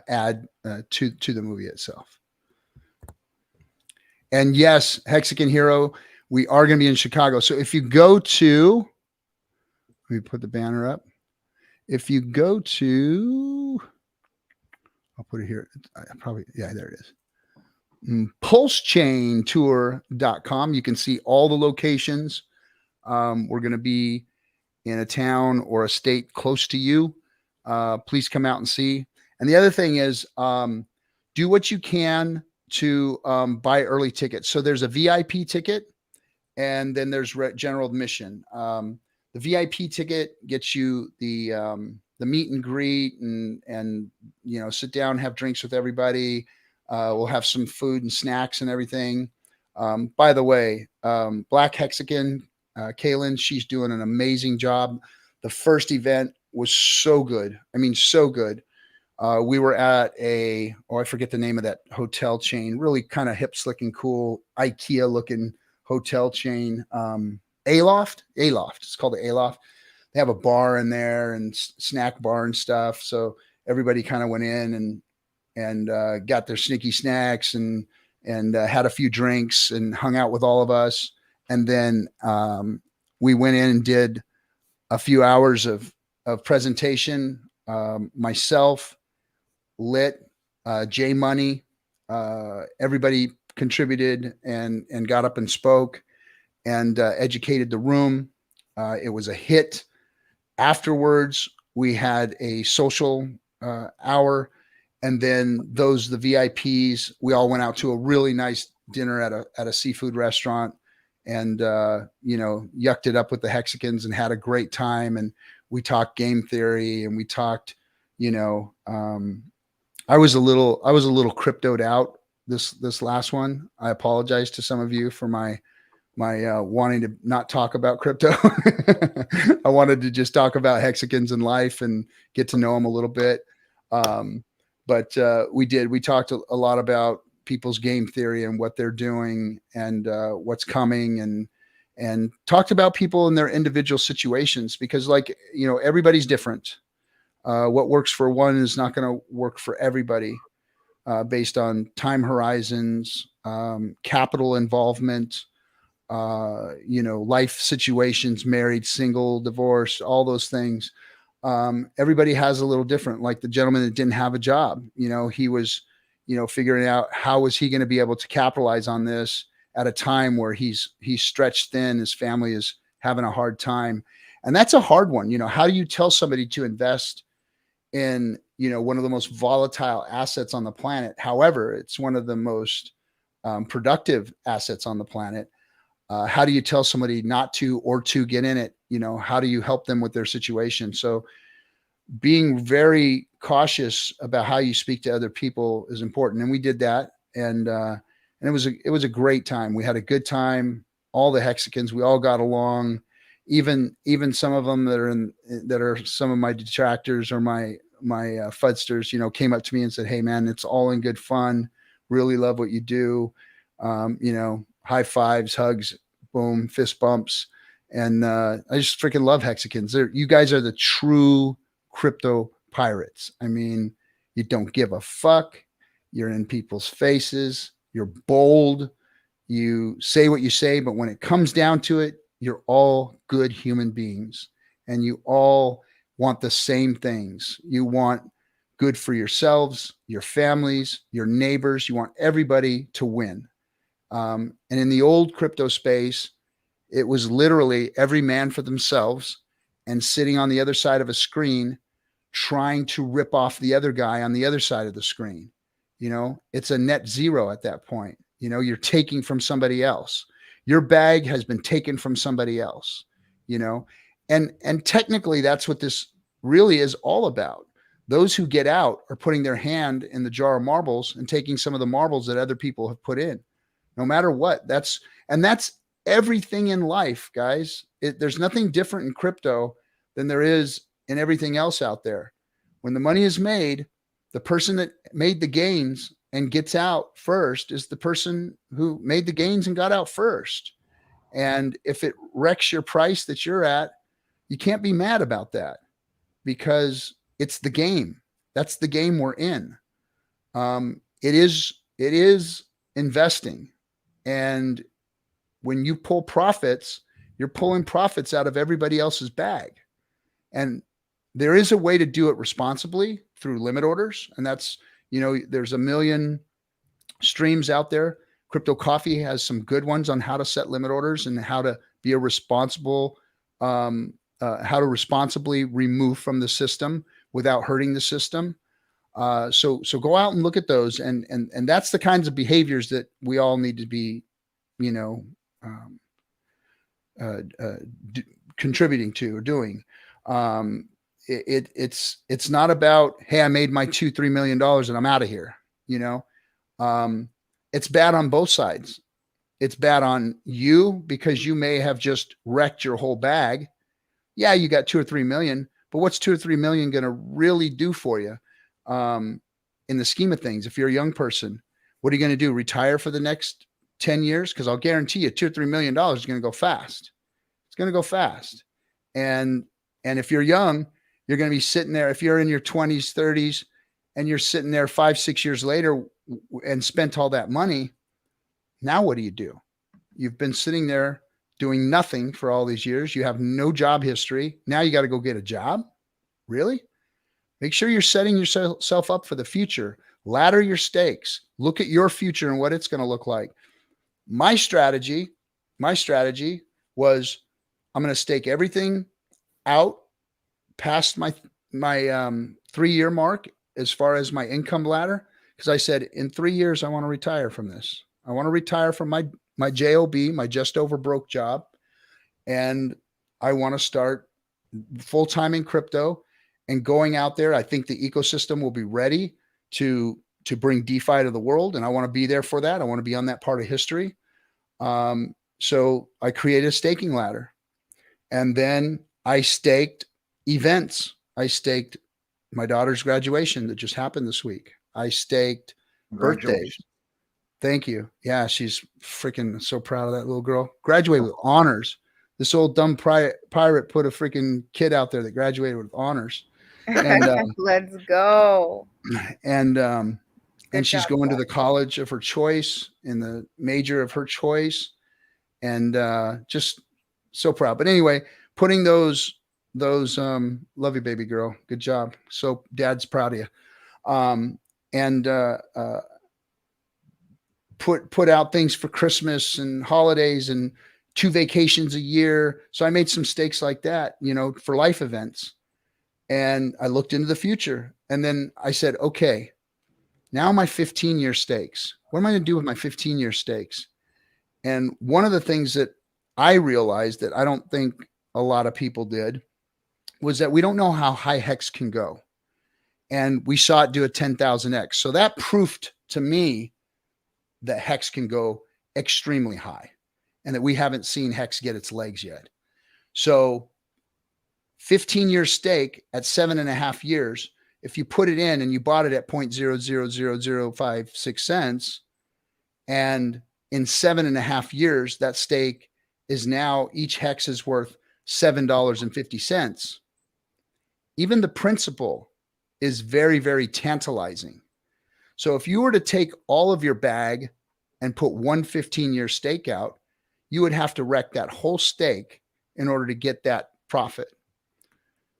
add to the movie itself. And yes, Hexagon Hero, we are going to be in Chicago. So if you go to, let me put the banner up. If you go to, I'll put it here. Yeah, there it is. PulseChainTour.com. You can see all the locations. We're going to be in a town or a state close to you. Please come out and see. And the other thing is, do what you can to buy early tickets. So there's a VIP ticket, and then there's general admission. The VIP ticket gets you the meet and greet and sit down, have drinks with everybody. We'll have some food and snacks and everything. By the way, Black Hexagon, Kaylin, she's doing an amazing job. The first event was so good. I mean, so good. We were at I forget the name of that hotel chain, really kind of hip, slick, and cool IKEA looking hotel chain. Aloft. It's called the Aloft. They have a bar in there and snack bar and stuff. So everybody kind of went in and got their sneaky snacks and had a few drinks and hung out with all of us. And then we went in and did a few hours of presentation. Myself, Lit, J Money, everybody contributed and got up and spoke and educated the room. It was a hit. Afterwards, we had a social hour, and then the VIPs, we all went out to a really nice dinner at a seafood restaurant, and yucked it up with the Hexagons and had a great time. And we talked game theory, and we talked, I was a little cryptoed out this last one. I apologize to some of you for my wanting to not talk about crypto. I wanted to just talk about Hexagons and life and get to know them a little bit. But we talked a lot about people's game theory and what they're doing and what's coming, and talked about people in their individual situations, because everybody's different. What works for one is not going to work for everybody, based on time horizons, capital involvement, life situations, married, single, divorced, all those things. Everybody has a little different. Like the gentleman that didn't have a job, he was, figuring out how was he going to be able to capitalize on this at a time where he's stretched thin, his family is having a hard time. And that's a hard one. How do you tell somebody to invest in, one of the most volatile assets on the planet? However, it's one of the most productive assets on the planet. How do you tell somebody not to, or to get in it? How do you help them with their situation? So being very cautious about how you speak to other people is important. And we did that. And it was a great time. We had a good time. All the Hexagons, we all got along. Even some of them that are some of my detractors or my fudsters, came up to me and said, "Hey man, it's all in good fun. Really love what you do." High fives, hugs, boom, fist bumps. And I just freaking love Hexagons. You guys are the true crypto pirates. I mean, you don't give a fuck. You're in people's faces. You're bold. You say what you say, but when it comes down to it, you're all good human beings, and you all want the same things. You want good for yourselves, your families, your neighbors. You want everybody to win. And in the old crypto space, it was literally every man for themselves and sitting on the other side of a screen trying to rip off the other guy on the other side of the screen. You know, it's a net zero at that point. You know, you're taking from somebody else. Your bag has been taken from somebody else, you know, and technically that's what this really is all about. Those who get out are putting their hand in the jar of marbles and taking some of the marbles that other people have put in, no matter what. That's everything in life, guys. There's nothing different in crypto than there is in everything else out there. When the money is made, the person that made the gains and gets out first is the person who made the gains and got out first. And if it wrecks your price that you're at, you can't be mad about that because it's the game. That's the game we're in. It is investing. And when you pull profits, you're pulling profits out of everybody else's bag. And there is a way to do it responsibly through limit orders. And that's, you know, there's a million streams out there. Crypto Coffee has some good ones on how to set limit orders and how to be a responsible, how to responsibly remove from the system without hurting the system. So go out and look at those. And that's the kinds of behaviors that we all need to be, you know, contributing to or doing. It's not about, hey, I made my $2-3 million and I'm out of here. You know, it's bad on both sides. It's bad on you because you may have just wrecked your whole bag. Yeah, you got 2 or 3 million, but what's 2 or 3 million going to really do for you? In the scheme of things, if you're a young person, what are you going to do? Retire for the next 10 years? Because I'll guarantee you $2 or $3 million is going to go fast. It's going to go fast. And if you're young, you're going to be sitting there. If you're in your 20s, 30s, and you're sitting there 5-6 years later and spent all that money, now what do? You've been sitting there doing nothing for all these years. You have no job history. Now you got to go get a job. Really? Make sure you're setting yourself up for the future. Ladder your stakes. Look at your future and what it's going to look like. My strategy was I'm going to stake everything out past my 3-year mark as far as my income ladder. Because I said, in 3 years, I want to retire from this. I want to retire from my JOB, my just over broke job. And I want to start full-time in crypto and going out there. I think the ecosystem will be ready to bring DeFi to the world. And I want to be there for that. I want to be on that part of history. So I created a staking ladder. And then I staked events. I staked my daughter's graduation that just happened this week. I staked birthdays. Thank you. Yeah, she's freaking so proud of that little girl. Graduated with honors. This old dumb pirate put a freaking kid out there that graduated with honors. And let's go. And she's going to the college of her choice in the major of her choice. And just so proud. But anyway, putting those love you, baby girl. Good job. So dad's proud of you. Put out things for Christmas and holidays and 2 vacations a year. So I made some stakes like that, you know, for life events. And I looked into the future. And then I said, okay, now my 15-year stakes. What am I going to do with my 15-year stakes? And one of the things that I realized that I don't think a lot of people did was that we don't know how high hex can go. And we saw it do a 10,000x. So that proved to me that hex can go extremely high and that we haven't seen hex get its legs yet. So 15-year stake at 7.5 years, if you put it in and you bought it at 0.000056 cents, and in 7.5 years, that stake is now, each hex is worth $7.50. Even the principal is very, very tantalizing. So if you were to take all of your bag and put one 15-year stake out, you would have to wreck that whole stake in order to get that profit.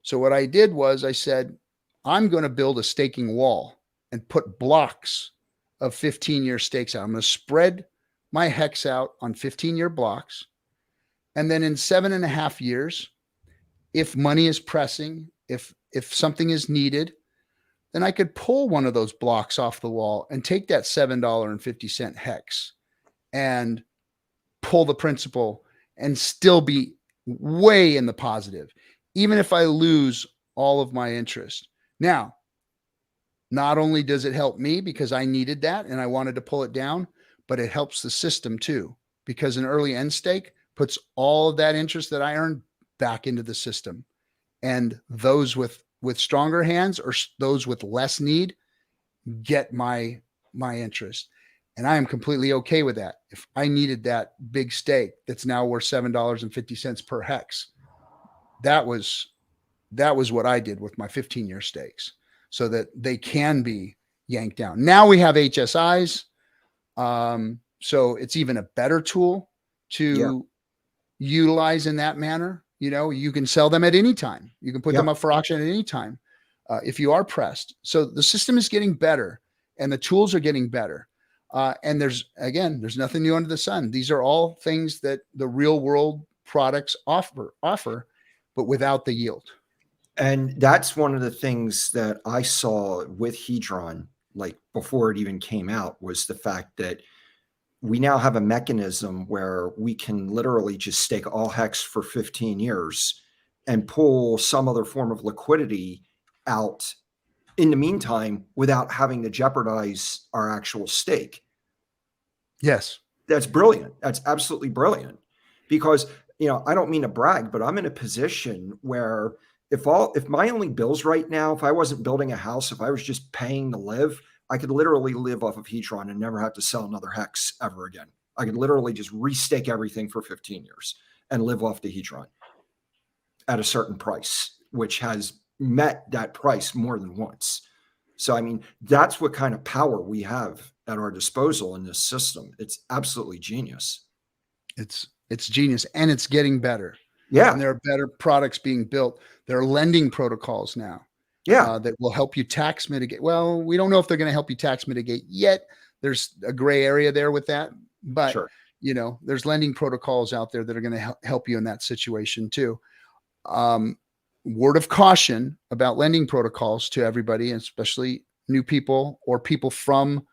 So what I did was I said, I'm going to build a staking wall and put blocks of 15-year stakes out. I'm going to spread my hex out on 15-year blocks. And then in 7.5 years, if money is pressing, if something is needed, then I could pull one of those blocks off the wall and take that $7.50 hex and pull the principal and still be way in the positive, even if I lose all of my interest. Now, not only does it help me because I needed that and I wanted to pull it down, but it helps the system too, because an early end stake puts all of that interest that I earned back into the system. And those with stronger hands or those with less need get my interest. And I am completely okay with that. If I needed that big stake that's now worth $7.50 per hex, that was what I did with my 15-year stakes so that they can be yanked down. Now we have HSIs. So it's even a better tool to utilize in that manner. You know, you can sell them at any time. You can put them up for auction at any time if you are pressed. So the system is getting better and the tools are getting better. And there's nothing new under the sun. These are all things that the real world products offer, but without the yield. And that's one of the things that I saw with Hedron, like before it even came out, was the fact that we now have a mechanism where we can literally just stake all hex for 15 years and pull some other form of liquidity out in the meantime without having to jeopardize our actual stake. Yes. That's brilliant. That's absolutely brilliant. Because, you know, I don't mean to brag, but I'm in a position where if my only bills right now, if I wasn't building a house, if I was just paying to live, I could literally live off of Hedron and never have to sell another hex ever again. I could literally just restake everything for 15 years and live off the Hedron at a certain price, which has met that price more than once. So, I mean, that's what kind of power we have at our disposal in this system. It's absolutely genius. It's genius, and it's getting better. Yeah. And there are better products being built. There are lending protocols now. That will help you tax mitigate. Well, we don't know if they're going to help you tax mitigate yet. There's a gray area there with that, but you know, there's lending protocols out there that are going to help you in that situation too. Word of caution about lending protocols to everybody, especially new people or people from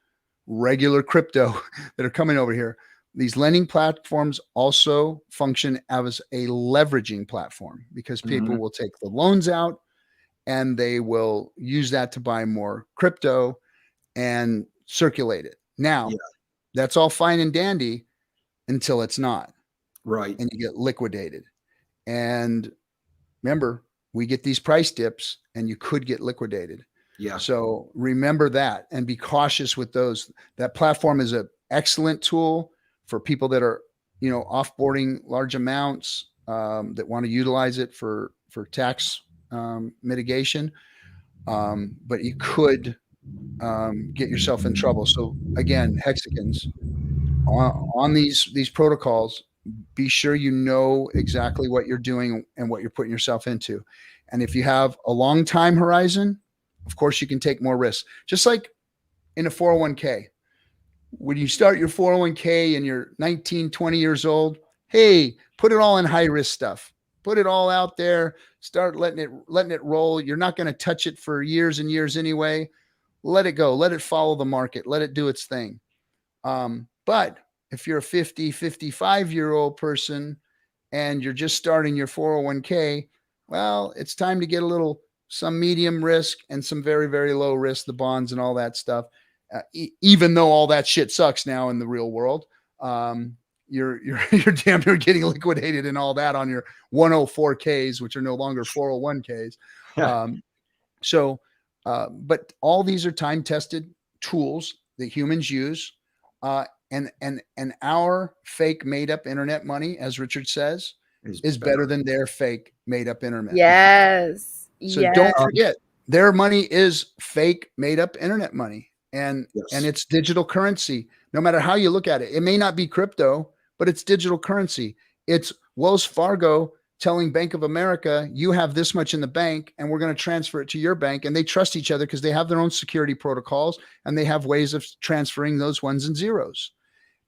regular crypto that are coming over here. These lending platforms also function as a leveraging platform because people will take the loans out and they will use that to buy more crypto and circulate it. Now, that's all fine and dandy until it's not. Right. And you get liquidated. And remember, we get these price dips and you could get liquidated. Yeah. So remember that and be cautious with those. That platform is an excellent tool for people that are, you know, offboarding large amounts that want to utilize it for tax mitigation. But you could get yourself in trouble. So again, hexagons on these protocols, be sure you know exactly what you're doing and what you're putting yourself into. And if you have a long time horizon, of course you can take more risks. Just like in a 401k. When you start your 401k and you're 19, 20 years old, hey, put it all in high risk stuff. Put it all out there. Start letting it roll. You're not going to touch it for years and years anyway. Let it go. Let it follow the market. Let it do its thing. But if you're a 50, 55-year-old person and you're just starting your 401k, well, it's time to get some medium risk and some very, very low risk, the bonds and all that stuff. Even though all that shit sucks now in the real world, you're damn near getting liquidated and all that on your 104Ks, which are no longer 401Ks. But all these are time-tested tools that humans use. And our fake made-up internet money, as Richard says, is better than their fake made-up internet. Yes. So don't forget, their money is fake made-up internet money. And it's digital currency. No matter how you look at it, it may not be crypto, but it's digital currency. It's Wells Fargo telling Bank of America, you have this much in the bank and we're going to transfer it to your bank. And they trust each other because they have their own security protocols and they have ways of transferring those ones and zeros.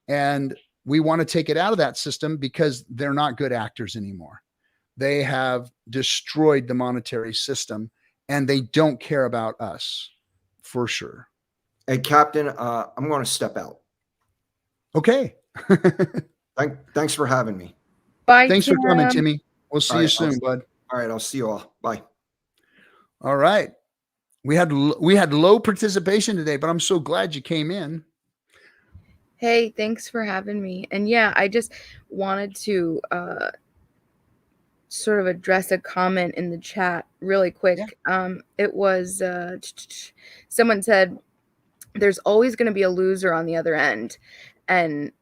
And we want to take it out of that system because they're not good actors anymore. They have destroyed the monetary system and they don't care about us for sure. Hey, Captain, I'm going to step out. Okay. Thanks for having me. Bye. Thanks Tim. for coming, Timmy. We'll see you soon, bud. All right. I'll see you all. Bye. All right. We had low participation today, but I'm so glad you came in. Hey, thanks for having me. And yeah, I just wanted to sort of address a comment in the chat really quick. Yeah. It was someone said there's always going to be a loser on the other end. And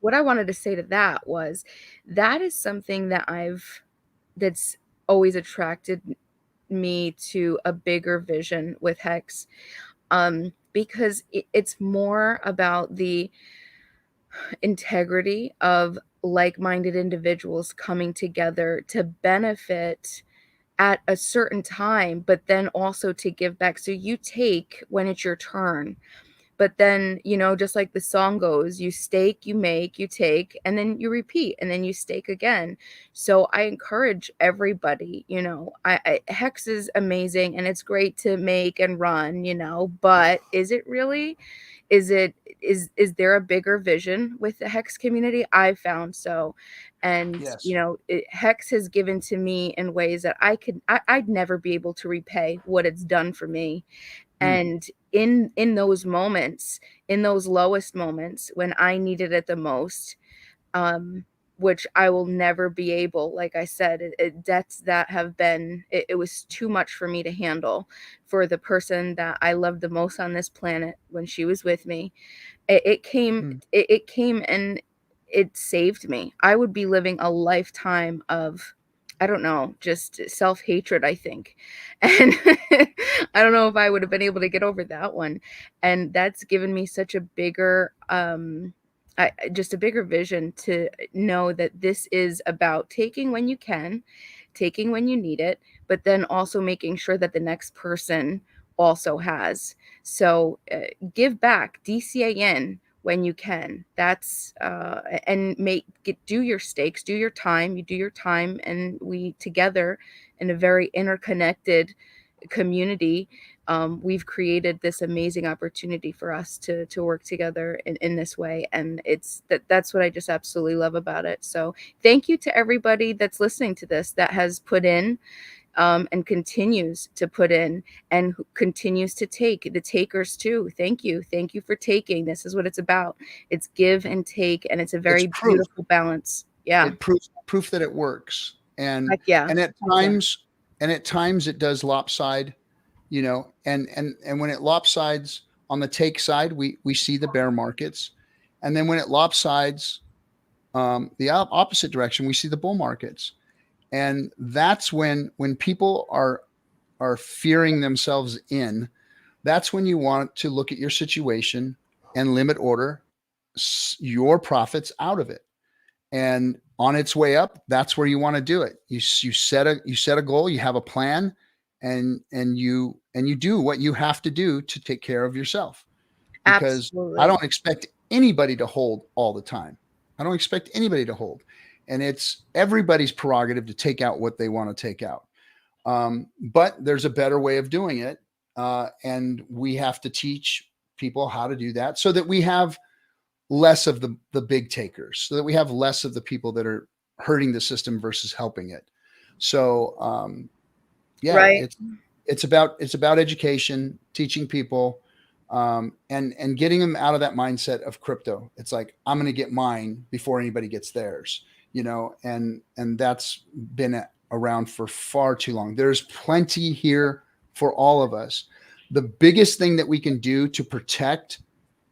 what I wanted to say to that was that is something that that's always attracted me to a bigger vision with Hex, because it's more about the integrity of like-minded individuals coming together to benefit at a certain time, but then also to give back. So you take when it's your turn. But then, you know, just like the song goes, you stake, you make, you take, and then you repeat, and then you stake again. So I encourage everybody, you know, Hex is amazing and it's great to make and run, you know, but is it really? Is there a bigger vision with the Hex community? I found so. And, yes. You know, Hex has given to me in ways that I'd never be able to repay what it's done for me. And in those moments, in those lowest moments when I needed it the most, which I will never be able, like I said, debts that have been, it was too much for me to handle for the person that I loved the most on this planet when she was with me. It came and it saved me. I would be living a lifetime of, I don't know, just self-hatred, I think. And I don't know if I would have been able to get over that one. And that's given me such a bigger, just a bigger vision to know that this is about taking when you can, taking when you need it, but then also making sure that the next person also has. So give back, DCA in when you can. That's and do your stakes, do your time. You do your time, and we together in a very interconnected community, we've created this amazing opportunity for us to work together in this way. And that's what I just absolutely love about it. So thank you to everybody that's listening to this that has put in and continues to put in and continues to take. The takers too. Thank you for taking. This is what it's about. It's give and take, and it's a very beautiful balance. Yeah, it proof that it works. And and at times it does lopside, you know, and when it lopsides on the take side, we see the bear markets, and then when it lopsides the opposite direction, we see the bull markets. And that's when people are fearing themselves in, that's when you want to look at your situation and limit order your profits out of it. And on its way up, that's where you want to do it. You set a goal, you have a plan, and you do what you have to do to take care of yourself. Because absolutely. I don't expect anybody to hold all the time. I don't expect anybody to hold. And it's everybody's prerogative to take out what they want to take out. But there's a better way of doing it. And we have to teach people how to do that so that we have less of the big takers, so that we have less of the people that are hurting the system versus helping it. So, yeah, right. It's about education, teaching people, and getting them out of that mindset of crypto. It's like, I'm going to get mine before anybody gets theirs. You know, and that's been around for far too long. There's plenty here for all of us. The biggest thing that we can do to protect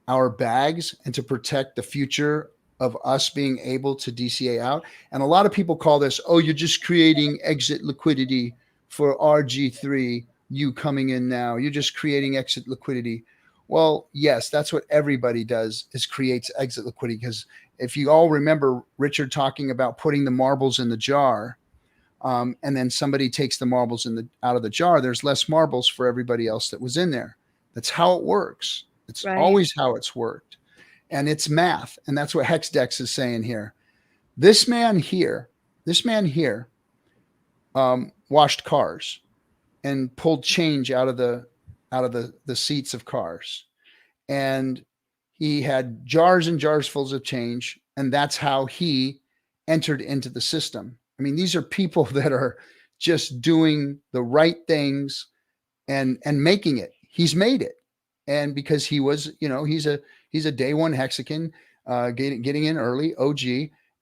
our bags and to protect the future of us being able to DCA out. And a lot of people call this, oh, you're just creating exit liquidity for RG3, you coming in now. You're just creating exit liquidity. Well, yes, that's what everybody does, is creates exit liquidity. Because if you all remember Richard talking about putting the marbles in the jar, and then somebody takes the marbles out of the jar, there's less marbles for everybody else that was in there. That's how it works. It's always how it's worked. And it's math. And that's what Hexdex is saying here. This man here washed cars and pulled change out of the seats of cars. And he had jars and jars full of change. And that's how he entered into the system. I mean, these are people that are just doing the right things and making it. He's made it. And because he was, he's a day one Hexagon, getting in early, OG,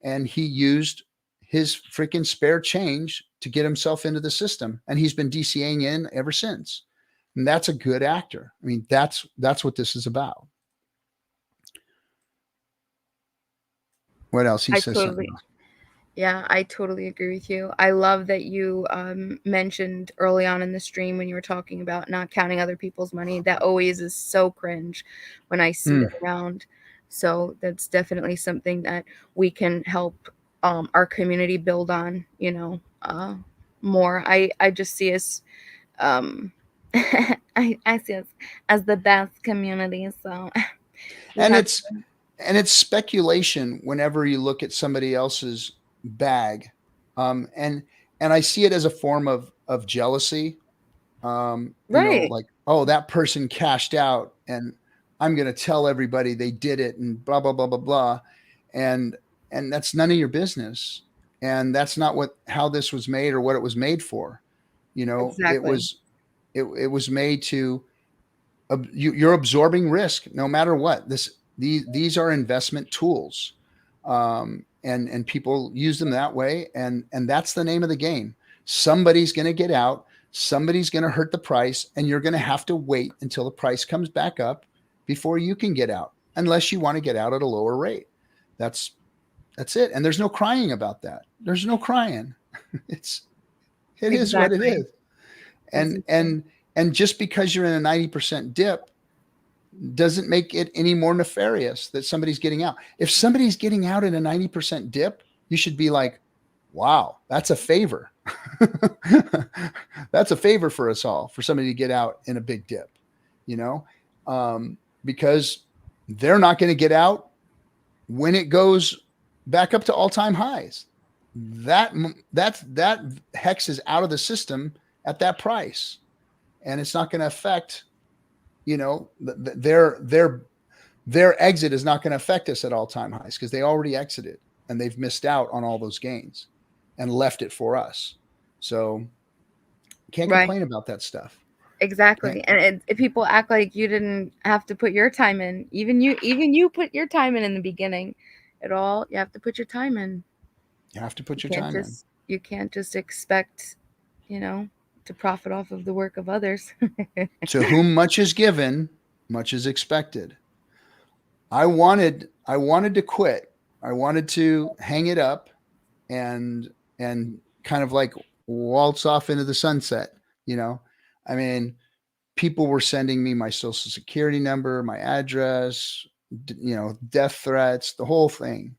and he used his freaking spare change to get himself into the system. And he's been DCAing in ever since. And that's a good actor. I mean, that's what this is about. What else? He says something else. Yeah, I totally agree with you. I love that you mentioned early on in the stream when you were talking about not counting other people's money. That always is so cringe when I see it around. So that's definitely something that we can help our community build on, more. I just see us, I see us as the best community. So, and it's speculation whenever you look at somebody else's bag, and I see it as a form of jealousy, like, oh, that person cashed out and I'm going to tell everybody they did it and blah blah blah blah blah, and that's none of your business, and that's not how this was made or what it was made for. Exactly. It was made to you're absorbing risk no matter what. These are investment tools. And people use them that way. And that's the name of the game. Somebody's going to get out. Somebody's going to hurt the price. And you're going to have to wait until the price comes back up before you can get out, unless you want to get out at a lower rate. That's it. And there's no crying about that. There's no crying. It is what it is. And just because you're in a 90% dip doesn't make it any more nefarious that somebody's getting out. If somebody's getting out in a 90% dip, you should be like, wow, that's a favor. That's a favor for us all, for somebody to get out in a big dip, because they're not going to get out when it goes back up to all-time highs. That hex is out of the system at that price, and it's not going to affect their exit is not going to affect us at all-time highs, because they already exited and they've missed out on all those gains and left it for us. So can't complain about that stuff. Exactly. And people act like you didn't have to put your time in. Even you put your time in the beginning. You have to put your time in. You have to put your time in. You can't just expect, to profit off of the work of others. To whom much is given, much is expected. I wanted to quit. I wanted to hang it up and kind of like waltz off into the sunset. I mean, people were sending me my social security number, my address, death threats, the whole thing.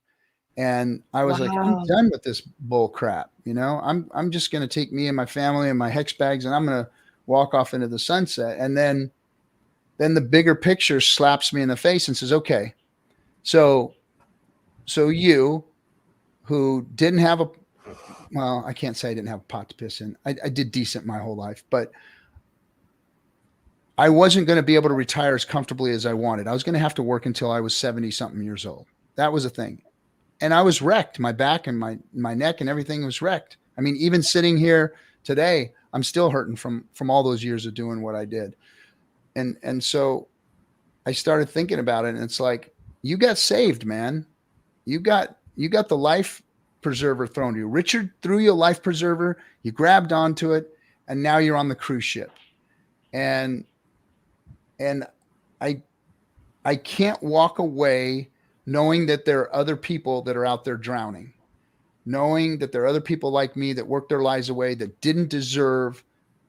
And I was like, I'm done with this bull crap. I'm just going to take me and my family and my hex bags, and I'm going to walk off into the sunset. And then the bigger picture slaps me in the face and says, okay, so you who didn't have I can't say I didn't have a pot to piss in. I did decent my whole life, but I wasn't going to be able to retire as comfortably as I wanted. I was going to have to work until I was 70 something years old. That was a thing. And I was wrecked. My back and my neck and everything was wrecked. I mean, even sitting here today, I'm still hurting from all those years of doing what I did. And so I started thinking about it, and it's like, you got saved, man. You got the life preserver thrown to you. Richard threw you a life preserver. You grabbed onto it, and now you're on the cruise ship. And I can't walk away knowing that there are other people that are out there drowning, knowing that there are other people like me that worked their lives away, that didn't deserve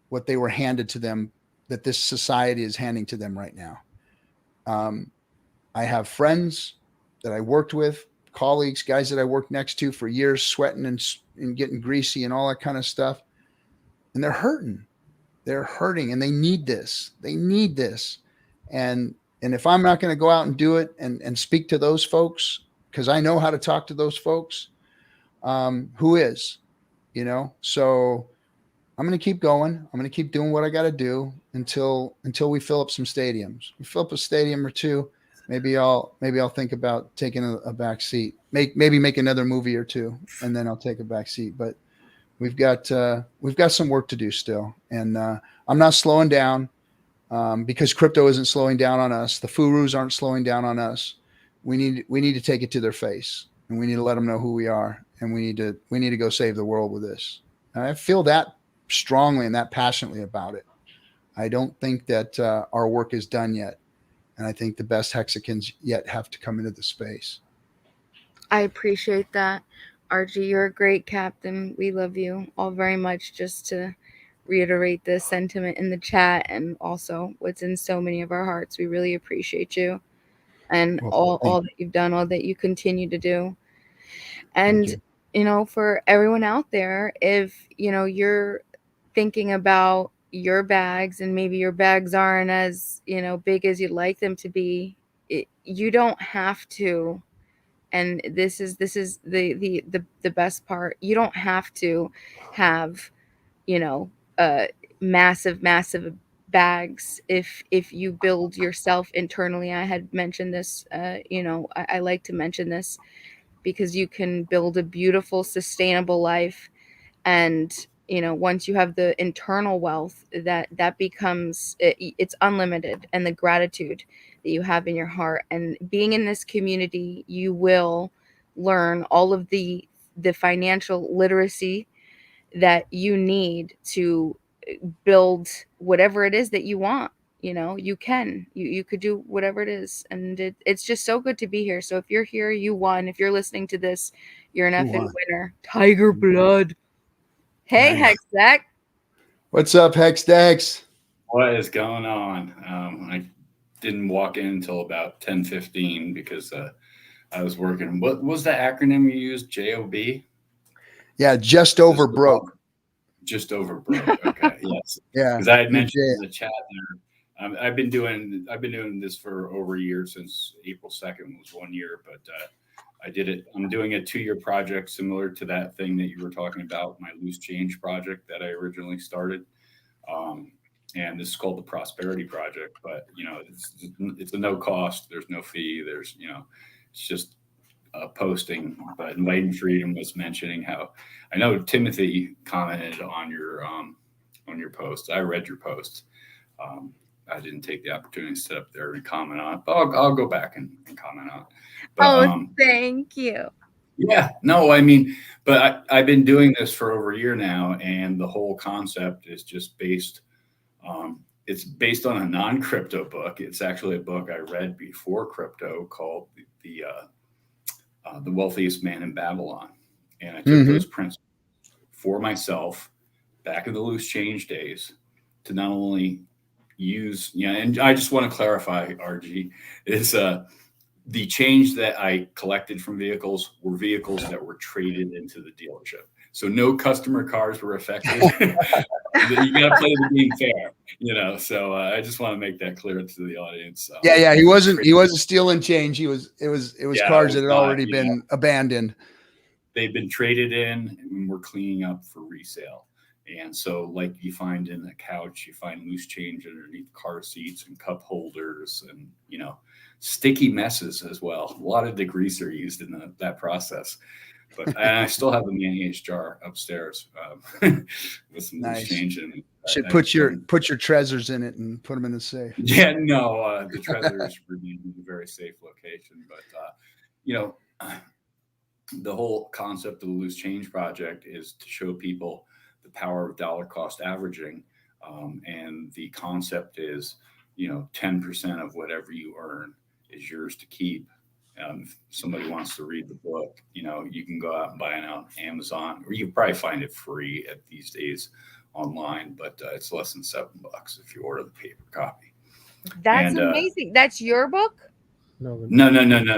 what they were handed to them, that this society is handing to them right now. I have friends that I worked with, colleagues, guys that I worked next to for years, sweating and getting greasy and all that kind of stuff. And they're hurting. They're hurting and they need this. They need this. And if I'm not going to go out and do it and speak to those folks, because I know how to talk to those folks, who is, so I'm going to keep going. I'm going to keep doing what I got to do until we fill up some stadiums. We fill up a stadium or two. Maybe I'll think about taking a back seat, maybe make another movie or two, and then I'll take a back seat. But we've got some work to do still. And I'm not slowing down because crypto isn't slowing down on us. The Furus aren't slowing down on us. We need to take it to their face, and we need to let them know who we are, and we need to go save the world with this. And I feel that strongly and that passionately about it. I don't think that our work is done yet. And I think the best hexagons yet have to come into the space. I appreciate that. RG, you're a great captain. We love you all very much. Just to reiterate the sentiment in the chat and also what's in so many of our hearts. We really appreciate you and all that you've done, all that you continue to do. And, for everyone out there, if, you're thinking about your bags and maybe your bags aren't as, big as you'd like them to be, you don't have to. And this is the best part. You don't have to have, massive bags if you build yourself internally. I had mentioned this, I like to mention this because you can build a beautiful, sustainable life. And, once you have the internal wealth, that becomes, it's unlimited. And the gratitude that you have in your heart and being in this community, you will learn all of the financial literacy that you need to build whatever it is that you want. You could do whatever it is. And it's just so good to be here. So if you're here, you won. If you're listening to this, you're an effing winner. Tiger blood. Hey, Nice. Hexdeck. What's up, Hexdex? What is going on? I didn't walk in until about 10:15 because I was working. What was the acronym you used? JOB? Yeah, just over broke. Just over broke. Okay, yes. Yeah. Because I had mentioned in the chat there. I've been doing this for over a year, since April 2nd was 1 year, but I did it. I'm doing a 2-year project similar to that thing that you were talking about, my loose change project that I originally started. And this is called the Prosperity Project, but it's a no cost. There's no fee. There's, it's just posting. But Enlightened Freedom was mentioning how, I know Timothy commented on your post. I read your post. I didn't take the opportunity to sit up there and comment on it, but I'll go back and comment on it. But, thank you. Yeah, no, I mean, but I've been doing this for over a year now, and the whole concept is just based. It's based on a non-crypto book. It's actually a book I read before crypto called the Wealthiest Man in Babylon, and I took those principles for myself back in the loose change days to not only use, and I just want to clarify, RG, is the change that I collected from vehicles were vehicles that were traded into the dealership. So no customer cars were affected. You got to play the game fair, so I just want to make that clear to the audience. Yeah. He wasn't stealing change. It was cars that had already been abandoned. They've been traded in, and we're cleaning up for resale. And so, like you find in a couch, you find loose change underneath car seats and cup holders, and sticky messes as well. A lot of degreaser used in that process. But I still have a mayonnaise jar upstairs with some loose change in it. Should put your treasures in it and put them in the safe. Yeah, no, the treasures remain in a very safe location. But the whole concept of the loose change project is to show people the power of dollar cost averaging, and the concept is 10% of whatever you earn is yours to keep. If somebody wants to read the book, you can go out and buy it on Amazon, or you can probably find it free these days online, but it's less than $7 if you order the paper copy. That's amazing. That's your book? No.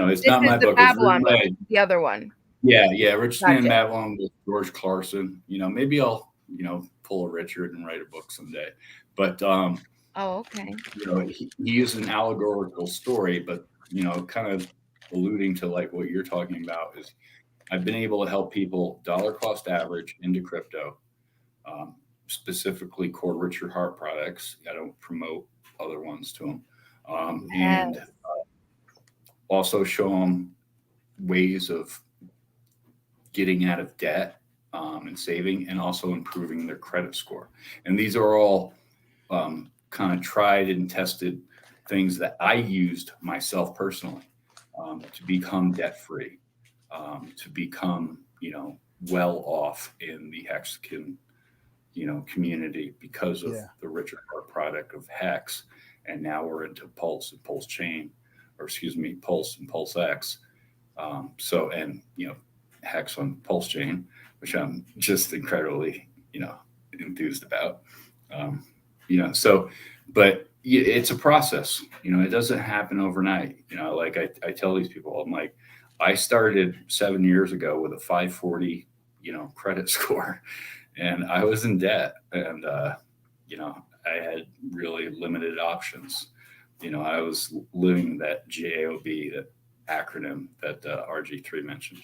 It's not my book. Babylon book, the other one. Yeah. Rich Man Babylon with George Clarkson. Maybe I'll, pull a Richard and write a book someday. But okay. He is an allegorical story, but kind of alluding to like what you're talking about is I've been able to help people dollar cost average into crypto, specifically core Richard Hart products. I don't promote other ones to them. And also show them ways of getting out of debt and saving, and also improving their credit score. And these are all kind of tried and tested things that I used myself personally to become debt free, to become, well off in the Hexagon, community because of the Richard Hart product of Hex. And now we're into Pulse and PulseChain, Pulse and PulseX. Hex on PulseChain, which I'm just incredibly, enthused about. But it's a process, it doesn't happen overnight. Like I tell these people, I'm like, I started 7 years ago with a 540, credit score, and I was in debt, and, I had really limited options. I was living that JOB, that acronym that RG3 mentioned.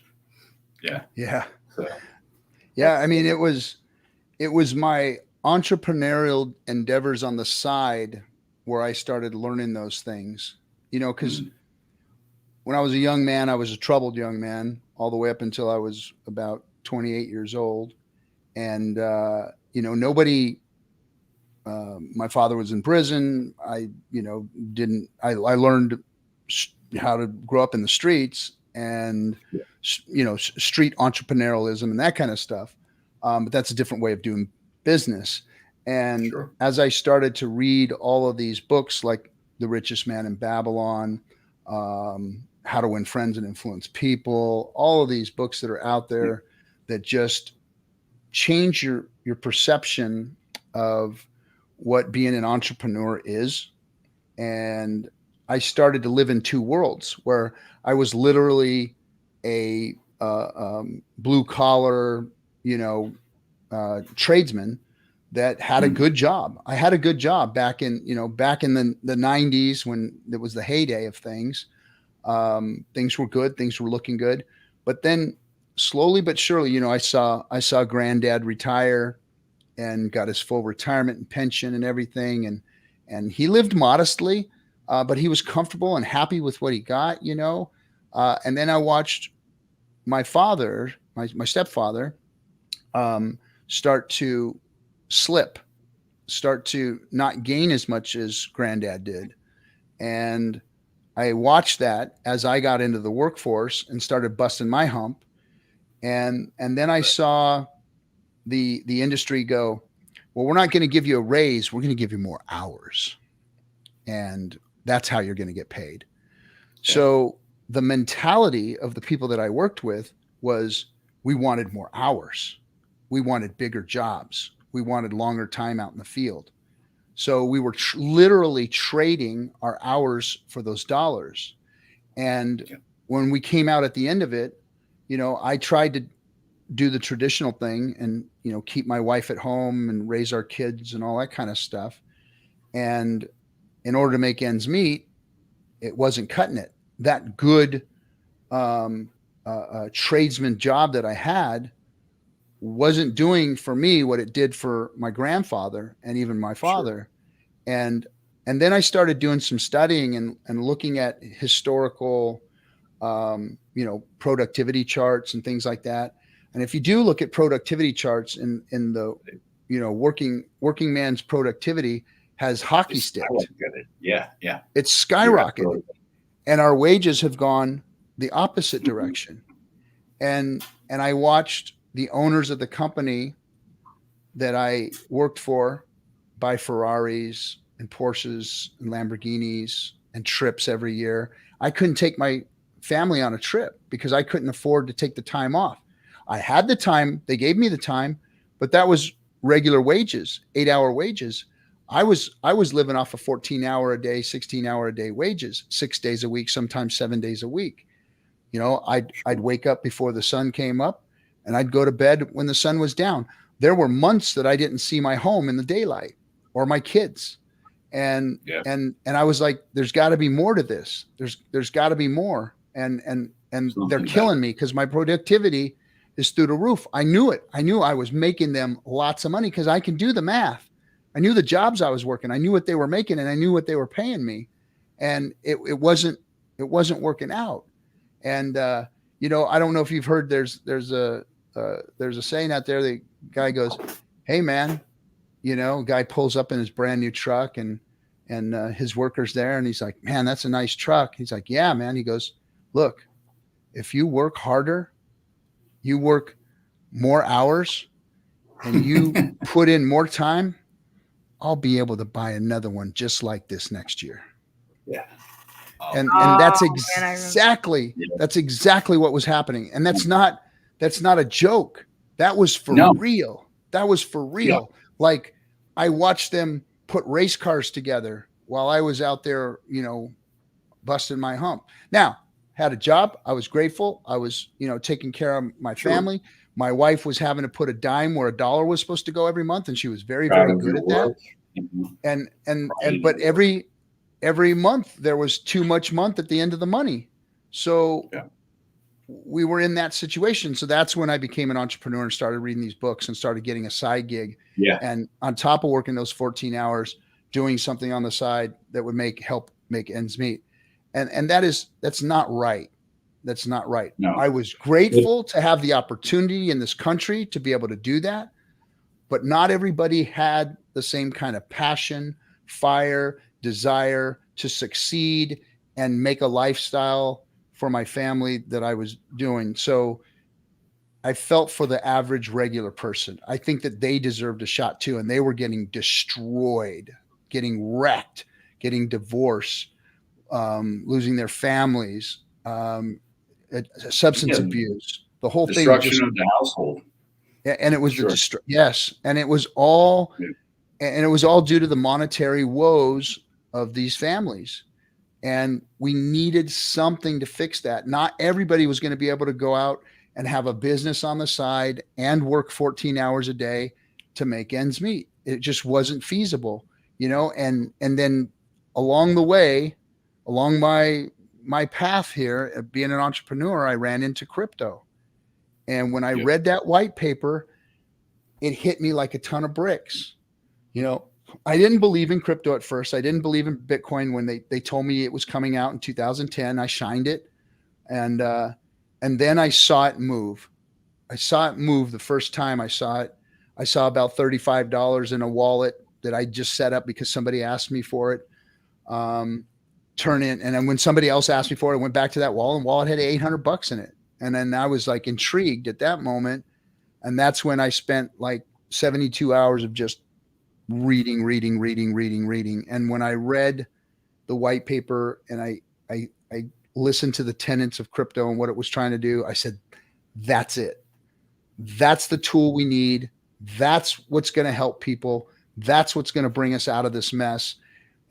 Yeah. So. Yeah. I mean, it was my entrepreneurial endeavors on the side where I started learning those things, because when I was a young man, I was a troubled young man all the way up until I was about 28 years old. And, nobody, my father was in prison. I learned how to grow up in the streets and, street entrepreneurialism and that kind of stuff. But that's a different way of doing business. And as I started to read all of these books, like The Richest Man in Babylon, How to Win Friends and Influence People, all of these books that are out there that just change your perception of what being an entrepreneur is. And I started to live in two worlds where I was literally a blue collar, tradesman that had a good job. I had a good job back in the 90s when it was the heyday of things. Things were good. Things were looking good. But then slowly but surely, I saw granddad retire and got his full retirement and pension and everything. And he lived modestly, but he was comfortable and happy with what he got, and then I watched my father, my stepfather, start to slip, start to not gain as much as granddad did. And I watched that as I got into the workforce and started busting my hump. And then I saw the industry go, well, we're not going to give you a raise. We're going to give you more hours. And that's how you're going to get paid. Yeah. So the mentality of the people that I worked with was we wanted more hours. We wanted bigger jobs. We wanted longer time out in the field. So we were literally trading our hours for those dollars. And when we came out at the end of it, I tried to do the traditional thing and, keep my wife at home and raise our kids and all that kind of stuff. And in order to make ends meet, it wasn't cutting it. That good tradesman job that I had wasn't doing for me what it did for my grandfather and even my father. Sure. And then I started doing some studying and looking at historical, productivity charts and things like that. And if you do look at productivity charts in the, working man's productivity has hockey sticked. Yeah. It's skyrocketed. And our wages have gone the opposite direction. And I watched the owners of the company that I worked for buy Ferraris and Porsches and Lamborghinis and trips every year. I couldn't take my family on a trip because I couldn't afford to take the time off. I had the time, they gave me the time, but that was regular wages, 8-hour wages. I was living off of 14-hour a day, 16-hour a day wages, 6 days a week, sometimes 7 days a week. You know, I'd wake up before the sun came up, and I'd go to bed when the sun was down. There were months that I didn't see my home in the daylight or my kids. And I was like, there's got to be more to this. There's got to be more. And they're killing me because my productivity is through the roof. I knew it. I knew I was making them lots of money because I can do the math. I knew the jobs I was working. I knew what they were making, and I knew what they were paying me. And it wasn't working out. And you know, I don't know if you've heard there's a saying out there. The guy goes, "Hey man," you know, guy pulls up in his brand new truck, and his worker's there, and he's like, "Man, that's a nice truck." He's like, "Yeah, man." He goes, "Look, if you work harder, you work more hours, and you put in more time, I'll be able to buy another one just like this next year." Yeah. And that's exactly what was happening. And that's not a joke. That was for real. That was for real. Yeah. Like, I watched them put race cars together while I was out there, you know, busting my hump. Now, had a job. I was grateful. I was, you know, taking care of my family. My wife was having to put a dime where a dollar was supposed to go every month, and she was very, very good at that. But every month there was too much month at the end of the money. So we were in that situation. So that's when I became an entrepreneur and started reading these books and started getting a side gig. Yeah. And on top of working those 14 hours, doing something on the side that would help make ends meet. And that's not right. That's not right. No. I was grateful to have the opportunity in this country to be able to do that, but not everybody had the same kind of passion, fire, desire to succeed and make a lifestyle for my family that I was doing. So I felt for the average regular person. I think that they deserved a shot too. And they were getting destroyed, getting wrecked, getting divorced, losing their families, substance abuse, the whole destruction of the household. And it was and it was all, and it was all due to the monetary woes of these families. And we needed something to fix that. Not everybody was going to be able to go out and have a business on the side and work 14 hours a day to make ends meet. It just wasn't feasible, you know? And then along the way, along my path here of being an entrepreneur, I ran into crypto. And when I read that white paper, it hit me like a ton of bricks. You know, I didn't believe in crypto at first. I didn't believe in Bitcoin when they told me it was coming out in 2010. I shined it. And then I saw it move. I saw it move the first time I saw it. I saw about $35 in a wallet that I just set up because somebody asked me for it. Turn in. And then when somebody else asked me for it, I went back to that wallet, and wallet had $800 in it. And then I was like intrigued at that moment. And that's when I spent like 72 hours of just reading. And when I read the white paper and I listened to the tenets of crypto and what it was trying to do, I said, that's it. That's the tool we need. That's what's going to help people. That's what's going to bring us out of this mess.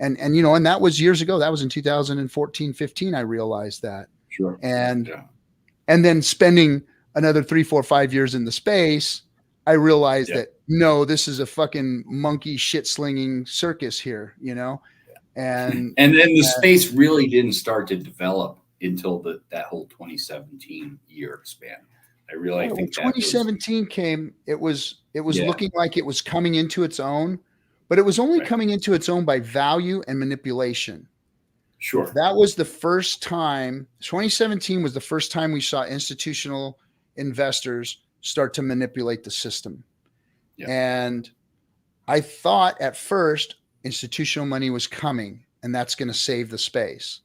And you know, and that was years ago. That was in 2014, 15. I realized that. Sure. And then spending another 3, 4, 5 years in the space, I realized that no, this is a fucking monkey shit slinging circus here, you know? And then the space really didn't start to develop until that whole 2017 year span. I really think when 2017 came, it was looking like it was coming into its own, but it was only coming into its own by value and manipulation. Sure. That was the first time. 2017 was the first time we saw institutional investors start to manipulate the system. Yeah. And I thought at first institutional money was coming and that's going to save the space.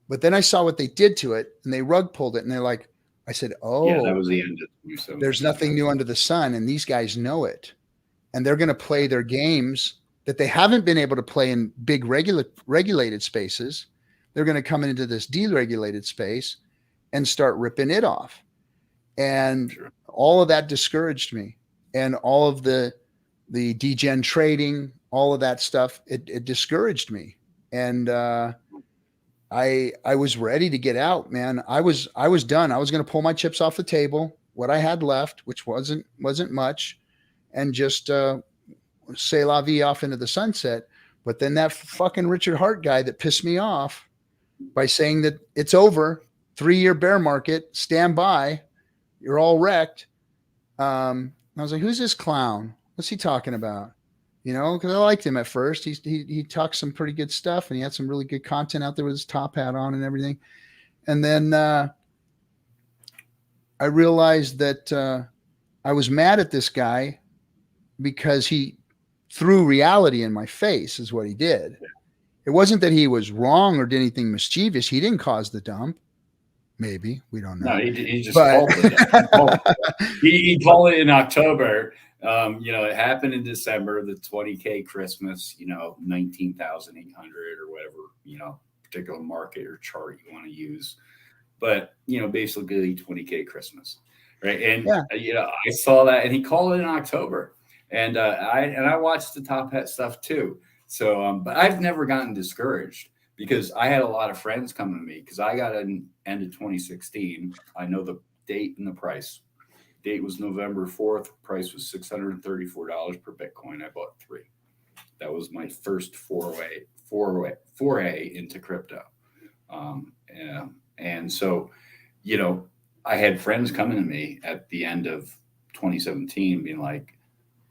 But then I saw what they did to it and they rug pulled it. And they're like, I said, oh, yeah, that was the end of 2017. There's nothing new under the sun. And these guys know it. And they're going to play their games that they haven't been able to play in big regulated spaces. They're going to come into this deregulated space and start ripping it off. And all of that discouraged me. And all of the degen trading, all of that stuff, it discouraged me. And I was ready to get out, man. I was done. I was going to pull my chips off the table, what I had left, which wasn't much, and just say la vie off into the sunset. But then that fucking Richard Hart guy that pissed me off by saying that it's over, 3-year bear market, stand by, you're all wrecked. I was like, who's this clown? What's he talking about? You know, because I liked him at first. He talked some pretty good stuff, and he had some really good content out there with his top hat on and everything. And then I realized that I was mad at this guy because he threw reality in my face, is what he did. It wasn't that he was wrong or did anything mischievous. He didn't cause the dump. Maybe, we don't know. No, he just called it. He called it in October. It happened in December, the 20K Christmas, 19,800 or whatever, particular market or chart you want to use. But, basically 20K Christmas. Right. And, I saw that, and he called it in October, and I watched the top hat stuff too. So, but I've never gotten discouraged because I had a lot of friends coming to me because I got in end of 2016. I know the date and the price. Date was November 4th. Price was $634 per Bitcoin. I bought 3. That was my first foray into crypto. And so, I had friends coming to me at the end of 2017 being like,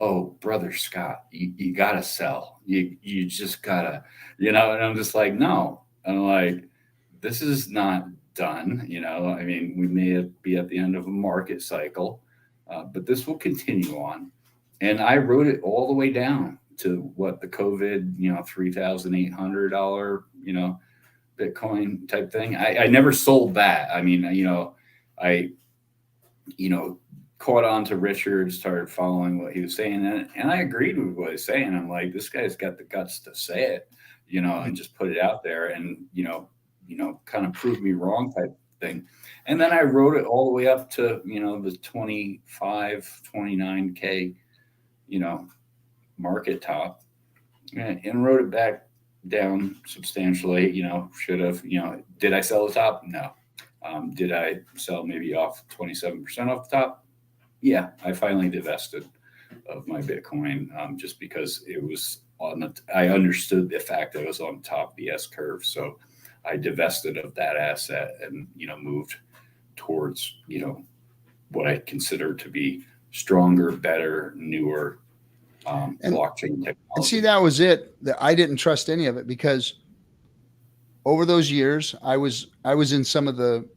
oh, brother Scott, you got to sell. You just got to, and I'm just like, no. I'm like, this is not done. I mean, we may be at the end of a market cycle, but this will continue on. And I wrote it all the way down to what the COVID, $3,800, Bitcoin type thing. I never sold that. I mean, I caught on to Richard, started following what he was saying, and I agreed with what he was saying. I'm like, this guy's got the guts to say it, and just put it out there and, kind of prove me wrong type thing. And then I wrote it all the way up to, the 25, 29K, market top, and wrote it back down substantially, should have, did I sell the top? No. Did I sell maybe off 27% off the top? Yeah, I finally divested of my Bitcoin just because it was I understood the fact that it was on top of the S curve. So I divested of that asset and, moved towards, what I consider to be stronger, better, newer blockchain technology. And see, that was it. That I didn't trust any of it because over those years, I was in some of the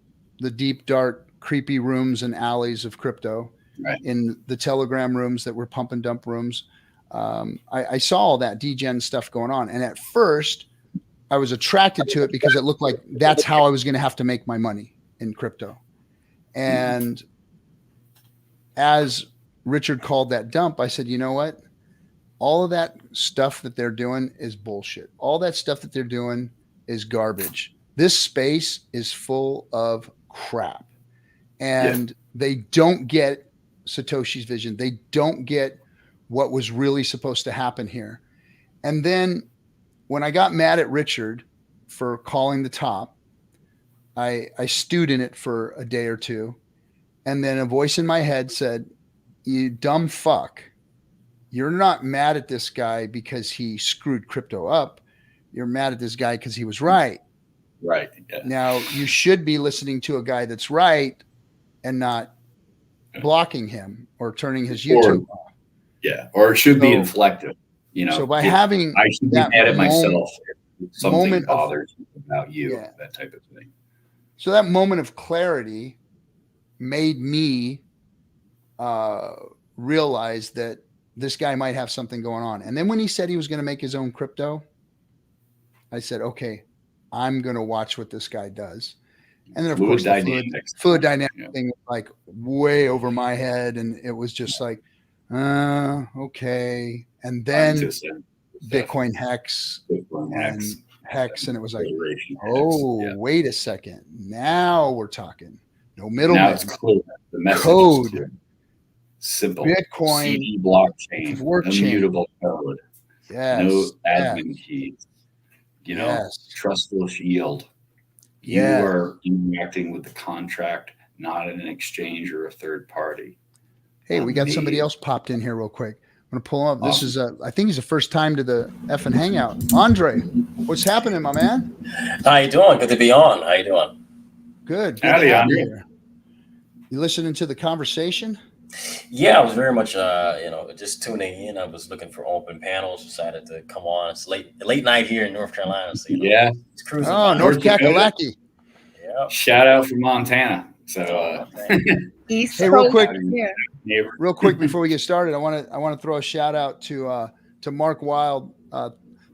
deep, dark, creepy rooms and alleys of crypto, right, in the Telegram rooms that were pump and dump rooms. I saw all that degen stuff going on. And at first I was attracted to it because it looked like that's how I was going to have to make my money in crypto. And as Richard called that dump, I said, you know what? All of that stuff that they're doing is bullshit. All that stuff that they're doing is garbage. This space is full of crap. And they don't get Satoshi's vision. They don't get what was really supposed to happen here. And then when I got mad at Richard for calling the top, I stewed in it for a day or two. And then a voice in my head said, you dumb fuck, you're not mad at this guy because he screwed crypto up. You're mad at this guy because he was right. Right. Yeah. Now you should be listening to a guy that's right and not blocking him or turning his YouTube off. Yeah. Or it should be inflective, So by having I should be mad at myself if something bothers me about you, that type of thing. So that moment of clarity made me realize that this guy might have something going on. And then when he said he was going to make his own crypto, I said, okay, I'm going to watch what this guy does. And then of course the fluid dynamic thing was like way over my head. And it was just like, okay. And then Bitcoin Hex and Hex. And it was like, wait a second. Now we're talking. No middleman. Now it's clear. The message code. Is clear. Simple. Bitcoin. CD blockchain. Immutable code. Yes. No admin keys. Yes. Trustful yield. You are interacting with the contract, not an exchange or a third party. Hey, we got somebody else popped in here real quick. I'm going to pull up. Awesome. This is I think he's the first time to the FN Hangout. Andre, what's happening, my man? How you doing? Good to be on. How you doing? Good. Howdy, to have Andre. you here. You listening to the conversation? Yeah, I was very much, just tuning in. I was looking for open panels. Decided to come on. It's late night here in North Carolina. So, Yeah. It's cruising. Oh, by. North Kakalaki. Yeah. Shout out from Montana. So, East Hey, real Coast, quick, yeah. real quick before we get started, I want to throw a shout out to Mark Wild.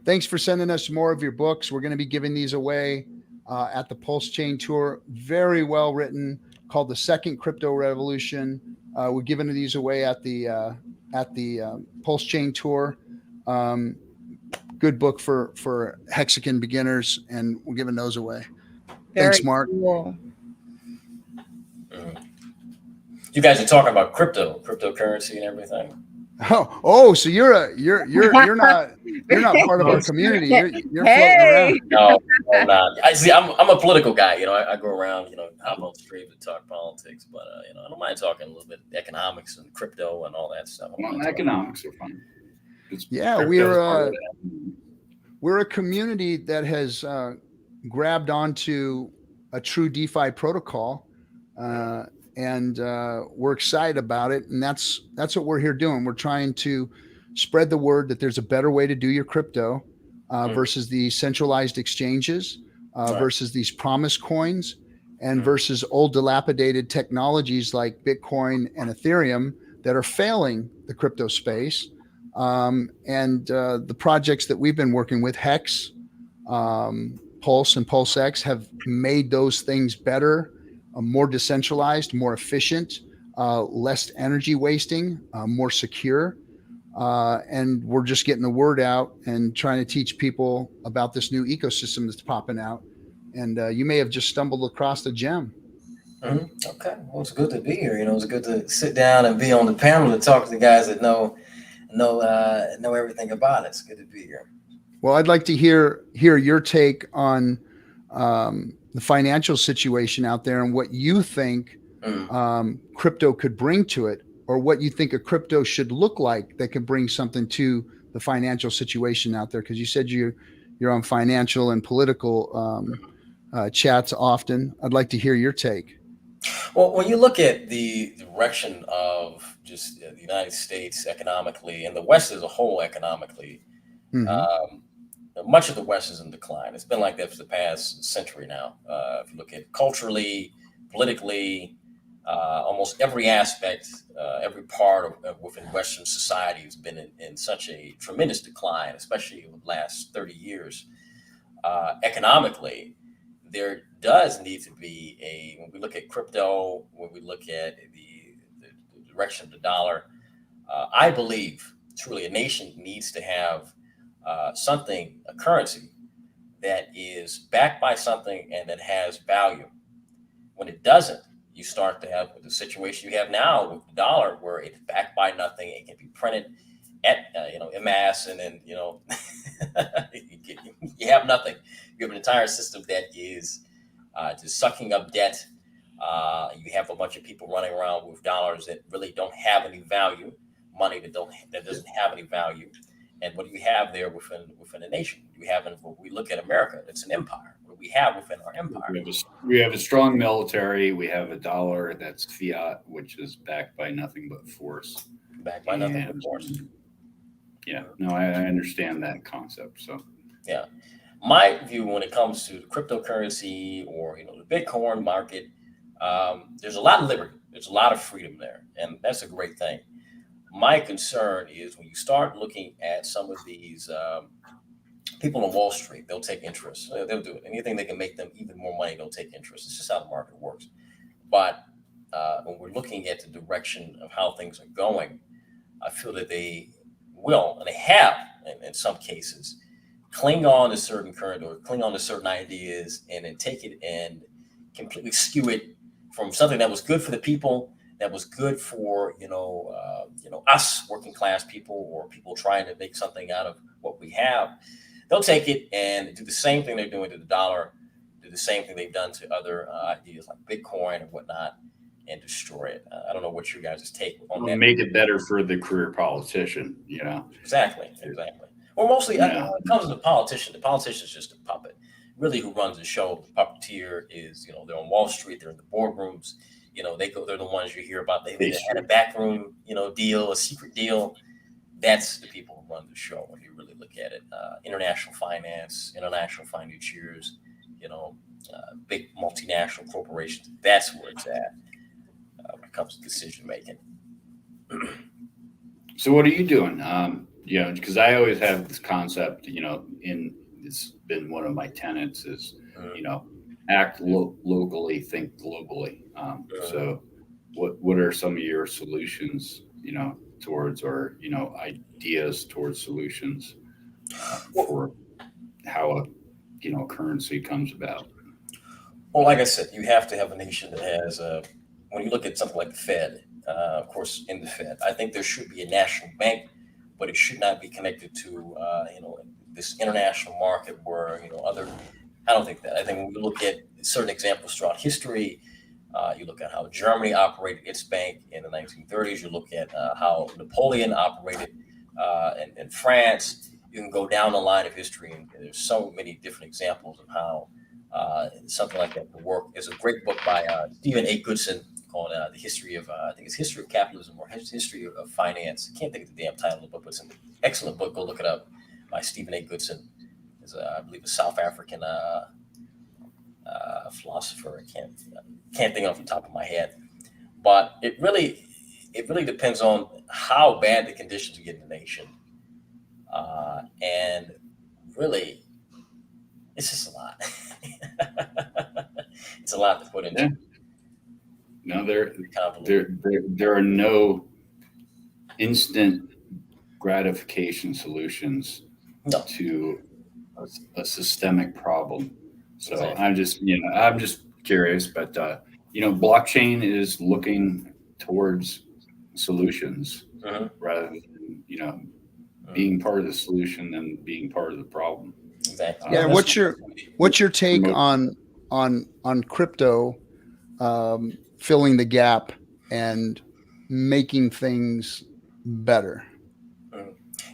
Thanks for sending us more of your books. We're going to be giving these away at the PulseChain tour. Very well written, called The Second Crypto Revolution. We're giving these away at the PulseChain tour. Good book for Hexagon beginners, and we're giving those away. Thanks, Mark. Cool. You guys are talking about cryptocurrency and everything. Oh, so you're not part of our community. You're floating around. No, I'm not. I'm a political guy. I go around, hop on the street to talk politics, but I don't mind talking a little bit economics and crypto and all that stuff. Well, economics are fun. Yeah, we're a community that has grabbed onto a true DeFi protocol, and we're excited about it. And that's what we're here doing. We're trying to spread the word that there's a better way to do your crypto versus the centralized exchanges, versus these promise coins, and versus old dilapidated technologies like Bitcoin and Ethereum that are failing the crypto space. And the projects that we've been working with, Hex, Pulse, and PulseX, have made those things better, more decentralized, more efficient, less energy wasting, more secure. And we're just getting the word out and trying to teach people about this new ecosystem that's popping out. And you may have just stumbled across the gem. Mm-hmm. Okay. Well, it's good to be here. It's good to sit down and be on the panel and talk to the guys that know everything about it. It's good to be here. Well, I'd like to hear your take on the financial situation out there and what you think crypto could bring to it, or what you think a crypto should look like that could bring something to the financial situation out there. Because you said you're on financial and political chats often. I'd like to hear your take. Well, when you look at the direction of just the United States economically, and the West as a whole economically, much of the West is in decline. It's been like that for the past century now. If you look at culturally, politically, almost every aspect, every part of within Western society has been in such a tremendous decline, especially in the last 30 years. Economically, there does need to be when we look at crypto, when we look at the direction of the dollar, I believe truly a nation needs to have a currency that is backed by something and that has value. When it doesn't, you start to have the situation you have now with the dollar, where it's backed by nothing. It can be printed at en masse, and then you have nothing. You have an entire system that is just sucking up debt. You have a bunch of people running around with dollars that really don't have any value, money that doesn't have any value. And what do you have there within a nation? You have, when we look at America, it's an empire. What do we have within our empire? We have a strong military. We have a dollar that's fiat, which is backed by nothing but force. Backed by nothing but force. Yeah, no, I understand that concept. So yeah, my view when it comes to cryptocurrency or the Bitcoin market, there's a lot of liberty. There's a lot of freedom there, and that's a great thing. My concern is when you start looking at some of these people on Wall Street, they'll take interest. They'll do it. Anything that can make them even more money, they'll take interest. It's just how the market works. But when we're looking at the direction of how things are going, I feel that they will, and they have, in some cases, cling on to certain current or cling on to certain ideas and then take it and completely skew it from something that was good for the people that was good for us working class people or people trying to make something out of what we have, they'll take it and do the same thing they're doing to the dollar, do the same thing they've done to other ideas like Bitcoin and whatnot, and destroy it. I don't know what your guys' take on that. Make it better for the career politician, Exactly. Or mostly, when it comes to the politician's just a puppet. Really, who runs the show, the puppeteer is, they're on Wall Street, they're in the boardrooms, they're the ones you hear about. They had a backroom, deal, a secret deal. That's the people who run the show when you really look at it. International finance, international financiers, big multinational corporations. That's where it's at when it comes to decision making. So what are you doing? Because I always have this concept, it's been one of my tenets is, act locally, think globally. So what are some of your solutions, towards, or, ideas towards solutions for how a currency comes about? Well, like I said, you have to have a nation that has when you look at something like the Fed, of course, in the Fed, I think there should be a national bank, but it should not be connected to, this international market where, I don't think that. I think when we look at certain examples throughout history, you look at how Germany operated its bank in the 1930s, you look at how Napoleon operated in France, you can go down the line of history, and there's so many different examples of how something like that could work. There's a great book by Stephen A. Goodson called The History of, I think it's History of Capitalism or History of Finance. I can't think of the damn title of the book, but it's an excellent book. Go look it up by Stephen A. Goodson. He's, I believe, a South African philosopher. I can't think off the top of my head. But it really depends on how bad the conditions get in the nation. And really, it's just a lot. It's a lot to put into. Yeah. No, there are no instant gratification solutions to a systemic problem. So exactly. I'm just curious, but blockchain is looking towards solutions rather than being part of the solution and being part of the problem. Exactly. Yeah. What's your take on crypto filling the gap and making things better?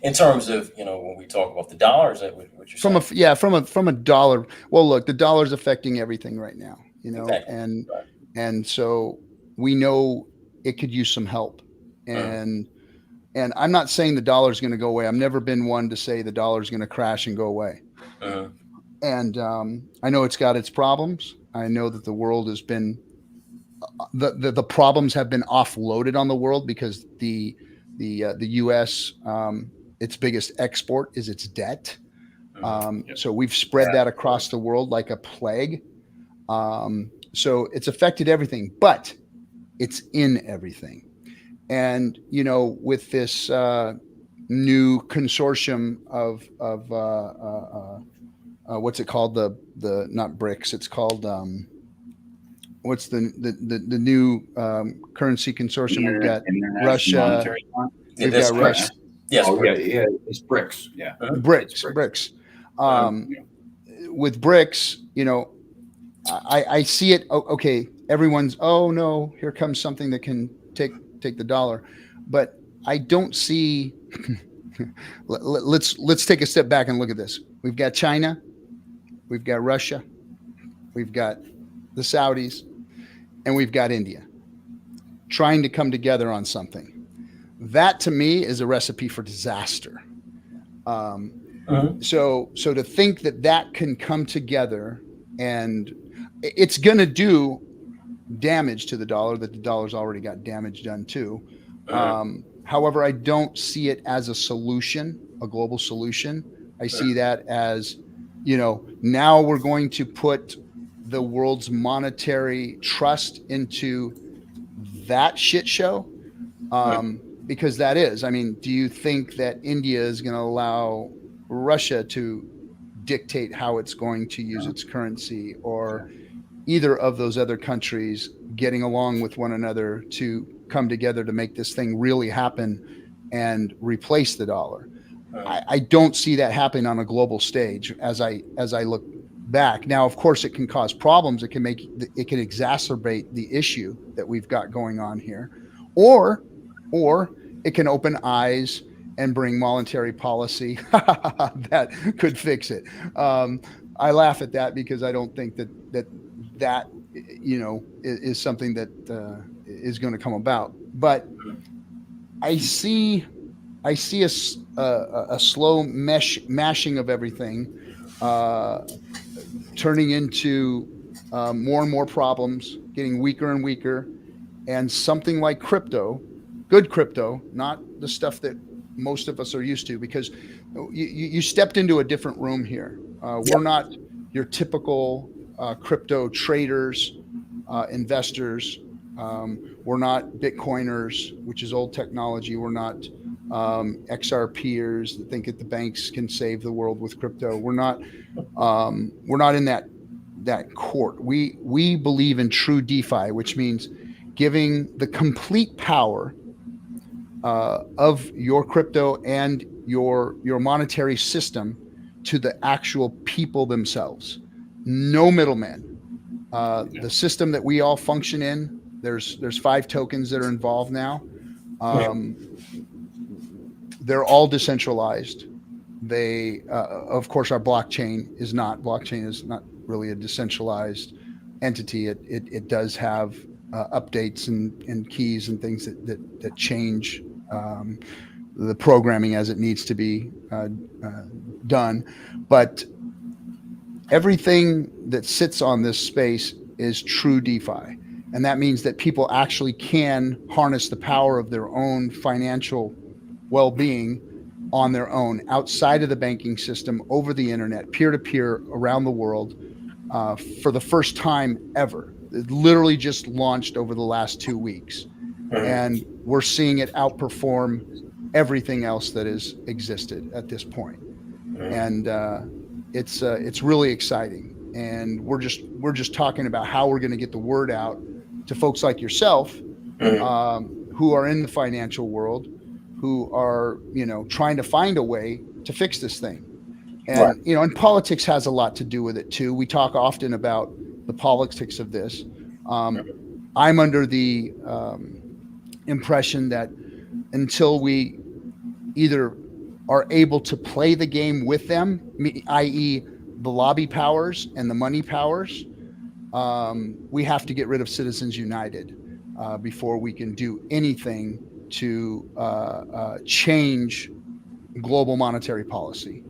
In terms of, when we talk about the dollar, is that what you're saying? From a dollar. Well, look, the dollar's affecting everything right now, exactly. and so we know it could use some help. And I'm not saying the dollar's going to go away. I've never been one to say the dollar's going to crash and go away. And I know it's got its problems. I know that the world has been the problems have been offloaded on the world because the U.S. Its biggest export is its debt. So we've spread that across the world like a plague. So it's affected everything, but it's in everything. And, with this new consortium of what's it called? The not BRICS, it's called what's the new currency consortium? We've got Russia. We've got Russia. Yes. It's BRICS. Yeah. BRICS. With BRICS, I see it. Okay, everyone's, oh no, here comes something that can take the dollar, but I don't see. Let's take a step back and look at this. We've got China, we've got Russia, we've got the Saudis, and we've got India trying to come together on something. That to me is a recipe for disaster. So to think that can come together, and it's going to do damage to the dollar, that the dollar's already got damage done too. However, I don't see it as a solution, a global solution. I see that as, now we're going to put the world's monetary trust into that shit show. Because that is, do you think that India is going to allow Russia to dictate how it's going to use its currency, or either of those other countries getting along with one another to come together to make this thing really happen and replace the dollar. I don't see that happening on a global stage as I look back. Now, of course, it can cause problems. It can exacerbate the issue that we've got going on here, or it can open eyes and bring monetary policy that could fix it. I laugh at that because I don't think that is something that is going to come about. But I see a slow mashing of everything, turning into more and more problems, getting weaker and weaker, and something like crypto, good crypto, not the stuff that most of us are used to, because you stepped into a different room here. We're not your typical crypto traders, investors. We're not Bitcoiners, which is old technology. We're not XRPers that think that the banks can save the world with crypto. We're not in that court. We believe in true DeFi, which means giving the complete power of your crypto and your monetary system to the actual people themselves. No middleman. The system that we all function in, there's 5 tokens that are involved now. They're all decentralized. They, of course, our blockchain is not. Blockchain is not really a decentralized entity. It does have updates and keys and things that change the programming as it needs to be done. But everything that sits on this space is true DeFi. And that means that people actually can harness the power of their own financial well-being on their own, outside of the banking system, over the internet, peer-to-peer, around the world, for the first time ever. It literally just launched over the last 2 weeks. And we're seeing it outperform everything else that has existed at this point. And it's really exciting. And we're just talking about how we're going to get the word out to folks like yourself, who are in the financial world, who are, trying to find a way to fix this thing. And, and politics has a lot to do with it too. We talk often about the politics of this. I'm under the impression that until we either are able to play the game with them, i.e. the lobby powers and the money powers, we have to get rid of Citizens United before we can do anything to change global monetary policy.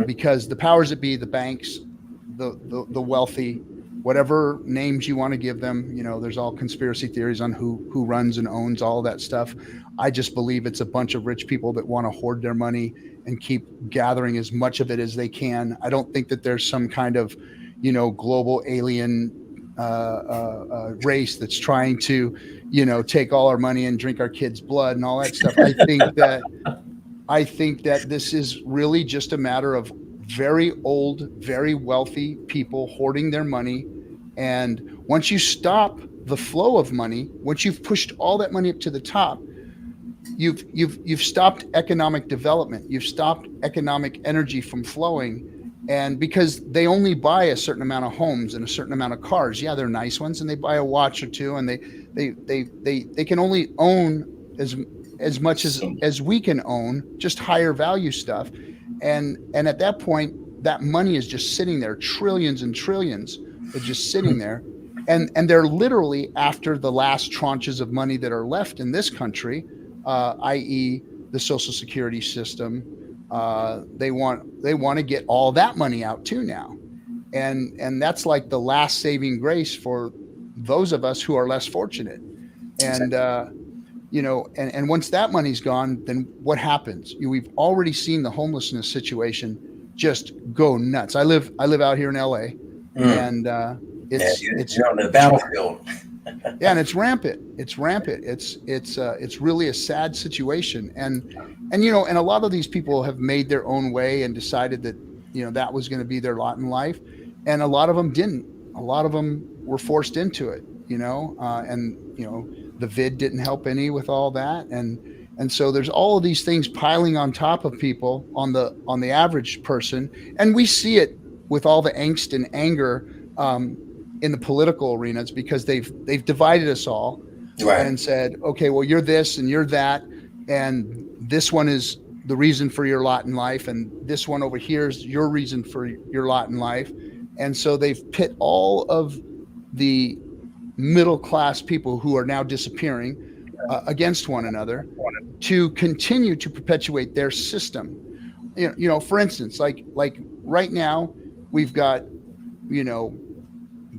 Because the powers that be, the banks, the wealthy, whatever names you want to give them, there's all conspiracy theories on who runs and owns all that stuff. I just believe it's a bunch of rich people that want to hoard their money and keep gathering as much of it as they can. I don't think that there's some kind of, global alien race that's trying to, take all our money and drink our kids' blood and all that stuff. I think that this is really just a matter of very old, very wealthy people hoarding their money. And once you stop the flow of money, once you've pushed all that money up to the top, you've stopped economic development. You've stopped economic energy from flowing. And because they only buy a certain amount of homes and a certain amount of cars, yeah, they're nice ones, and they buy a watch or two, and they can only own as much as we can own, just higher value stuff. And at that point, that money is just sitting there, trillions and trillions are just sitting there. And they're literally after the last tranches of money that are left in this country, i.e. the Social Security system. They want to get all that money out too now. And that's like the last saving grace for those of us who are less fortunate. And, and once that money's gone, then what happens? We've already seen the homelessness situation just go nuts. I live out here in LA, and you're on the battlefield. Yeah, and it's rampant. It's rampant. It's really a sad situation. And a lot of these people have made their own way and decided that, that was going to be their lot in life. And a lot of them didn't. A lot of them were forced into it, The vid didn't help any with all that, and so there's all of these things piling on top of people, on the average person, and we see it with all the angst and anger in the political arenas, because they've divided us all, Right. and said, okay, well, you're this and you're that, and this one is the reason for your lot in life, and this one over here is your reason for your lot in life. And so they've pit all of the middle class people who are now disappearing against one another to continue to perpetuate their system. You know, for instance, like right now we've got, you know,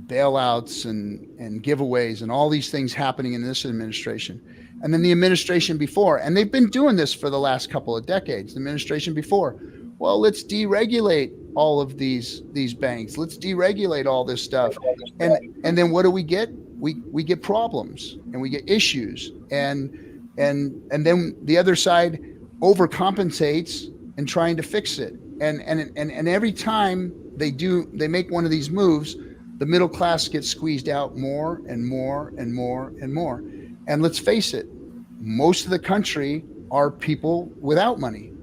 bailouts and giveaways and all these things happening in this administration, and then the administration before, and they've been doing this for the last couple of decades. The administration before, well, let's deregulate all of these banks, let's deregulate all this stuff, and then what do we get? We get problems and we get issues, and then the other side overcompensates in trying to fix it, and every time they make one of these moves, the middle class gets squeezed out more and more and more and more. And let's face it, most of the country are people without money,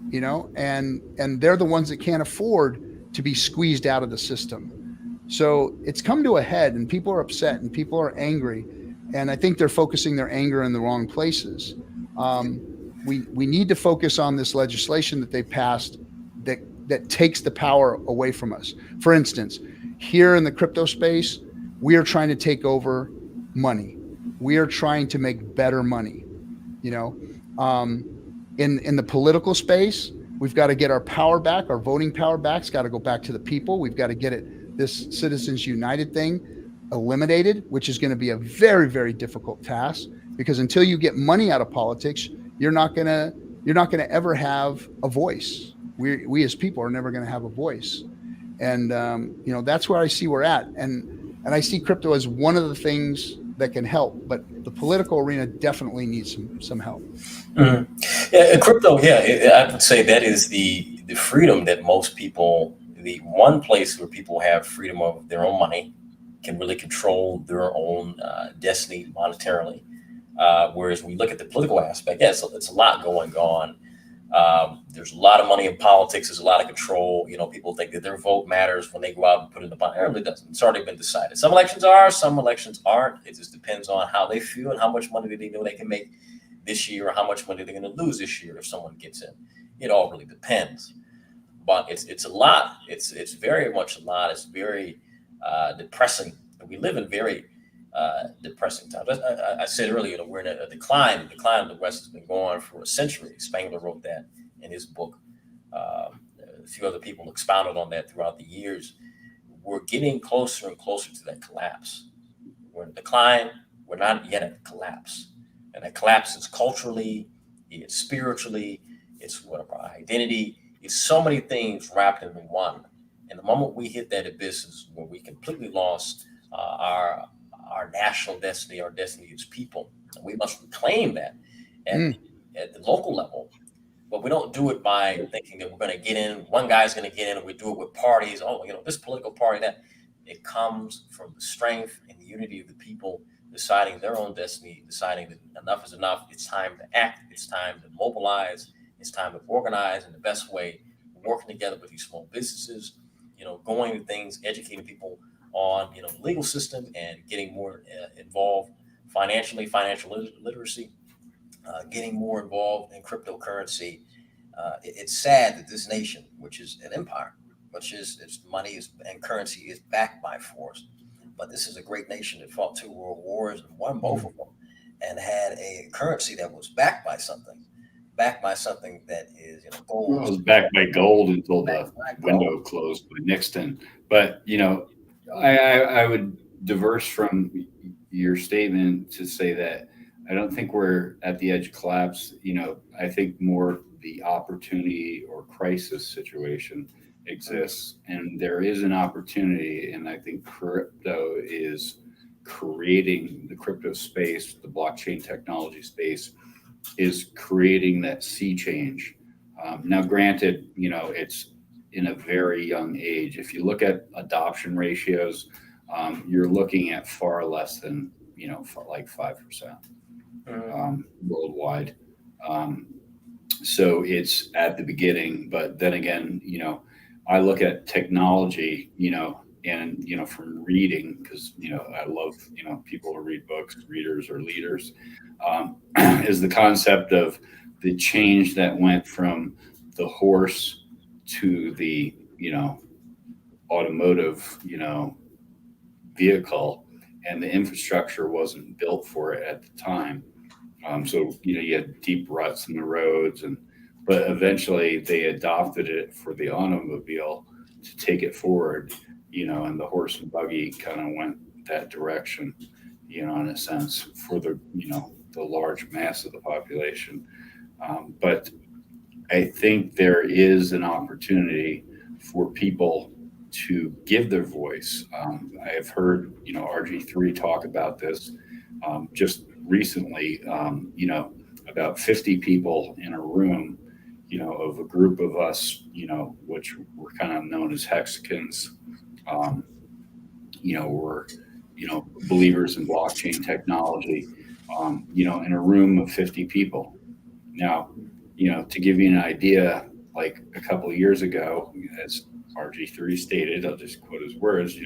you know, and they're the ones that can't afford to be squeezed out of the system. So it's come to a head, and people are upset and people are angry. And I think they're focusing their anger in the wrong places. We need to focus on this legislation that they passed that takes the power away from us. For instance, here in the crypto space, we are trying to take over money. We are trying to make better money. You know, in the political space, we've got to get our power back. Our voting power back. It's got to go back to the people. We've got to get this Citizens United thing eliminated, which is going to be a very, very difficult task, because until you get money out of politics, you're not gonna ever have a voice. We as people are never going to have a voice. And you know, that's where I see we're at, and I see crypto as one of the things that can help, but the political arena definitely needs some help. Mm-hmm. Yeah, crypto. Yeah, I would say that is the freedom that most people, the one place where people have freedom of their own money, can really control their own destiny monetarily. Whereas when you look at the political aspect, yeah, it's a lot going on. There's a lot of money in politics. There's a lot of control. You know, people think that their vote matters when they go out and put in the pot. It really doesn't. It's already been decided. Some elections are, some elections aren't. It just depends on how they feel and how much money they know they can make this year, or how much money they're going to lose this year if someone gets in. It all really depends. But it's a lot. It's very much a lot. It's very depressing. We live in very depressing times. I said earlier, you know, we're in a decline. The decline of the West has been going on for a century. Spangler wrote that in his book. A few other people expounded on that throughout the years. We're getting closer and closer to that collapse. We're in decline. We're not yet at a collapse. And that collapse is culturally, it's spiritually, it's what our identity. It's so many things wrapped into one. And the moment we hit that abyss is when we completely lost our national destiny, our destiny as people. And we must reclaim that at the local level. But we don't do it by thinking that we're going to get in. One guy's going to get in, and we do it with parties. Oh, you know, this political party, that. It comes from the strength and the unity of the people deciding their own destiny, deciding that enough is enough. It's time to act. It's time to mobilize. It's time to organize in the best way, working together with these small businesses, you know, going to things, educating people on, you know, the legal system and getting more involved financially, financial literacy, getting more involved in cryptocurrency. It's sad that this nation, which is an empire, which is its money and currency is backed by force. But this is a great nation that fought 2 world wars and won both of them, and had a currency that was backed by something that is, you know, gold. Well, it was backed by gold until the window closed by Nixon. But, you know, I would diverse from your statement to say that I don't think we're at the edge of collapse. You know, I think more the opportunity or crisis situation exists, and there is an opportunity, and I think crypto is creating the crypto space, the blockchain technology space is creating that sea change. Now, granted, you know, it's in a very young age. If you look at adoption ratios, you're looking at far less than for like 5% worldwide. So it's at the beginning, but then again, I look at technology, and, from reading, because, I love, people to read books, readers or leaders, is the concept of the change that went from the horse to the, automotive, vehicle, and the infrastructure wasn't built for it at the time. So, you had deep ruts in the roads, but eventually they adopted it for the automobile to take it forward, and the horse and buggy kind of went that direction, in a sense, for the large mass of the population. But I think there is an opportunity for people to give their voice. I have heard, RG3 talk about this just recently, about 50 people in a room, of a group of us, which were kind of known as hexagons, were, believers in blockchain technology, in a room of 50 people. Now, to give you an idea, like a couple of years ago, as RG3 stated, I'll just quote his words,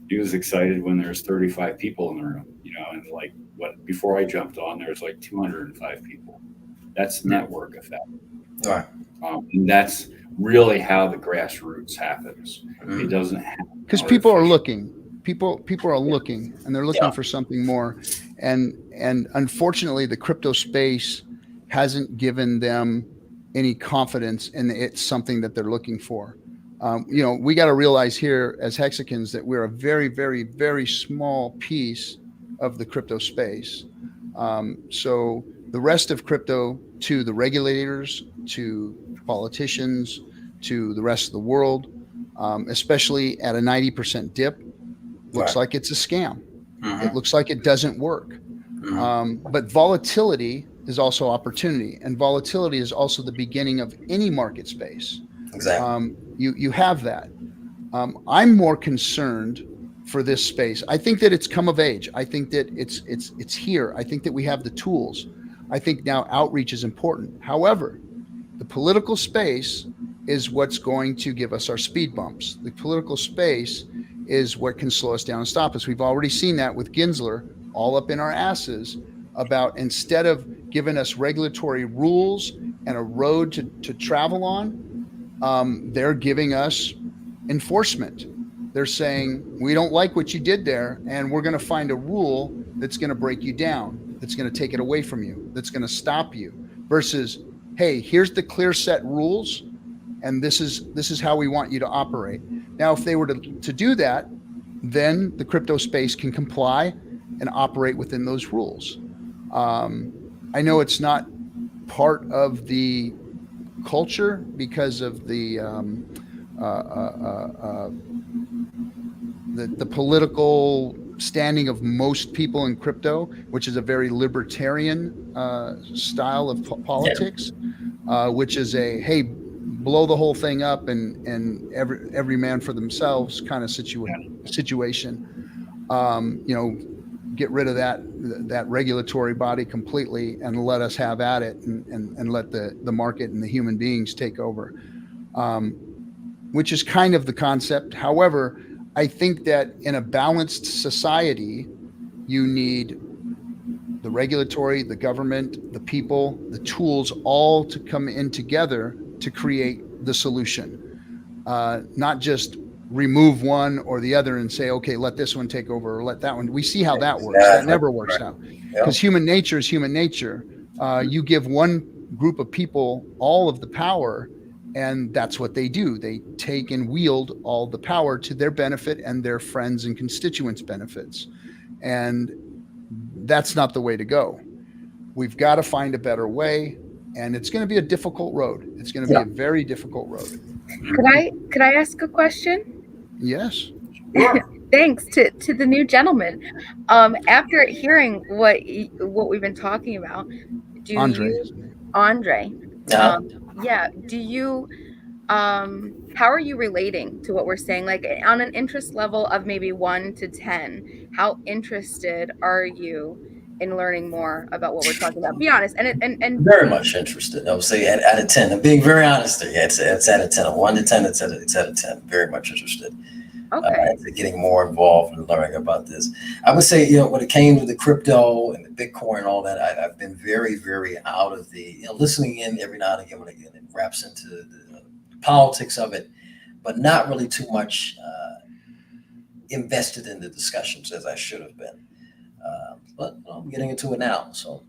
he was excited when there's 35 people in the room, and like before I jumped on, there was like 205 people. That's network effect. Right. And that's really how the grassroots happens. It doesn't happen because people are looking. People are looking, and they're looking for something more. And unfortunately, the crypto space hasn't given them any confidence in it's something that they're looking for. We got to realize here as hexagons that we're a very, very, very small piece of the crypto space. So the rest of crypto, to the regulators, to politicians, to the rest of the world, especially at a 90% dip, looks like it's a scam. It looks like it doesn't work. But volatility is also opportunity, and volatility is also the beginning of any market space. Exactly. You have that. I'm more concerned for this space. I think that it's come of age. I think that it's here. I think that we have the tools. I think now outreach is important. However, the political space is what's going to give us our speed bumps. The political space is what can slow us down and stop us. We've already seen that with Gensler all up in our asses about, instead of giving us regulatory rules and a road to travel on, they're giving us enforcement. They're saying, we don't like what you did there, and we're going to find a rule that's going to break you down, that's going to take it away from you, that's going to stop you, versus, hey, here's the clear set rules, and this is how we want you to operate. Now, if they were to do that, then the crypto space can comply and operate within those rules. I know it's not part of the culture because of the political standing of most people in crypto, which is a very libertarian style of politics, which is a, hey, blow the whole thing up and every man for themselves kind of situation. Get rid of that regulatory body completely and let us have at it, and let the market and the human beings take over, which is kind of the concept. However, I think that in a balanced society, you need the regulatory, the government, the people, the tools, all to come in together to create the solution, not just remove one or the other and say, okay, let this one take over or let that one. We see how that works. That never works out, because human nature is human nature. You give one group of people all of the power, and that's what they do. They take and wield all the power to their benefit and their friends and constituents' benefits. And that's not the way to go. We've got to find a better way, and it's going to be a difficult road. It's going to be a very difficult road. Could I ask a question? Yes. Thanks to the new gentleman. After hearing what we've been talking about, Andre. Yeah. Do you how are you relating to what we're saying? Like on an interest level of maybe 1 to 10, how interested are you in learning more about what we're talking about? Be honest. And very much interested. I would say out of 10. I'm being very honest there. Yeah, it's out of 10. A 1 to 10, it's out of 10. Very much interested. Okay. Getting more involved and learning about this. I would say, when it came to the crypto and the Bitcoin and all that, I've been very, very out of the, listening in every now and again when it wraps into the politics of it, but not really too much invested in the discussions as I should have been. But I'm getting into it now. So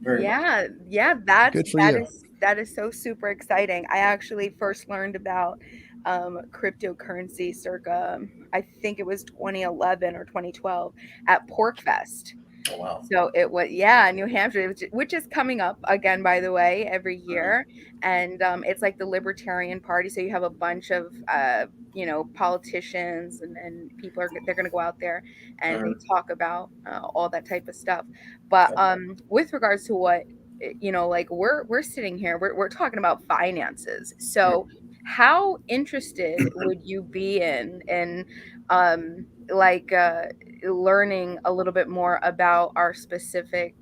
very much. Yeah, that is so super exciting. I actually first learned about cryptocurrency circa, I think it was 2011 or 2012 at PorcFest. Oh, wow. So it was, New Hampshire, which is coming up again, by the way, every year. And it's like the Libertarian Party. So you have a bunch of, politicians and people they're going to go out there and they talk about all that type of stuff. But with regards to what, like we're sitting here, we're talking about finances. So how interested would you be in learning a little bit more about our specific,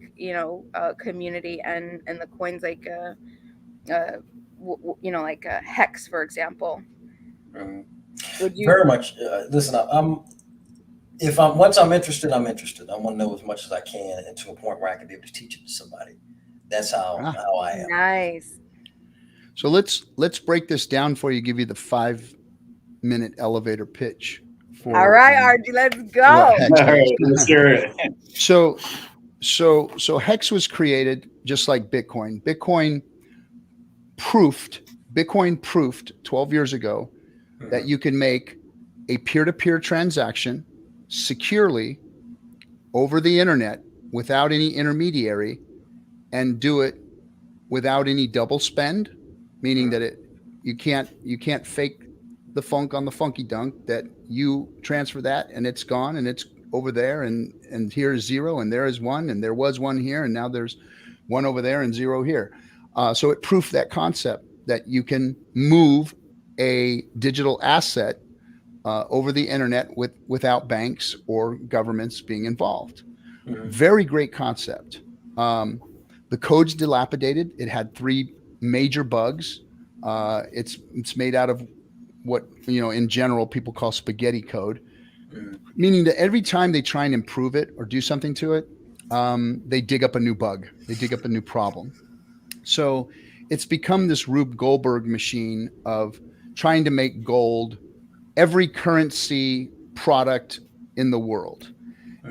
community and the coins like, like Hex, for example? Would you very much listen? Once I'm interested, I'm interested. I want to know as much as I can, and to a point where I can be able to teach it to somebody. That's how I am. Nice. So let's break this down for you. Give you the 5-minute elevator pitch. All right, RG, let's go. All right, let's hear it. So Hex was created just like Bitcoin. Bitcoin proofed 12 years ago that you can make a peer-to-peer transaction securely over the internet without any intermediary and do it without any double spend, meaning that you can't fake the funk on the funky dunk, that you transfer that and it's gone and it's over there and here is 0 and there is 1 and there was 1 here and now there's 1 over there and 0 here. So it proofed that concept that you can move a digital asset over the internet without banks or governments being involved. Very great concept. The code's dilapidated. It had 3 major bugs. It's made out of what, in general, people call spaghetti code, meaning that every time they try and improve it or do something to it, they dig up a new bug. They dig up a new problem. So it's become this Rube Goldberg machine of trying to make gold every currency product in the world.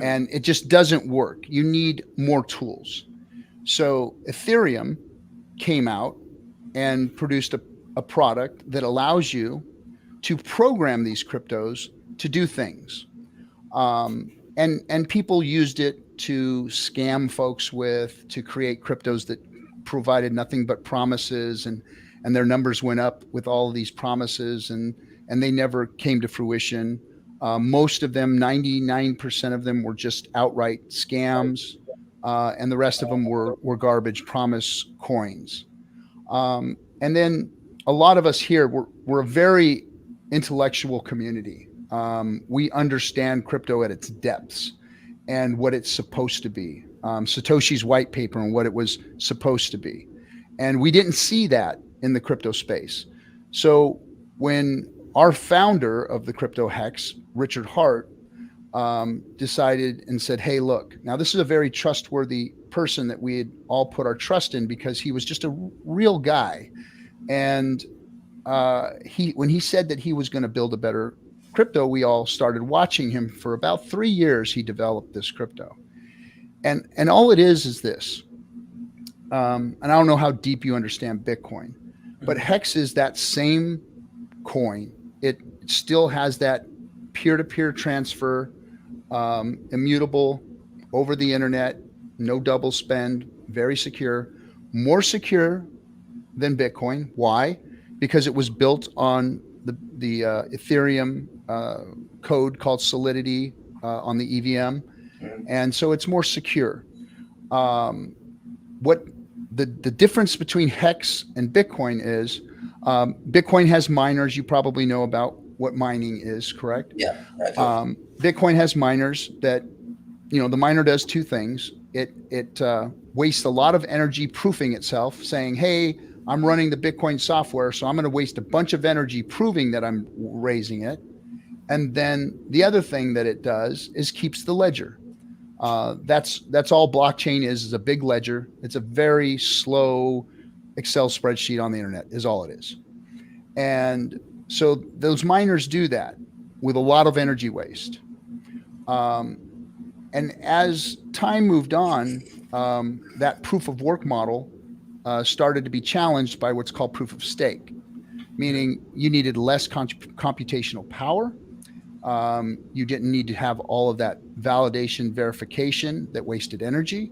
And it just doesn't work. You need more tools. So Ethereum came out and produced a product that allows you to program these cryptos to do things. And people used it to scam folks to create cryptos that provided nothing but promises, and their numbers went up with all of these promises, and they never came to fruition. Most of them, 99% of them, were just outright scams, and the rest of them were garbage promise coins. And then a lot of us here, we're a very intellectual community. We understand crypto at its depths and what it's supposed to be. Satoshi's white paper and what it was supposed to be. And we didn't see that in the crypto space. So when our founder of the Crypto Hex, Richard Hart, decided and said, hey, look, now this is a very trustworthy person that we had all put our trust in because he was just a real guy. And when he said that he was going to build a better crypto, we all started watching him. For about 3 years, he developed this crypto. And all it is this. And I don't know how deep you understand Bitcoin, but Hex is that same coin. It still has that peer-to-peer transfer, immutable, over the internet, no double spend, very secure, more secure than Bitcoin. Why? Because it was built on the Ethereum code called Solidity on the EVM, and so it's more secure. What the difference between Hex and Bitcoin is, Bitcoin has miners. You probably know about what mining is, correct? Yeah. Bitcoin has miners that, the miner does two things. It wastes a lot of energy proofing itself, saying, hey, I'm running the Bitcoin software, so I'm going to waste a bunch of energy proving that I'm raising it. And then the other thing that it does is keeps the ledger. That's all blockchain is a big ledger. It's a very slow Excel spreadsheet on the internet is all it is. And so those miners do that with a lot of energy waste. And as time moved on, that proof of work model started to be challenged by what's called proof of stake, meaning you needed less computational power. You didn't need to have all of that validation verification that wasted energy.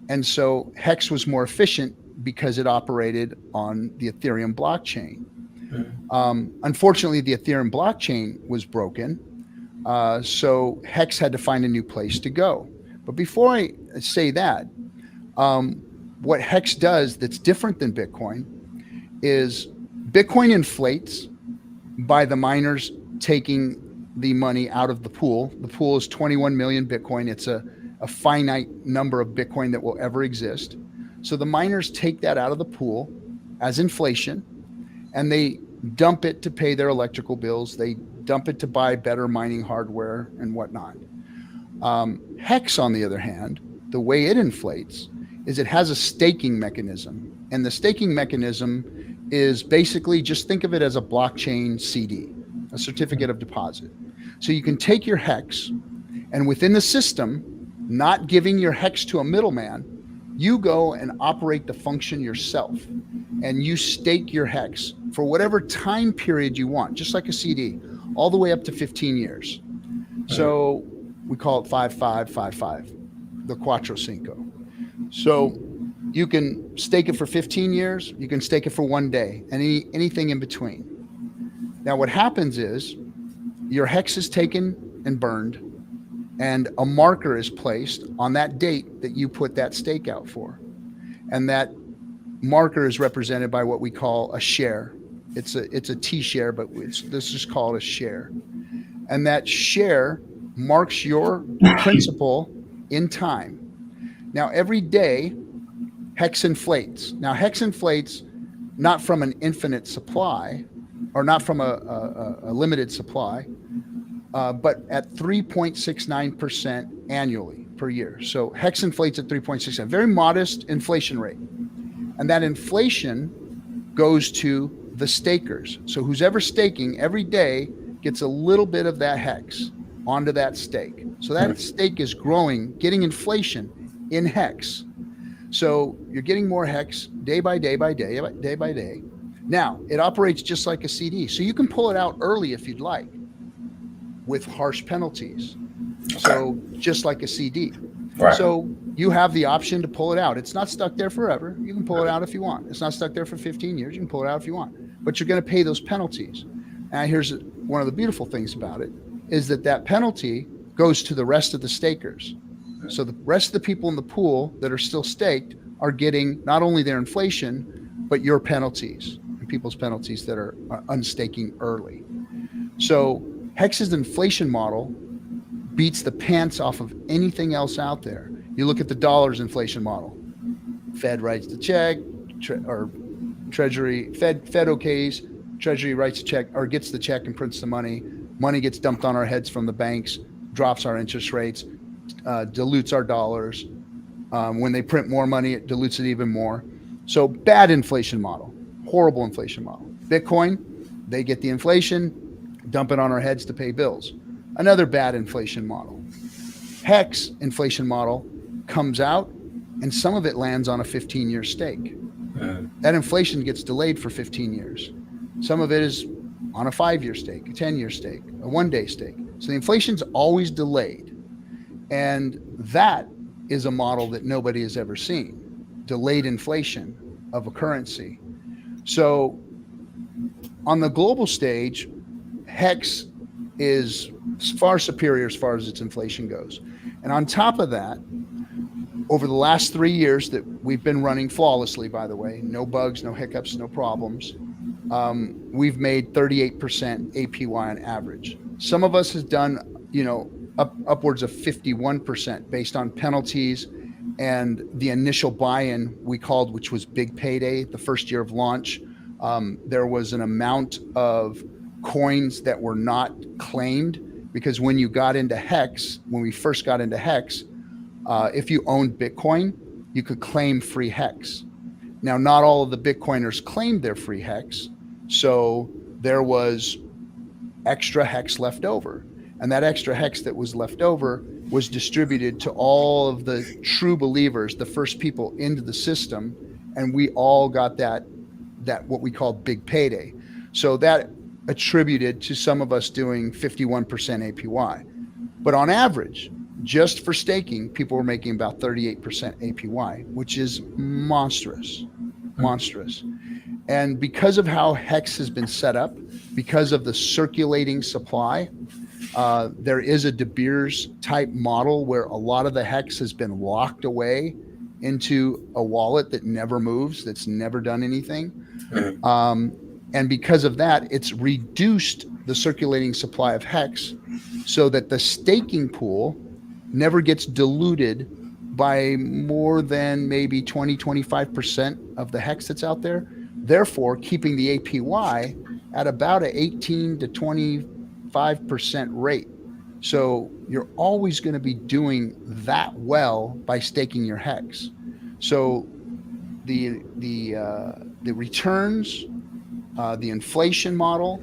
And so Hex was more efficient because it operated on the Ethereum blockchain. Unfortunately, the Ethereum blockchain was broken. So Hex had to find a new place to go. But before I say that, what Hex does that's different than Bitcoin is Bitcoin inflates by the miners taking the money out of the pool. The pool is 21 million Bitcoin. It's a finite number of Bitcoin that will ever exist. So the miners take that out of the pool as inflation, and they dump it to pay their electrical bills. They dump it to buy better mining hardware and whatnot. Hex, on the other hand, the way it inflates is it has a staking mechanism. And the staking mechanism is basically, just think of it as a blockchain CD, a certificate of deposit. So you can take your Hex, and within the system, not giving your Hex to a middleman, you go and operate the function yourself, and you stake your Hex for whatever time period you want, just like a CD, all the way up to 15 years. So we call it 5555, the Cuatro Cinco. So you can stake it for 15 years, you can stake it for 1 day, and anything in between. Now what happens is your Hex is taken and burned, and a marker is placed on that date that you put that stake out for. And that marker is represented by what we call a share. It's a T share, but let's just call it a share. And that share marks your principal in time. Now, every day, Hex inflates. Now, Hex inflates not from an infinite supply, or not from a limited supply, but at 3.69% annually per year. So Hex inflates at 3.69, very modest inflation rate. And that inflation goes to the stakers. So who's ever staking every day gets a little bit of that Hex onto that stake. So that stake is growing, getting inflation in Hex. So you're getting more Hex day by day by day, day by day. Now, it operates just like a CD. So you can pull it out early if you'd like, with harsh penalties. So just like a CD. Right. So you have the option to pull it out. It's not stuck there forever. You can pull it out if you want. It's not stuck there for 15 years. You can pull it out if you want. But you're going to pay those penalties. And here's one of the beautiful things about it, is that penalty goes to the rest of the stakers. So the rest of the people in the pool that are still staked are getting not only their inflation, but your penalties and people's penalties that are unstaking early. So Hex's inflation model beats the pants off of anything else out there. You look at the dollar's inflation model. Fed writes the check, or Treasury, Fed okays, Treasury writes a check or gets the check and prints the money. Money gets dumped on our heads from the banks, drops our interest rates, dilutes our dollars. When they print more money, it dilutes it even more. So bad inflation model, horrible inflation model. Bitcoin, they get the inflation, dump it on our heads to pay bills. Another bad inflation model. Hex inflation model comes out, and some of it lands on a 15-year stake. That inflation gets delayed for 15 years. Some of it is on a 5-year stake, a 10-year stake, a 1-day stake. So the inflation's always delayed. And that is a model that nobody has ever seen, delayed inflation of a currency. So on the global stage, Hex is far superior as far as its inflation goes. And on top of that, over the last 3 years that we've been running flawlessly, by the way, no bugs, no hiccups, no problems, we've made 38% APY on average. Some of us has done, upwards of 51% based on penalties and the initial buy-in we called, which was big payday, the first year of launch. There was an amount of coins that were not claimed because when you got into Hex, when we first got into Hex, if you owned Bitcoin, you could claim free Hex. Now, not all of the Bitcoiners claimed their free Hex, so there was extra Hex left over. And that extra Hex that was left over was distributed to all of the true believers, the first people into the system, and we all got that what we call big payday. So that attributed to some of us doing 51% APY. But on average, just for staking, people were making about 38% APY, which is monstrous. And because of how Hex has been set up, because of the circulating supply, there is a De Beers type model where a lot of the Hex has been locked away into a wallet that never moves, that's never done anything. And because of that, it's reduced the circulating supply of Hex so that the staking pool never gets diluted by more than maybe 20-25% of the Hex that's out there, therefore keeping the APY at about a 18 to 25% rate. So you're always going to be doing that well by staking your Hex. So the returns, the inflation model,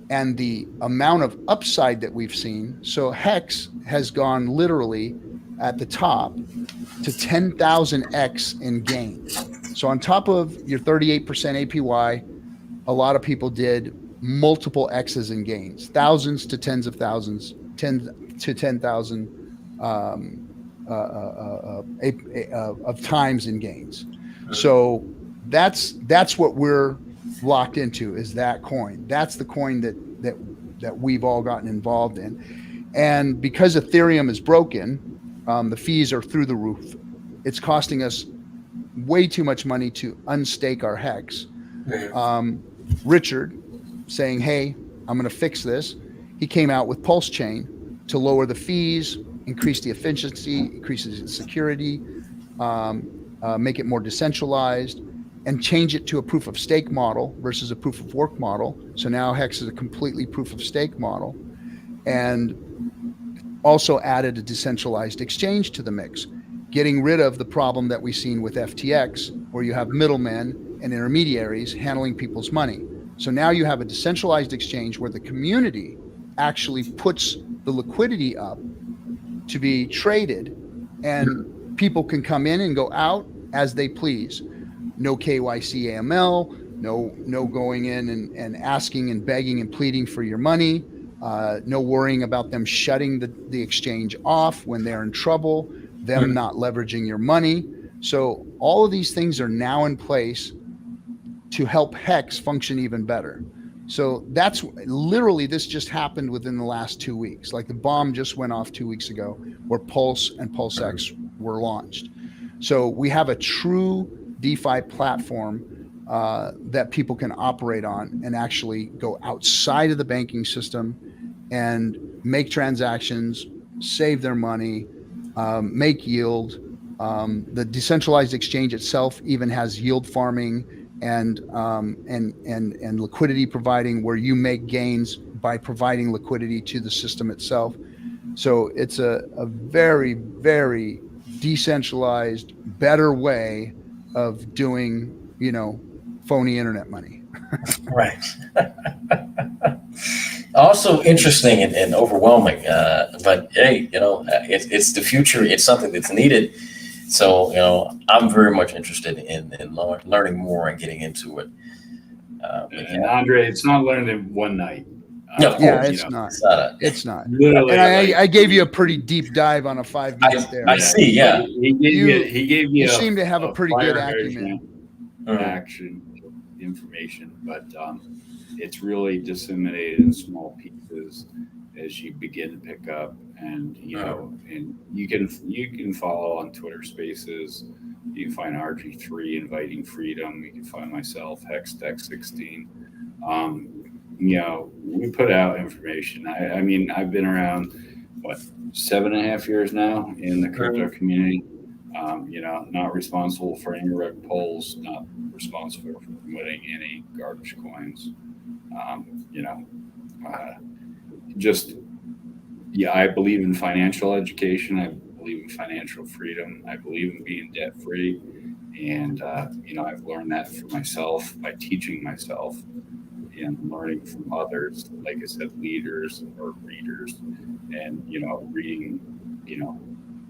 and the amount of upside that we've seen. So Hex has gone literally at the top to 10,000x in gains. So on top of your 38% APY, a lot of people did multiple X's in gains, thousands to tens of thousands, 10 to 10,000 of times in gains. So that's what we're locked into, is that coin. That's the coin that we've all gotten involved in. And because Ethereum is broken, the fees are through the roof. It's costing us way too much money to unstake our Hex. Richard saying, hey, I'm going to fix this. He came out with PulseChain to lower the fees, increase the efficiency, increases the security, make it more decentralized, and change it to a proof of stake model versus a proof of work model. So now Hex is a completely proof of stake model, and also added a decentralized exchange to the mix, getting rid of the problem that we've seen with FTX, where you have middlemen and intermediaries handling people's money. So now you have a decentralized exchange where the community actually puts the liquidity up to be traded, and people can come in and go out as they please. No KYC AML, no going in and asking and begging and pleading for your money, no worrying about them shutting the exchange off when they're in trouble, them not leveraging your money. So all of these things are now in place to help Hex function even better. So that's literally, this just happened within the last 2 weeks. Like the bomb just went off 2 weeks ago where Pulse and PulseX were launched. So we have a true DeFi platform that people can operate on and actually go outside of the banking system and make transactions, save their money, make yield. The decentralized exchange itself even has yield farming and liquidity providing, where you make gains by providing liquidity to the system itself. So it's a very, very decentralized, better way of doing, phony internet money. Right. Also interesting and overwhelming, but hey, it's the future. It's something that's needed. So, I'm very much interested in learning more and getting into it. And Andre, it's not learned in one night. No, of course, It's not. Literally, and I gave you a pretty deep dive on a 5 minute there. I see. Yeah, he gave you. You seem to have a pretty good acumen. Action information, but it's really disseminated in small pieces, as you begin to pick up, and and you can follow on Twitter Spaces. You can find RG3 Inviting Freedom. You can find myself HexTech16. We put out information. I mean, I've been around 7.5 years now in the crypto community. Not responsible for any rug polls, not responsible for promoting any garbage coins. I believe in financial education. I believe in financial freedom. I believe in being debt free. And, I've learned that for myself by teaching myself and learning from others, like I said, leaders or readers, and, reading,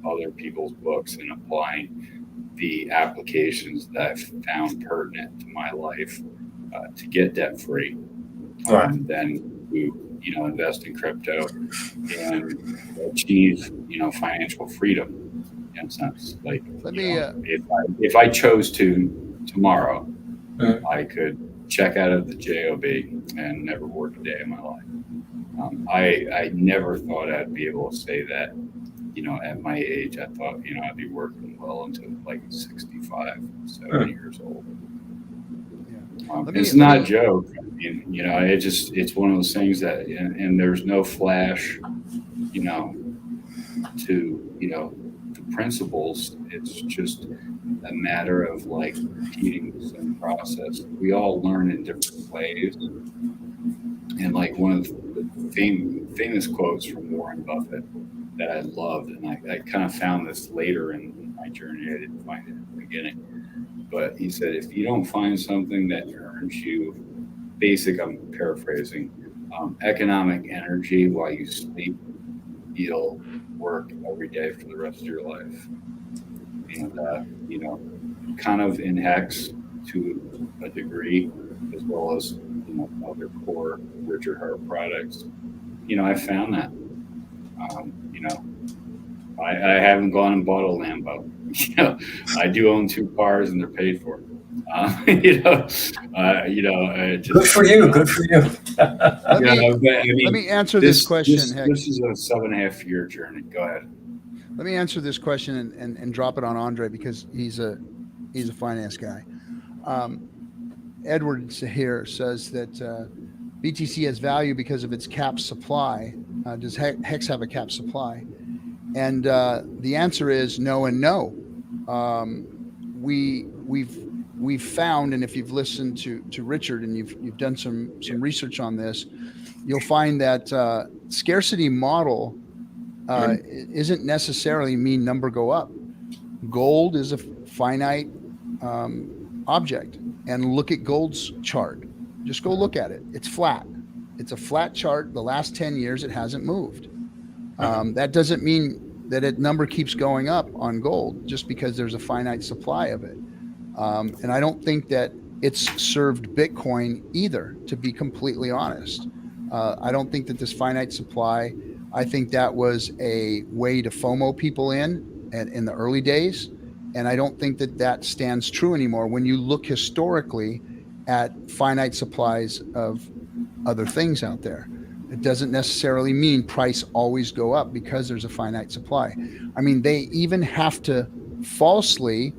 other people's books and applying the applications that I've found pertinent to my life to get debt free. Then we, invest in crypto and achieve, financial freedom in a sense. Like, if I chose to tomorrow, I could check out of the JOB and never work a day in my life. I never thought I'd be able to say that. At my age, I thought, I'd be working well until like 65, 70 years old. It's not a joke. I mean, it's one of those things that, and there's no flash, to, the principles. It's just a matter of like repeating the same process. We all learn in different ways. And like one of the famous quotes from Warren Buffett that I loved, and I kind of found this later in my journey. I didn't find it at the beginning, but he said, if you don't find something that earns you I'm paraphrasing, economic energy while you sleep, you'll work every day for the rest of your life. And kind of in Hex to a degree, as well as other core Richard Hart products, I found that. I haven't gone and bought a Lambo. I do own 2 cars and they're paid for. Good for you. Good for you. Let me answer this question. This is a 7.5 year journey. Go ahead. Let me answer this question and drop it on Andre, because he's a finance guy. Edward here says that BTC has value because of its cap supply. Does Hex have a cap supply? And the answer is no and no. We've found, and if you've listened to Richard and you've done some research on this, you'll find that scarcity model isn't necessarily mean number go up. Gold is a finite object, and look at gold's chart. Just go look at it. It's flat. It's a flat chart. The last 10 years, it hasn't moved. That doesn't mean that a number keeps going up on gold just because there's a finite supply of it. And I don't think that it's served Bitcoin either, to be completely honest. I don't think that this finite supply, I think that was a way to FOMO people in the early days. And I don't think that stands true anymore when you look historically at finite supplies of other things out there. It doesn't necessarily mean price always go up because there's a finite supply. I mean, they even have to falsely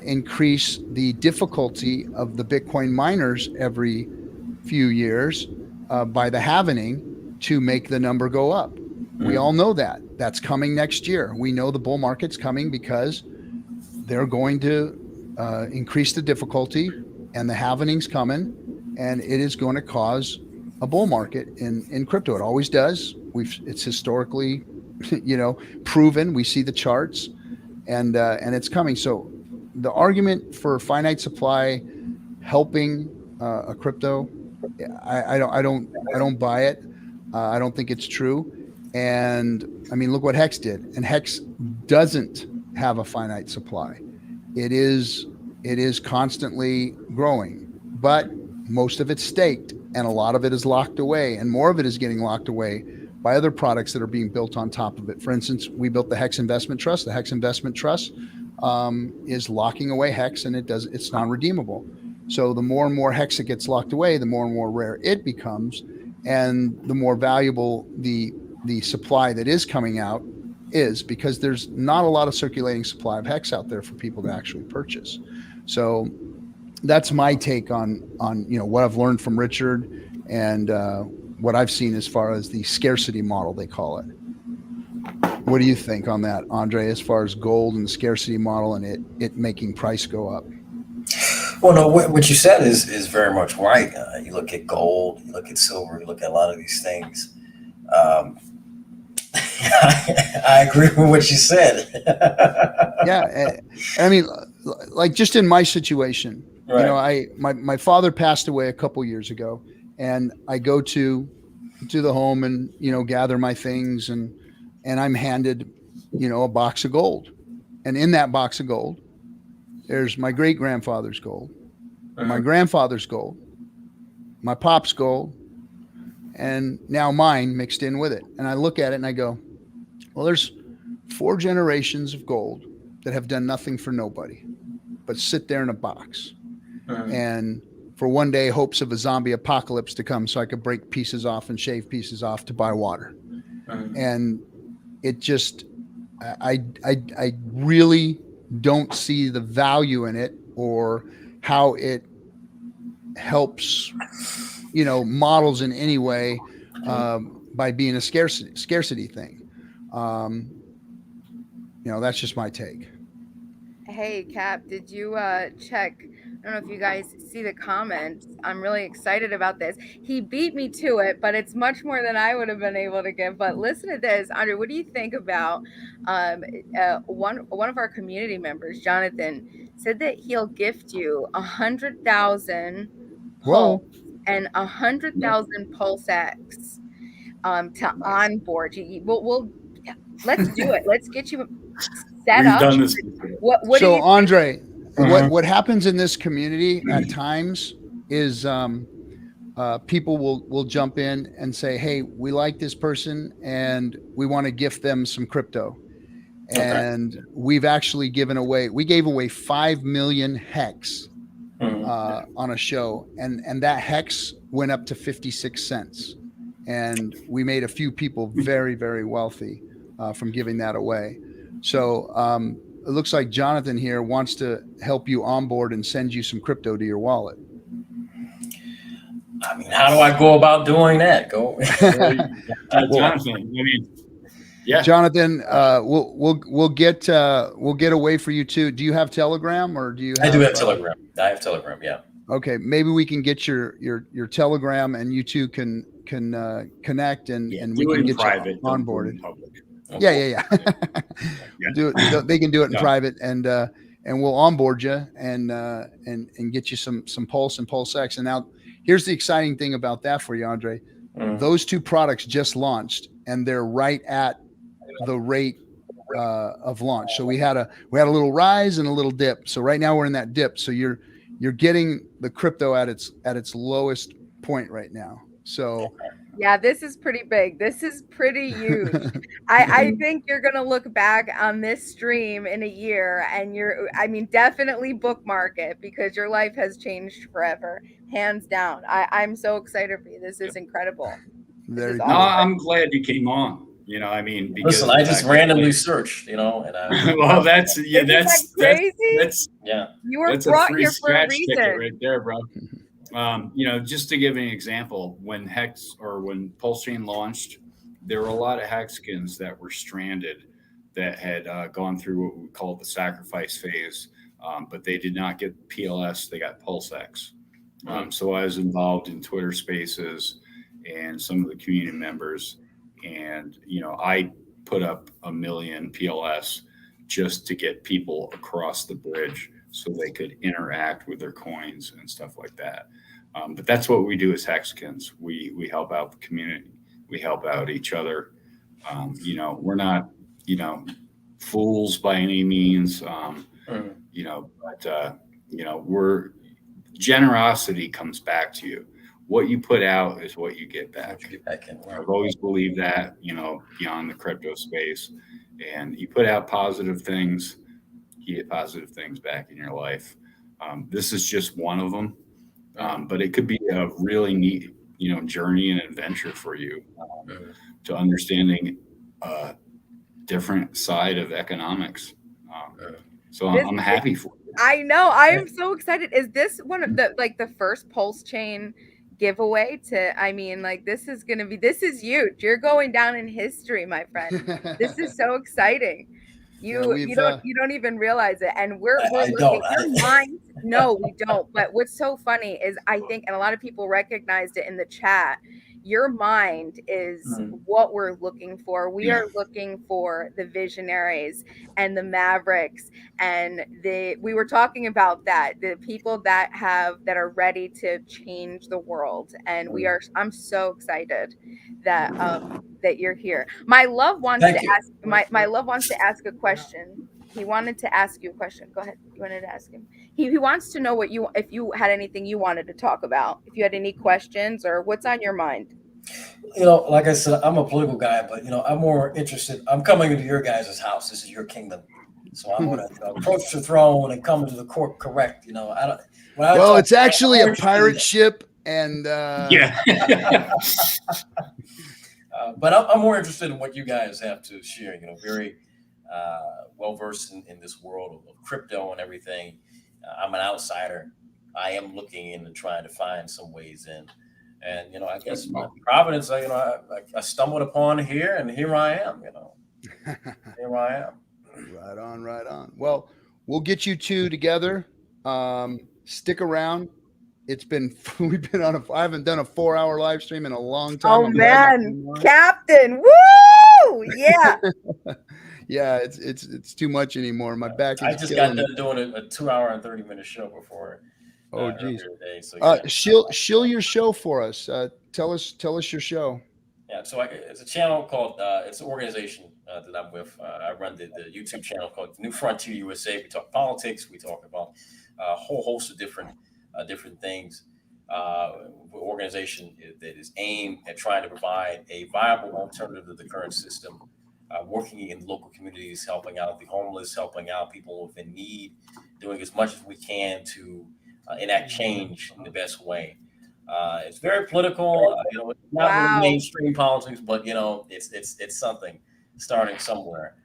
increase the difficulty of the Bitcoin miners every few years by the halvening to make the number go up. We all know that. That's coming next year. We know the bull market's coming because they're going to increase the difficulty, and the halvening's coming, and it is going to cause a bull market in crypto. It always does. It's historically, proven. We see the charts, and it's coming. So the argument for finite supply helping a crypto, I don't buy it. I don't think it's true. And I mean, look what Hex did. And Hex doesn't have a finite supply. It is constantly growing, but most of it's staked, and a lot of it is locked away, and more of it is getting locked away by other products that are being built on top of it. For instance, we built the Hex Investment Trust. The Hex Investment Trust is locking away Hex, and it's non-redeemable. So the more and more Hex it gets locked away, the more and more rare it becomes. and the more valuable the supply that is coming out is, because there's not a lot of circulating supply of hex out there for people to actually purchase. So that's my take on what I've learned from Richard and what I've seen as far as the scarcity model, they call it. What do you think on that, Andre, as far as gold and the scarcity model and it making price go up? Well, no, what you said is very much right. You look at gold, you look at silver, you look at a lot of these things. I agree with what you said. Yeah, I mean, like just in my situation, right. My father passed away a couple years ago, and I go to the home and gather my things, and I'm handed a box of gold, and in that box of gold, there's my great grandfather's gold, my grandfather's gold, my pop's gold, and now mine mixed in with it. And I look at it and I go, well, there's 4 generations of gold that have done nothing for nobody but sit there in a box. And for one day, hopes of a zombie apocalypse to come so I could break pieces off and shave pieces off to buy water. And it just, I really don't see the value in it or how it helps, models in any way by being a scarcity thing. That's just my take. Hey, Cap, did you check? I don't know if you guys see the comments. I'm really excited about this. He beat me to it, but it's much more than I would have been able to give. But listen to this, Andre. What do you think about one of our community members, Jonathan, said that he'll gift you 100,000 Pulse and 100,000 PulseX to onboard you. We'll let's do it. Let's get you set up. Done this. What so, Andre, what happens in this community at times is people will jump in and say, hey, we like this person and we want to gift them some crypto. And we've actually we gave away 5 million hex on a show, and that hex went up to 56 cents. And we made a few people very, very wealthy from giving that away. So it looks like Jonathan here wants to help you onboard and send you some crypto to your wallet. I mean, how do I go about doing that? Jonathan, Jonathan, we'll get a way for you too. Do you have Telegram or do you have? I do have Telegram. I have Telegram. Yeah. Okay, maybe we can get your Telegram and you two can connect and we can get you onboarded. Yeah. They can do it in private, and we'll onboard you and get you some Pulse and PulseX. And now here's the exciting thing about that for you, Andre. Those 2 products just launched, and they're right at the rate of launch. So we had a little rise and a little dip. So right now we're in that dip. So you're getting the crypto at its lowest point right now. So yeah, this is pretty big. This is pretty huge. I think you're going to look back on this stream in a year and definitely bookmark it, because your life has changed forever, hands down. I'm so excited for you. This is incredible. Awesome. I'm glad you came on. Because listen, I just randomly searched, and well, that's crazy. That's you were brought here for a reason, right there, bro. Just to give an example, when PulseChain launched, there were a lot of hexkins that were stranded that had gone through what we call the sacrifice phase, but they did not get PLS, they got PulseX. So I was involved in Twitter Spaces and some of the community members, and I put up 1 million PLS just to get people across the bridge so they could interact with their coins and stuff like that. But that's what we do as hexkins. We help out the community. We help out each other. We're not, fools by any means. We're generosity comes back to you. What you put out is what you get back. I've always believed that, beyond the crypto space. And you put out positive things, you get positive things back in your life. This is just one of them. But it could be a really neat, journey and adventure for you to understanding a different side of economics. So I'm happy for you. I know. I am so excited. Is this one of the first PulseChain giveaway this is huge. You're going down in history, my friend. This is so exciting. You don't even realize it. And we're looking your mind. No, we don't. But what's so funny is I think, and a lot of people recognized it in the chat, your mind is what we're looking for. We are looking for the visionaries and the mavericks, and we were talking about that, the people that are ready to change the world. And I'm so excited that that you're here. My love wants to ask a question. He wanted to ask you a question. Go ahead. You wanted to ask him. He wants to know if you had anything you wanted to talk about, if you had any questions or what's on your mind. Like I said, I'm a political guy, but I'm more interested. I'm coming into your guys' house. This is your kingdom, so I'm going to approach the throne and come into the court correct. It's actually a pirate ship, and but I'm more interested in what you guys have to share. Very well versed in this world of crypto and everything. I'm an outsider. I am looking in and trying to find some ways in. And, I guess my providence, I stumbled upon here, and here I am, Here I am. Right on. Well, we'll get you two together. Stick around. We've been I haven't done a 4-hour live stream in a long time. Oh, man. Captain. Woo! Yeah. Yeah, it's too much anymore. My back is I just got done doing a 2-hour and 30-minute show before. Oh, geez. So shill your show for us. Tell us your show. Yeah, so it's a channel called, it's an organization that I'm with. I run the YouTube channel called New Frontier USA. We talk politics. We talk about a whole host of different things. Organization that is aimed at trying to provide a viable alternative to the current system, working in local communities, helping out the homeless, helping out people within need, doing as much as we can to enact change in the best way. It's very political, not really mainstream politics, but it's something starting somewhere.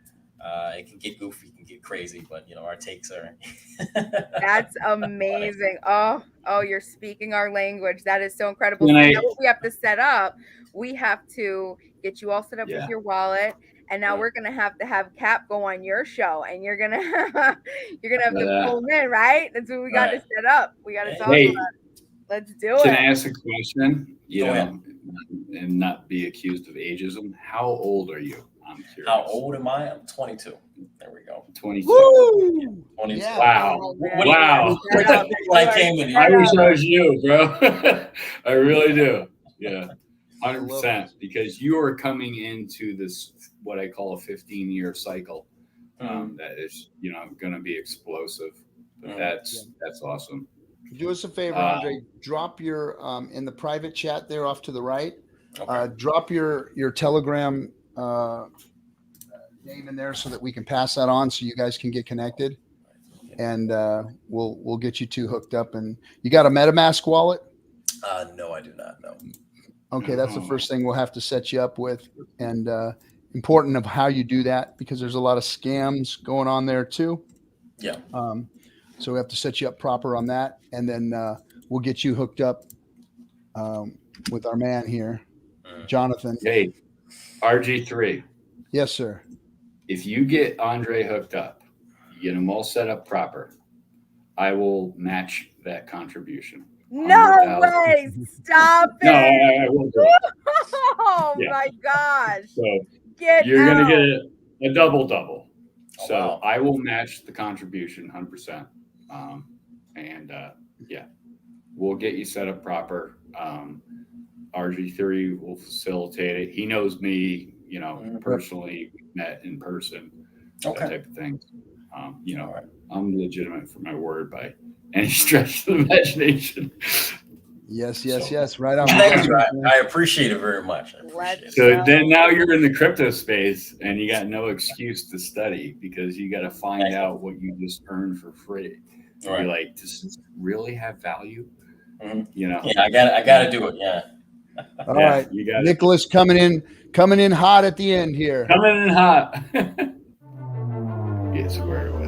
It can get goofy, it can get crazy, but our takes are. That's amazing. Oh, you're speaking our language. That is so incredible. So now what we have to set up, we have to get you all set up with your wallet. And now we're gonna have Cap go on your show, and you're gonna have to pull him in, right? That's what we got to set up. We got to talk about it. Let's do it. Can I ask a question? And not be accused of ageism. How old are you? I'm curious. How old am I? I'm 22. There we go. 22. Woo! 22. Yeah. Wow. Wow. I came in here. I wish I was you, bro. I really do. Yeah. 100%, because you are coming into this, what I call a 15-year cycle. That is, going to be explosive. But that's awesome. Do us a favor, Andre. Drop your in the private chat there off to the right. Okay. Drop your Telegram name in there so that we can pass that on, so you guys can get connected, and we'll get you two hooked up. And you got a MetaMask wallet? No, I do not. No. Okay, that's the first thing we'll have to set you up with, and important of how you do that, because there's a lot of scams going on there too. Yeah. So we have to set you up proper on that, and then we'll get you hooked up with our man here, Jonathan. Hey, RG3. Yes, sir. If you get Andre hooked up, you get him all set up proper, I will match that contribution. No way! Stop it! No, I won't do it. Oh my gosh! So you're gonna get a double. So I will match the contribution 100%. We'll get you set up proper. RG3 will facilitate it. He knows me, personally, met in person, that type of thing. I'm legitimate for my word by any stretch of the imagination. Yes. Right on. I appreciate it very much. Then now you're in the crypto space, and you got no excuse to study, because you got to find out what you just earned for free. You're like, does this really have value? Yeah, I got to do it. Yeah. All right, you got Nicholas coming in hot at the end here. Coming in hot. Get squared away.